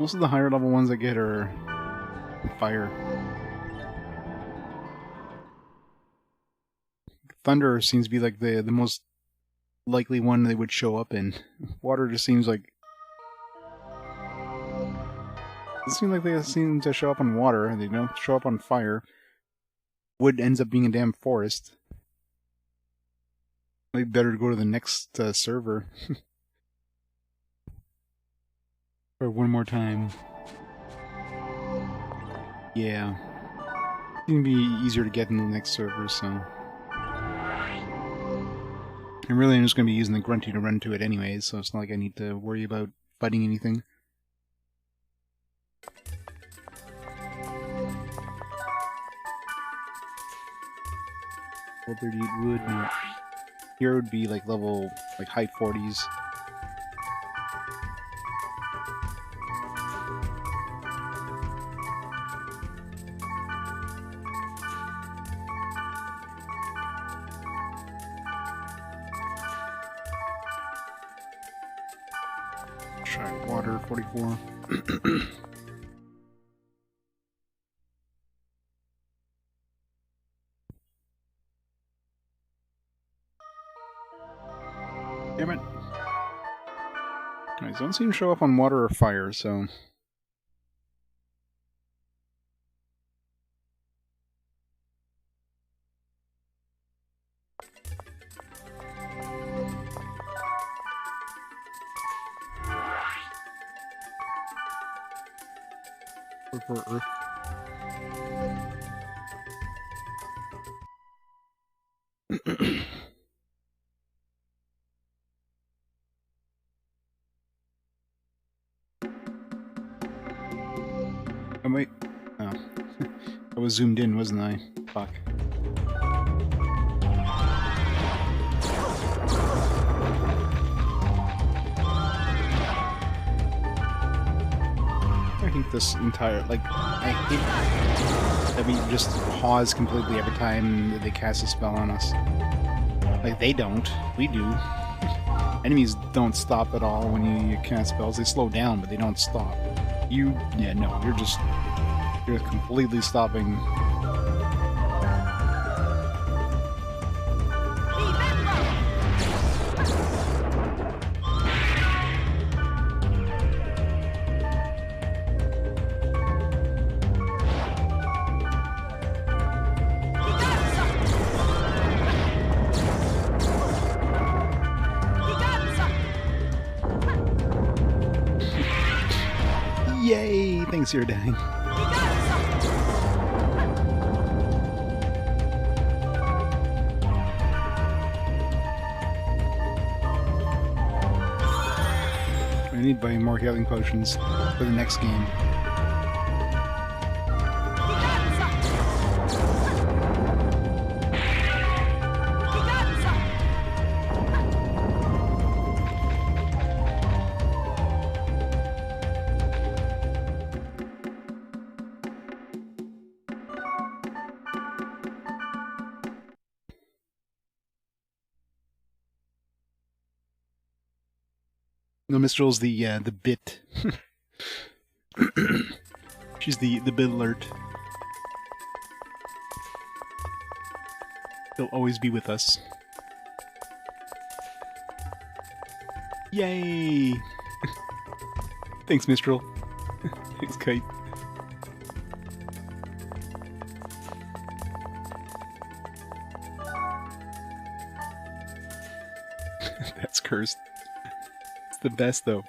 Most of the higher level ones I get are fire. Thunder seems to be like the most likely one they would show up in. Water just seems like... It seems like they seem to show up on water, and they don't show up on fire. Wood ends up being a damn forest. Maybe better to go to the next server. For one more time. Yeah. It's gonna be easier to get in the next server, so... And really I'm just gonna be using the Grunty to run to it anyways, so it's not like I need to worry about fighting anything. Level 38 wood, no. Here would be like level, like high 40s. Try water, 44. Damn it. Alright, don't seem to show up on water or fire, so... For Earth. Oh wait. Oh. I was zoomed in, wasn't I? Fuck. I hate this entire, like, I hate that we just pause completely every time that they cast a spell on us. Like, they don't. We do. Enemies don't stop at all when you cast spells. They slow down, but they don't stop. Yeah, no, you're completely stopping. Thanks, you're dying. I need to buy more healing potions for the next game. No, Mistral's the bit. She's the bit alert. He'll always be with us. Yay! Thanks, Mistral. Thanks, Kite. That's cursed. The best though.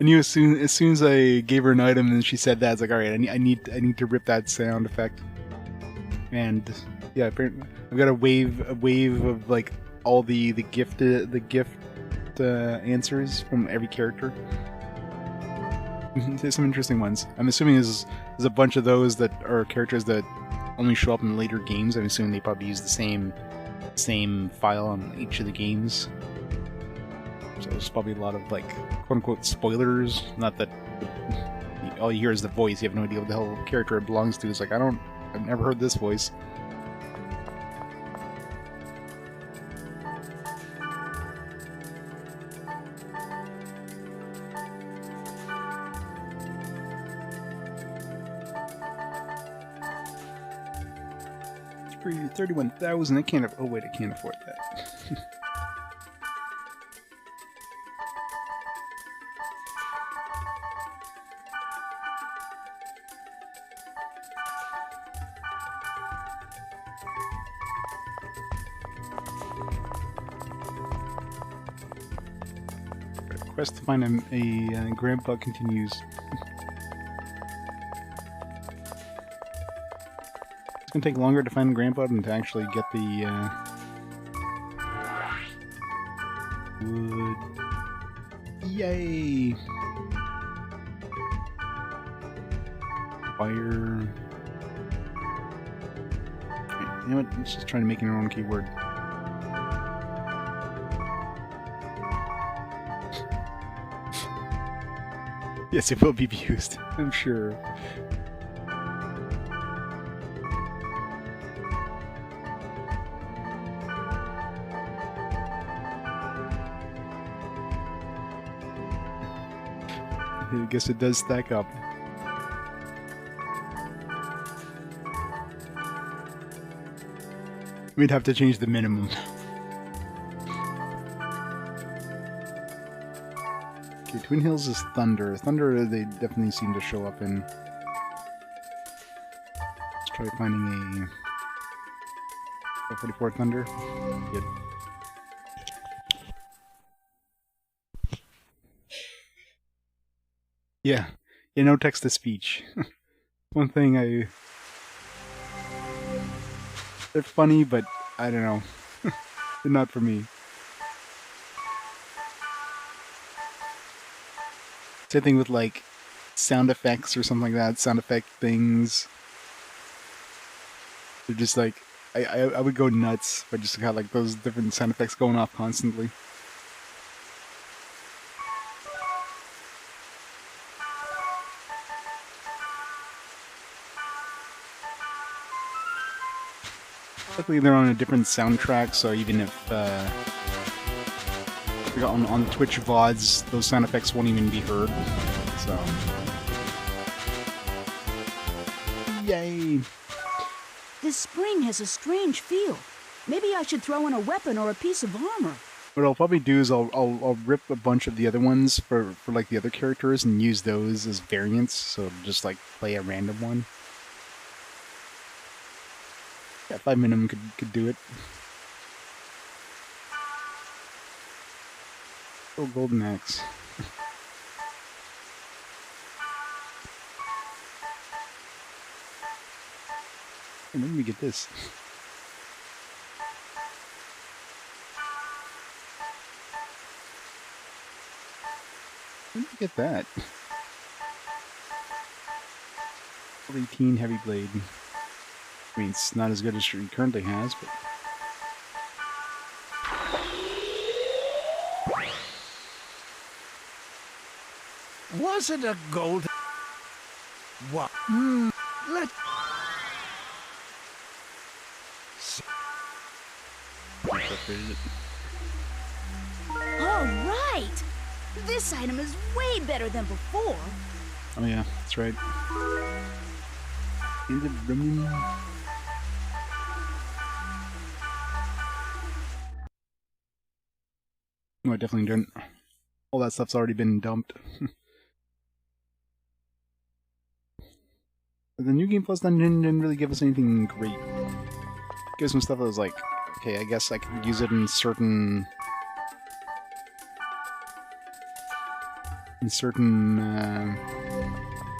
I knew as soon as I gave her an item and she said that, I was like, all right, I need to rip that sound effect. And yeah, apparently I've got a wave of like all the gift answers from every character. There's some interesting ones. I'm assuming there's a bunch of those that are characters that only show up in later games. I'm assuming they probably use the same file on each of the games. So there's probably a lot of, like, quote-unquote spoilers. Not that all you hear is the voice. You have no idea what the hell character it belongs to. It's like, I've never heard this voice. For 31,000, I can't. Oh wait, I can't afford that. Quest to find a grandpa continues. It's gonna take longer to find grandpa than to actually get the wood. Yay! Fire. Okay, you know what? Let's just try to make it our own keyword. Yes, it will be used, I'm sure. I guess it does stack up. We'd have to change the minimum. Okay, Twin Hills is Thunder. Thunder, they definitely seem to show up in. Let's try finding a 44 Thunder. Good. Yeah, no text to speech. One thing they're funny, but I don't know. They're not for me. Same thing with like sound effects or something like that. Sound effect things. They're just like I would go nuts if I just got like those different sound effects going off constantly. Luckily they're on a different soundtrack, so even if on Twitch VODs, those sound effects won't even be heard. So, yay! This spring has a strange feel. Maybe I should throw in a weapon or a piece of armor. What I'll probably do is I'll rip a bunch of the other ones for like the other characters and use those as variants. So just like play a random one. Yeah, 5 minimum could do it. Oh, golden axe. Hey, when did we get this? When did we get that? 18 heavy blade. I mean, it's not as good as she currently has, but... Was it a gold? What? Let. All right! This item is way better than before. Oh yeah, that's right. In the room. No, I definitely didn't. All that stuff's already been dumped. The New Game Plus didn't really give us anything great. It gave some stuff that was like, okay, I guess I could use it in certain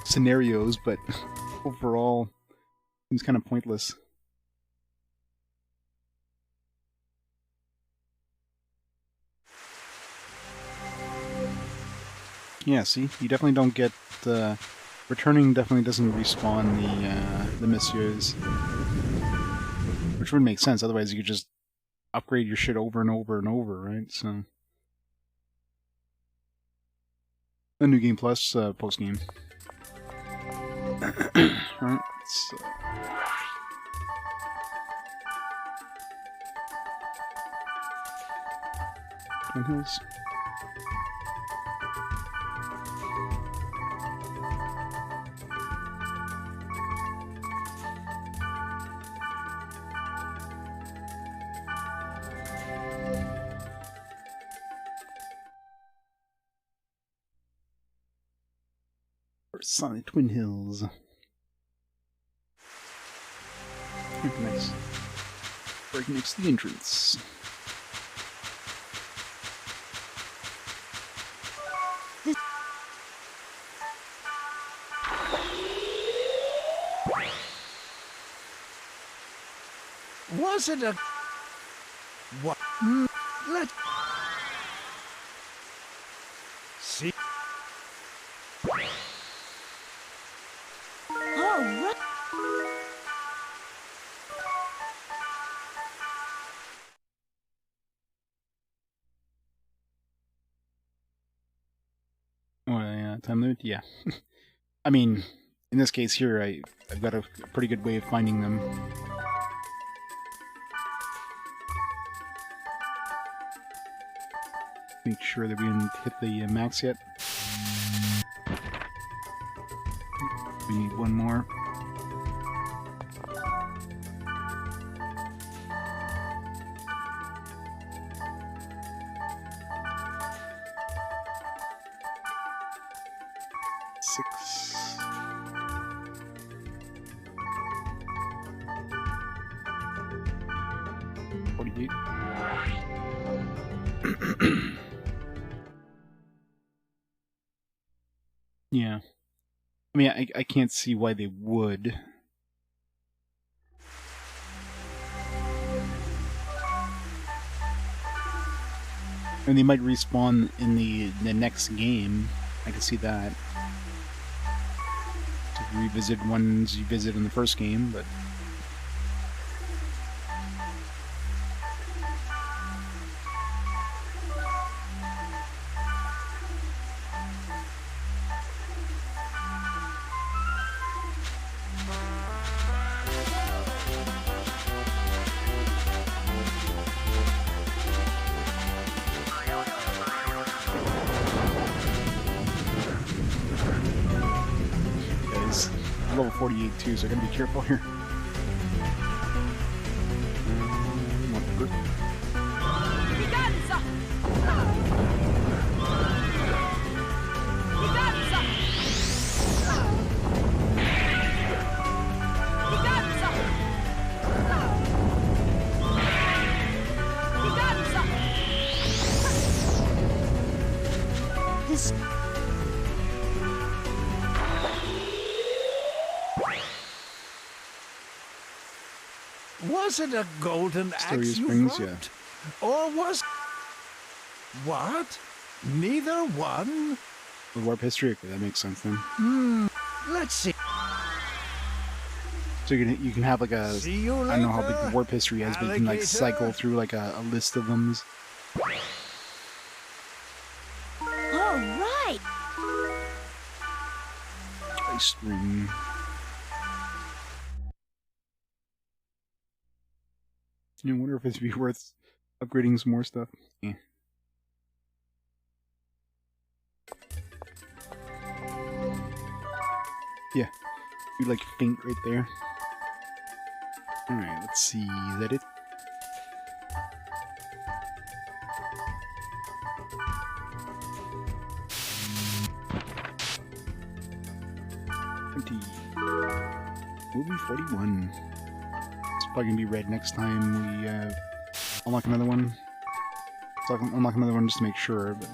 scenarios, but overall, seems kind of pointless. Yeah, see, you definitely don't get returning. Definitely doesn't respawn the messieurs, which would make sense. Otherwise, you could just upgrade your shit over and over and over, right? So, a New Game Plus post game. Right. So. Twin Hills. Sonic Twin Hills. Nice. Right next to the entrance. Was it a... What? Let... See? All right. Oh, yeah, time limit? Yeah. I mean, in this case here, I've got a pretty good way of finding them. Make sure that we didn't hit the max yet. We need one more. Six. $48. Yeah. I mean, I can't see why they would. And they might respawn in the next game. I can see that. To revisit ones you visit in the first game, but... Level 48 too, so I gotta be careful here. This... Was it a golden Story axe you Springs, brought? Or was... What? Neither one? The warp history? Okay, that makes sense then. Let's see. So you can have like a, I don't know how big the warp history is, but you can like cycle through like a list of them. All right. Ice stream. I wonder if it'd be worth upgrading some more stuff. Yeah. Yeah, you like faint right there. Alright, let's see, is that it? Movie 41. It's probably gonna be red next time we unlock another one. So I can unlock another one just to make sure, but...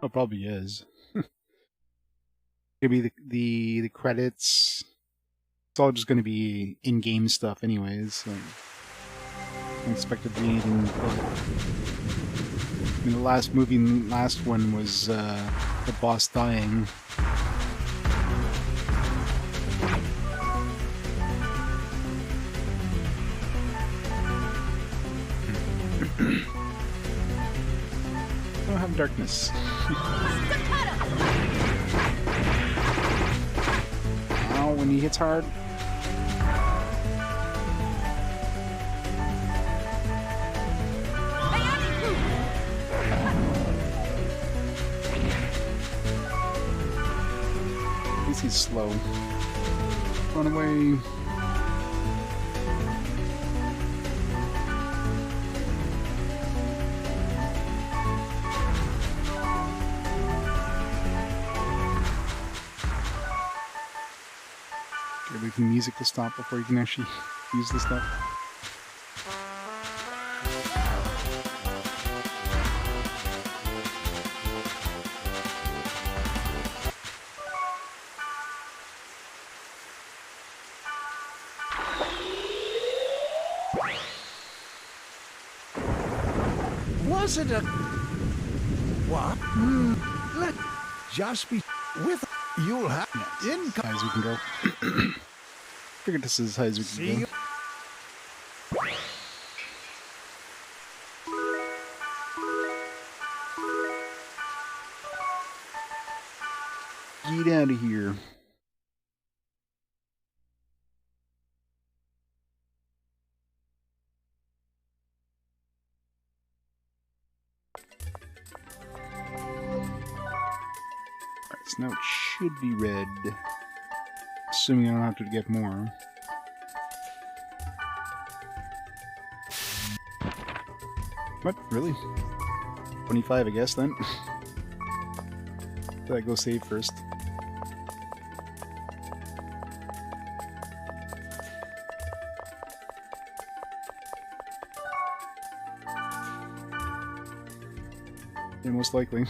Oh, probably is. Maybe the credits. It's all just going to be in-game stuff, anyways. So I don't expect it to be anything. I mean, the last one was the boss dying. Don't have darkness. Ow, when he hits hard. At least he's slow. Run away. Wait for the music to stop before you can actually use the stuff. Was it a... What? Let just be with... You'll have... Yes, as high as we can go. Figured this is as high as we can go. Get out of here. Alright, so now it should be red. Assuming I don't have to get more. What? Really? 25, I guess, then? Did I go save first? Yeah, most likely.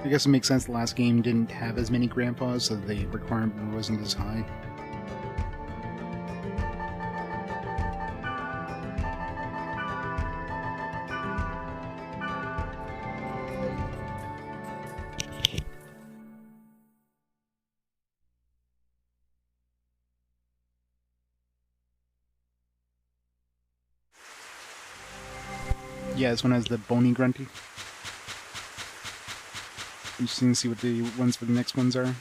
I guess it makes sense the last game didn't have as many grandpas, so the requirement wasn't as high. Yeah, this one has the bony grunty. Interesting to see what the ones for the next ones are.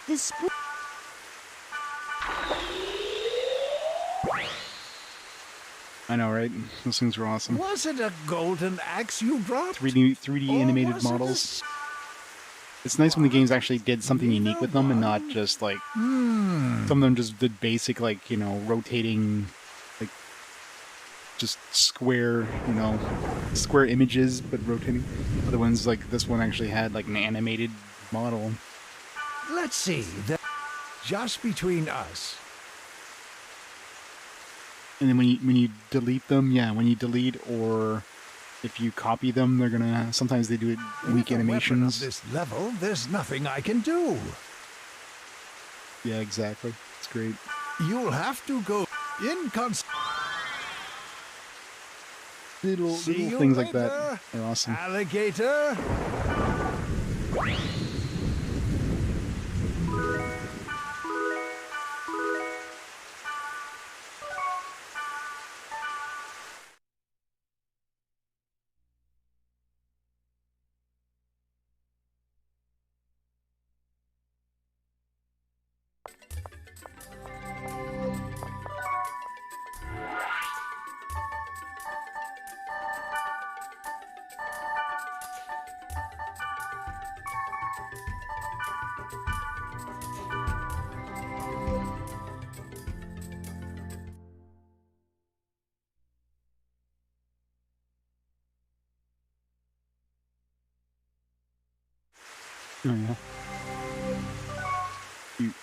This I know, right? Those things were awesome. Was it a golden axe you dropped? 3D animated models. It's nice when the games actually did something unique with them and not just like some of them just did basic, like, you know, rotating, like just square, you know, square images but rotating. Other ones like this one actually had like an animated model. Let's see. Just between us. And then when you delete them, yeah, when you delete or if you copy them, they're gonna. Sometimes they do weak animations. Of this level, there's nothing I can do. Yeah, exactly. It's great. You'll have to go in little things like that are awesome. Alligator. Oh yeah. Cute.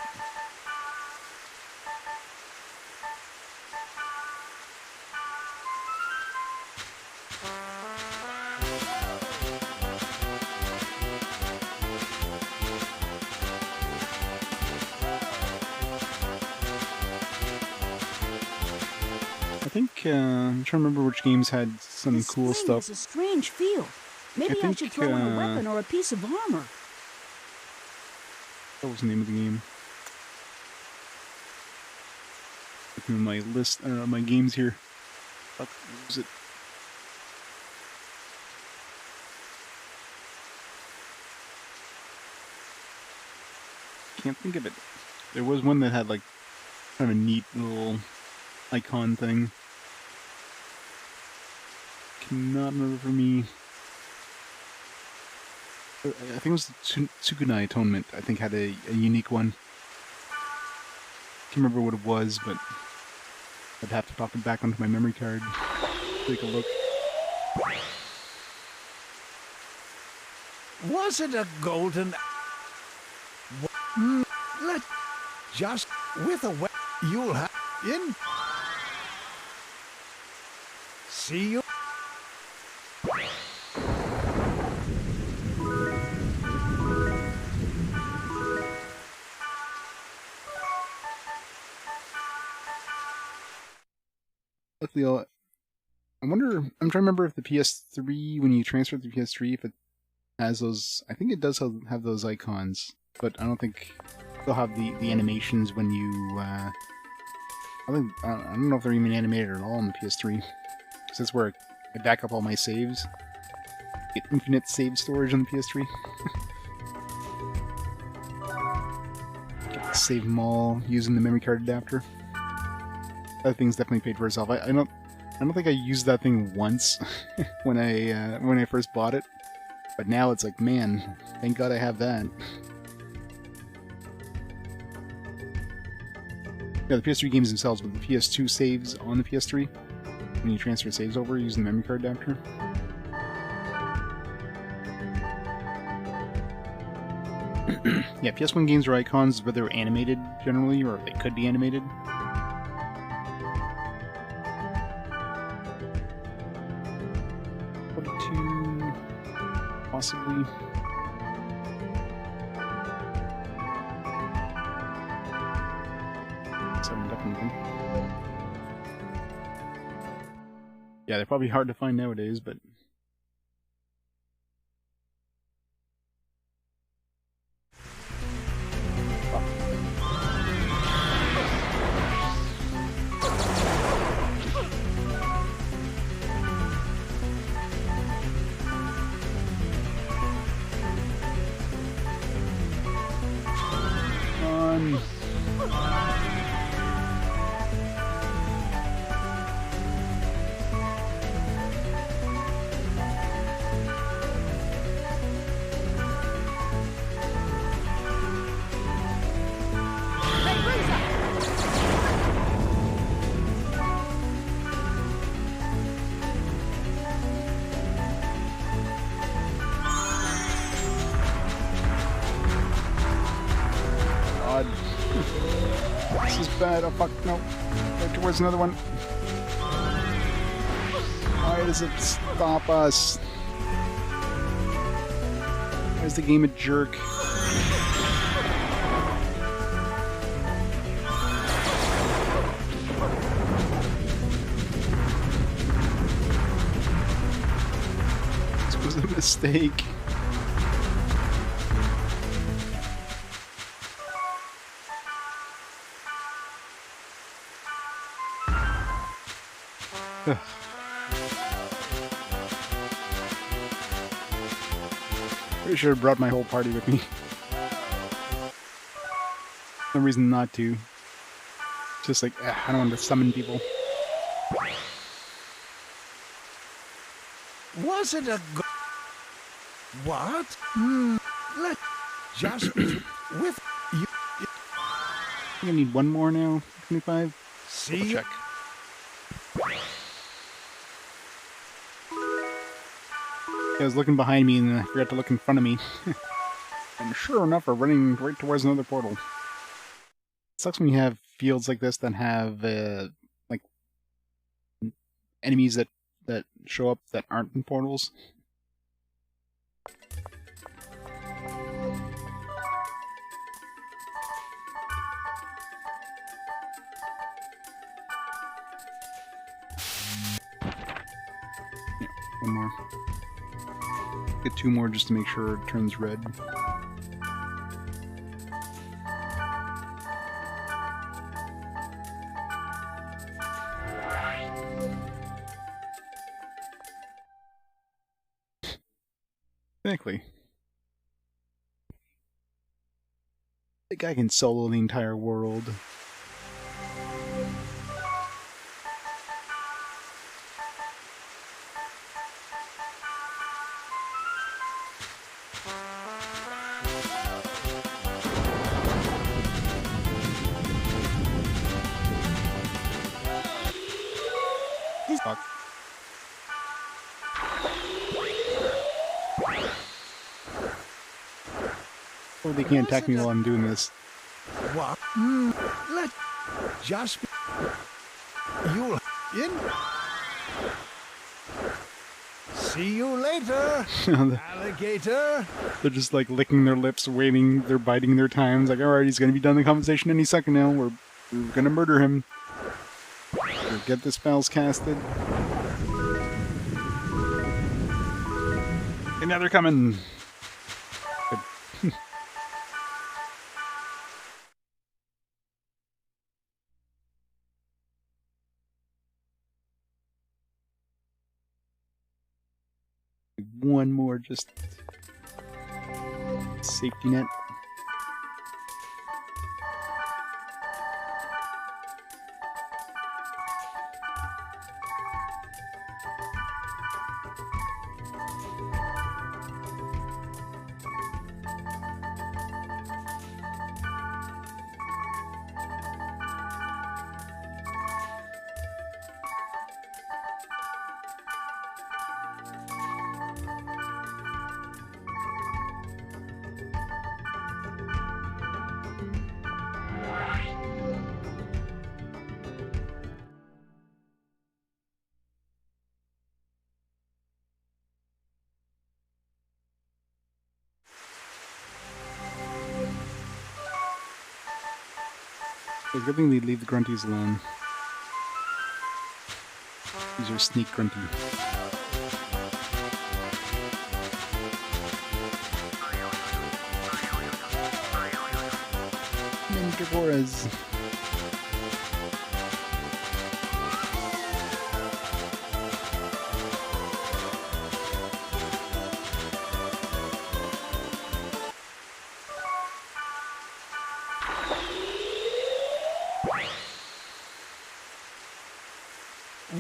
I think I'm trying to remember which games had some This cool spring stuff. has a strange feel. Maybe I should throw in a weapon or a piece of armor. What was the name of the game? Looking at my list, my games here. What was it? Can't think of it. There was one that had like kind of a neat little icon thing. Cannot remember for me. I think it was the Tsukunai Atonement. I think had a unique one. Can't remember what it was, but I'd have to pop it back onto my memory card. Take a look. Was it a golden? Let just with a weapon you'll have in. See you. Luckily, I wonder. I'm trying to remember if the PS3, when you transfer to the PS3, if it has those. I think it does have those icons, but I don't think they'll have the animations when you. I don't know if they're even animated at all on the PS3, because that's where I back up all my saves. Get infinite save storage on the PS3. Get to save them all using the memory card adapter. That thing's definitely paid for itself. I don't think I used that thing once when I first bought it, but now it's like, man, thank God I have that. Yeah, the PS3 games themselves, but the PS2 saves on the PS3 when you transfer saves over using the memory card adapter. Yeah, PS1 games are icons, but they're animated generally, or they could be animated. Possibly. Seven, definitely. Yeah, they're probably hard to find nowadays, but. bad. Oh fuck, no. Right towards another one. Why does it stop us? Why is the game a jerk? This was a mistake. Pretty sure I brought my whole party with me. No reason not to. Just like, I don't want to summon people. Was it a what? Let just be with you. I think I need one more now. 25. See. Check. I was looking behind me and I forgot to look in front of me. And sure enough, we're running right towards another portal. It sucks when you have fields like this that have like enemies that show up that aren't in portals. Yeah, one more. Get two more just to make sure it turns red. Exactly. I think I can solo the entire world. Fuck. Oh, they can't attack me while I'm doing this. What? Let just be. You'll in. See you later, alligator. They're just like licking their lips, waiting. They're biding their times. Like, all right, he's gonna be done the conversation any second now. We're gonna murder him. We'll get the spells casted. And now they're coming. Good. One more, just safety net. It's a good thing they leave the grunties alone. These are sneak grunty. Ninja Boras.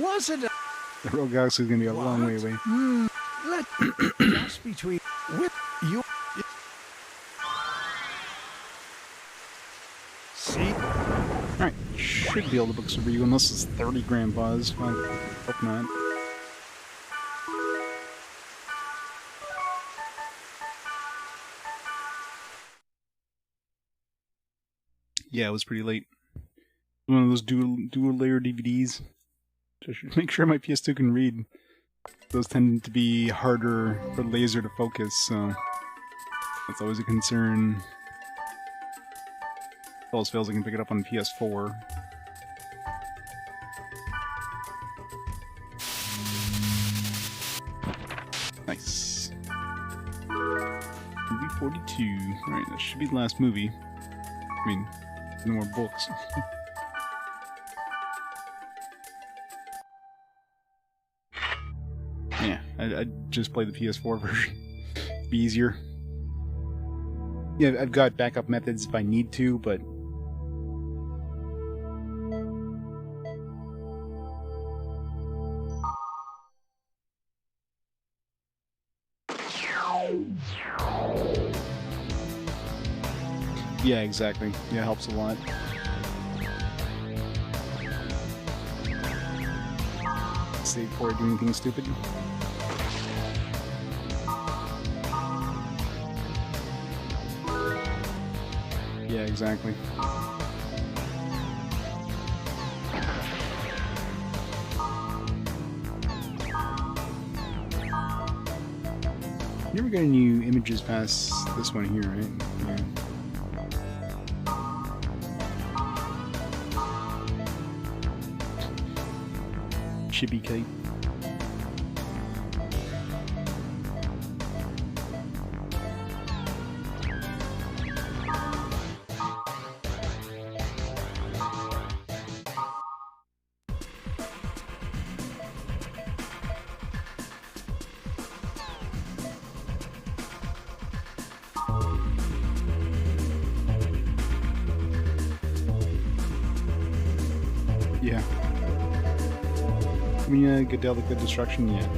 Was it a The Rogue Galaxy is going to be a long way away. Let just between with you. See? Alright, should be able to book some for you unless it's 30 grandpas. Well, hope not. Yeah, it was pretty late. One of those dual layer DVDs. Just make sure my PS2 can read. Those tend to be harder for the laser to focus, so that's always a concern. If all else fails, I can pick it up on PS4. Nice. Movie 42. Right, that should be the last movie. I mean, no more books. Yeah, I'd just play the PS4 version. It'd be easier. Yeah, I've got backup methods if I need to, but... Yeah, exactly. Yeah, it helps a lot. Save before I do anything stupid. Yeah, exactly. You never got any new images past this one here, right? Yeah. Chibi Kite. Yeah. I mean, get Delicate Destruction yet.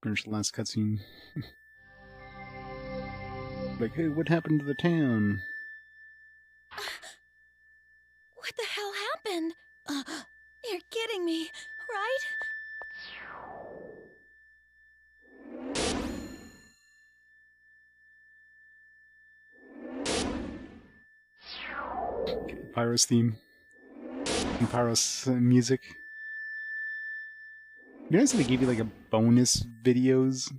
Finish the last cutscene. Like, hey, what happened to the town? What the hell happened? You're kidding me, right? Pyro's theme. And Pyro's music. You notice they gave you like a bonus videos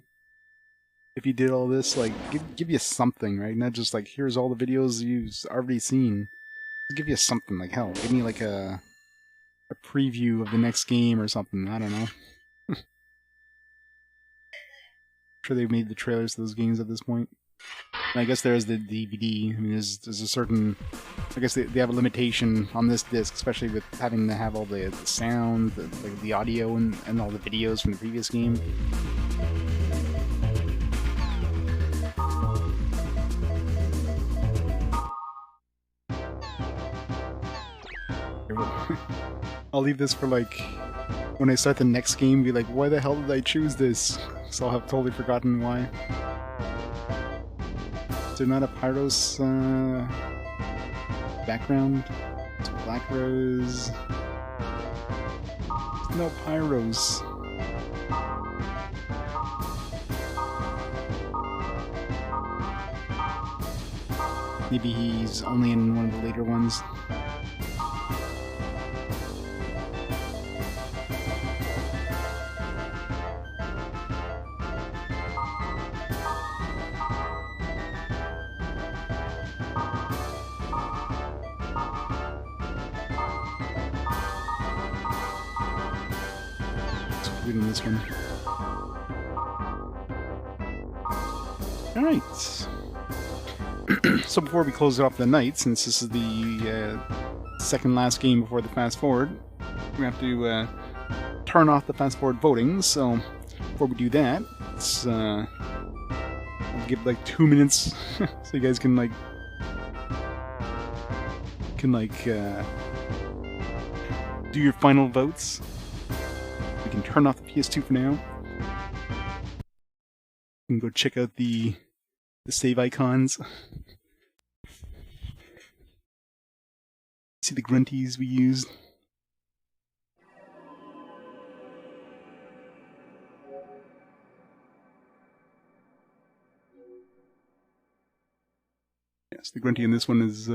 if you did all this, like give you something, right? Not just like here's all the videos you've already seen. Just give you something, like hell, give me like a preview of the next game or something. I don't know. I'm sure they've made the trailers to those games at this point. And I guess there is the DVD. I mean, there's a certain... I guess they have a limitation on this disc, especially with having to have all the sound, the audio, and all the videos from the previous game. I'll leave this for like when I start the next game, be like, why the hell did I choose this? So I'll have totally forgotten why. Is there not a Pyros background? It's Black Rose. No Pyros. Maybe he's only in one of the later ones. In this one. Alright. So before we close it off the night, since this is the second last game before the fast forward, we have to turn off the fast forward voting. So before we do that, let's I'll give like 2 minutes so you guys can do your final votes. We can turn off the PS2 for now. We can go check out the save icons. See the grunties we used. Yes, the grunty in this one is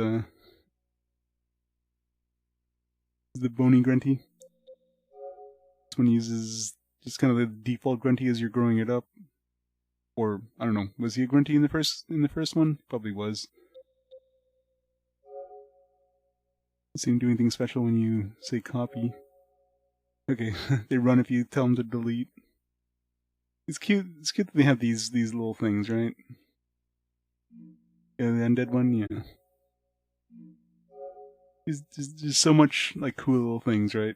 the bony grunty. This one uses just kind of the default grunty as you're growing it up. Or I don't know, was he a grunty in the first one? Probably was. Doesn't seem to do anything special when you say copy. Okay, they run if you tell them to delete. It's cute. It's cute that they have these little things, right? Yeah, the undead one, yeah. There's so much like cool little things, right?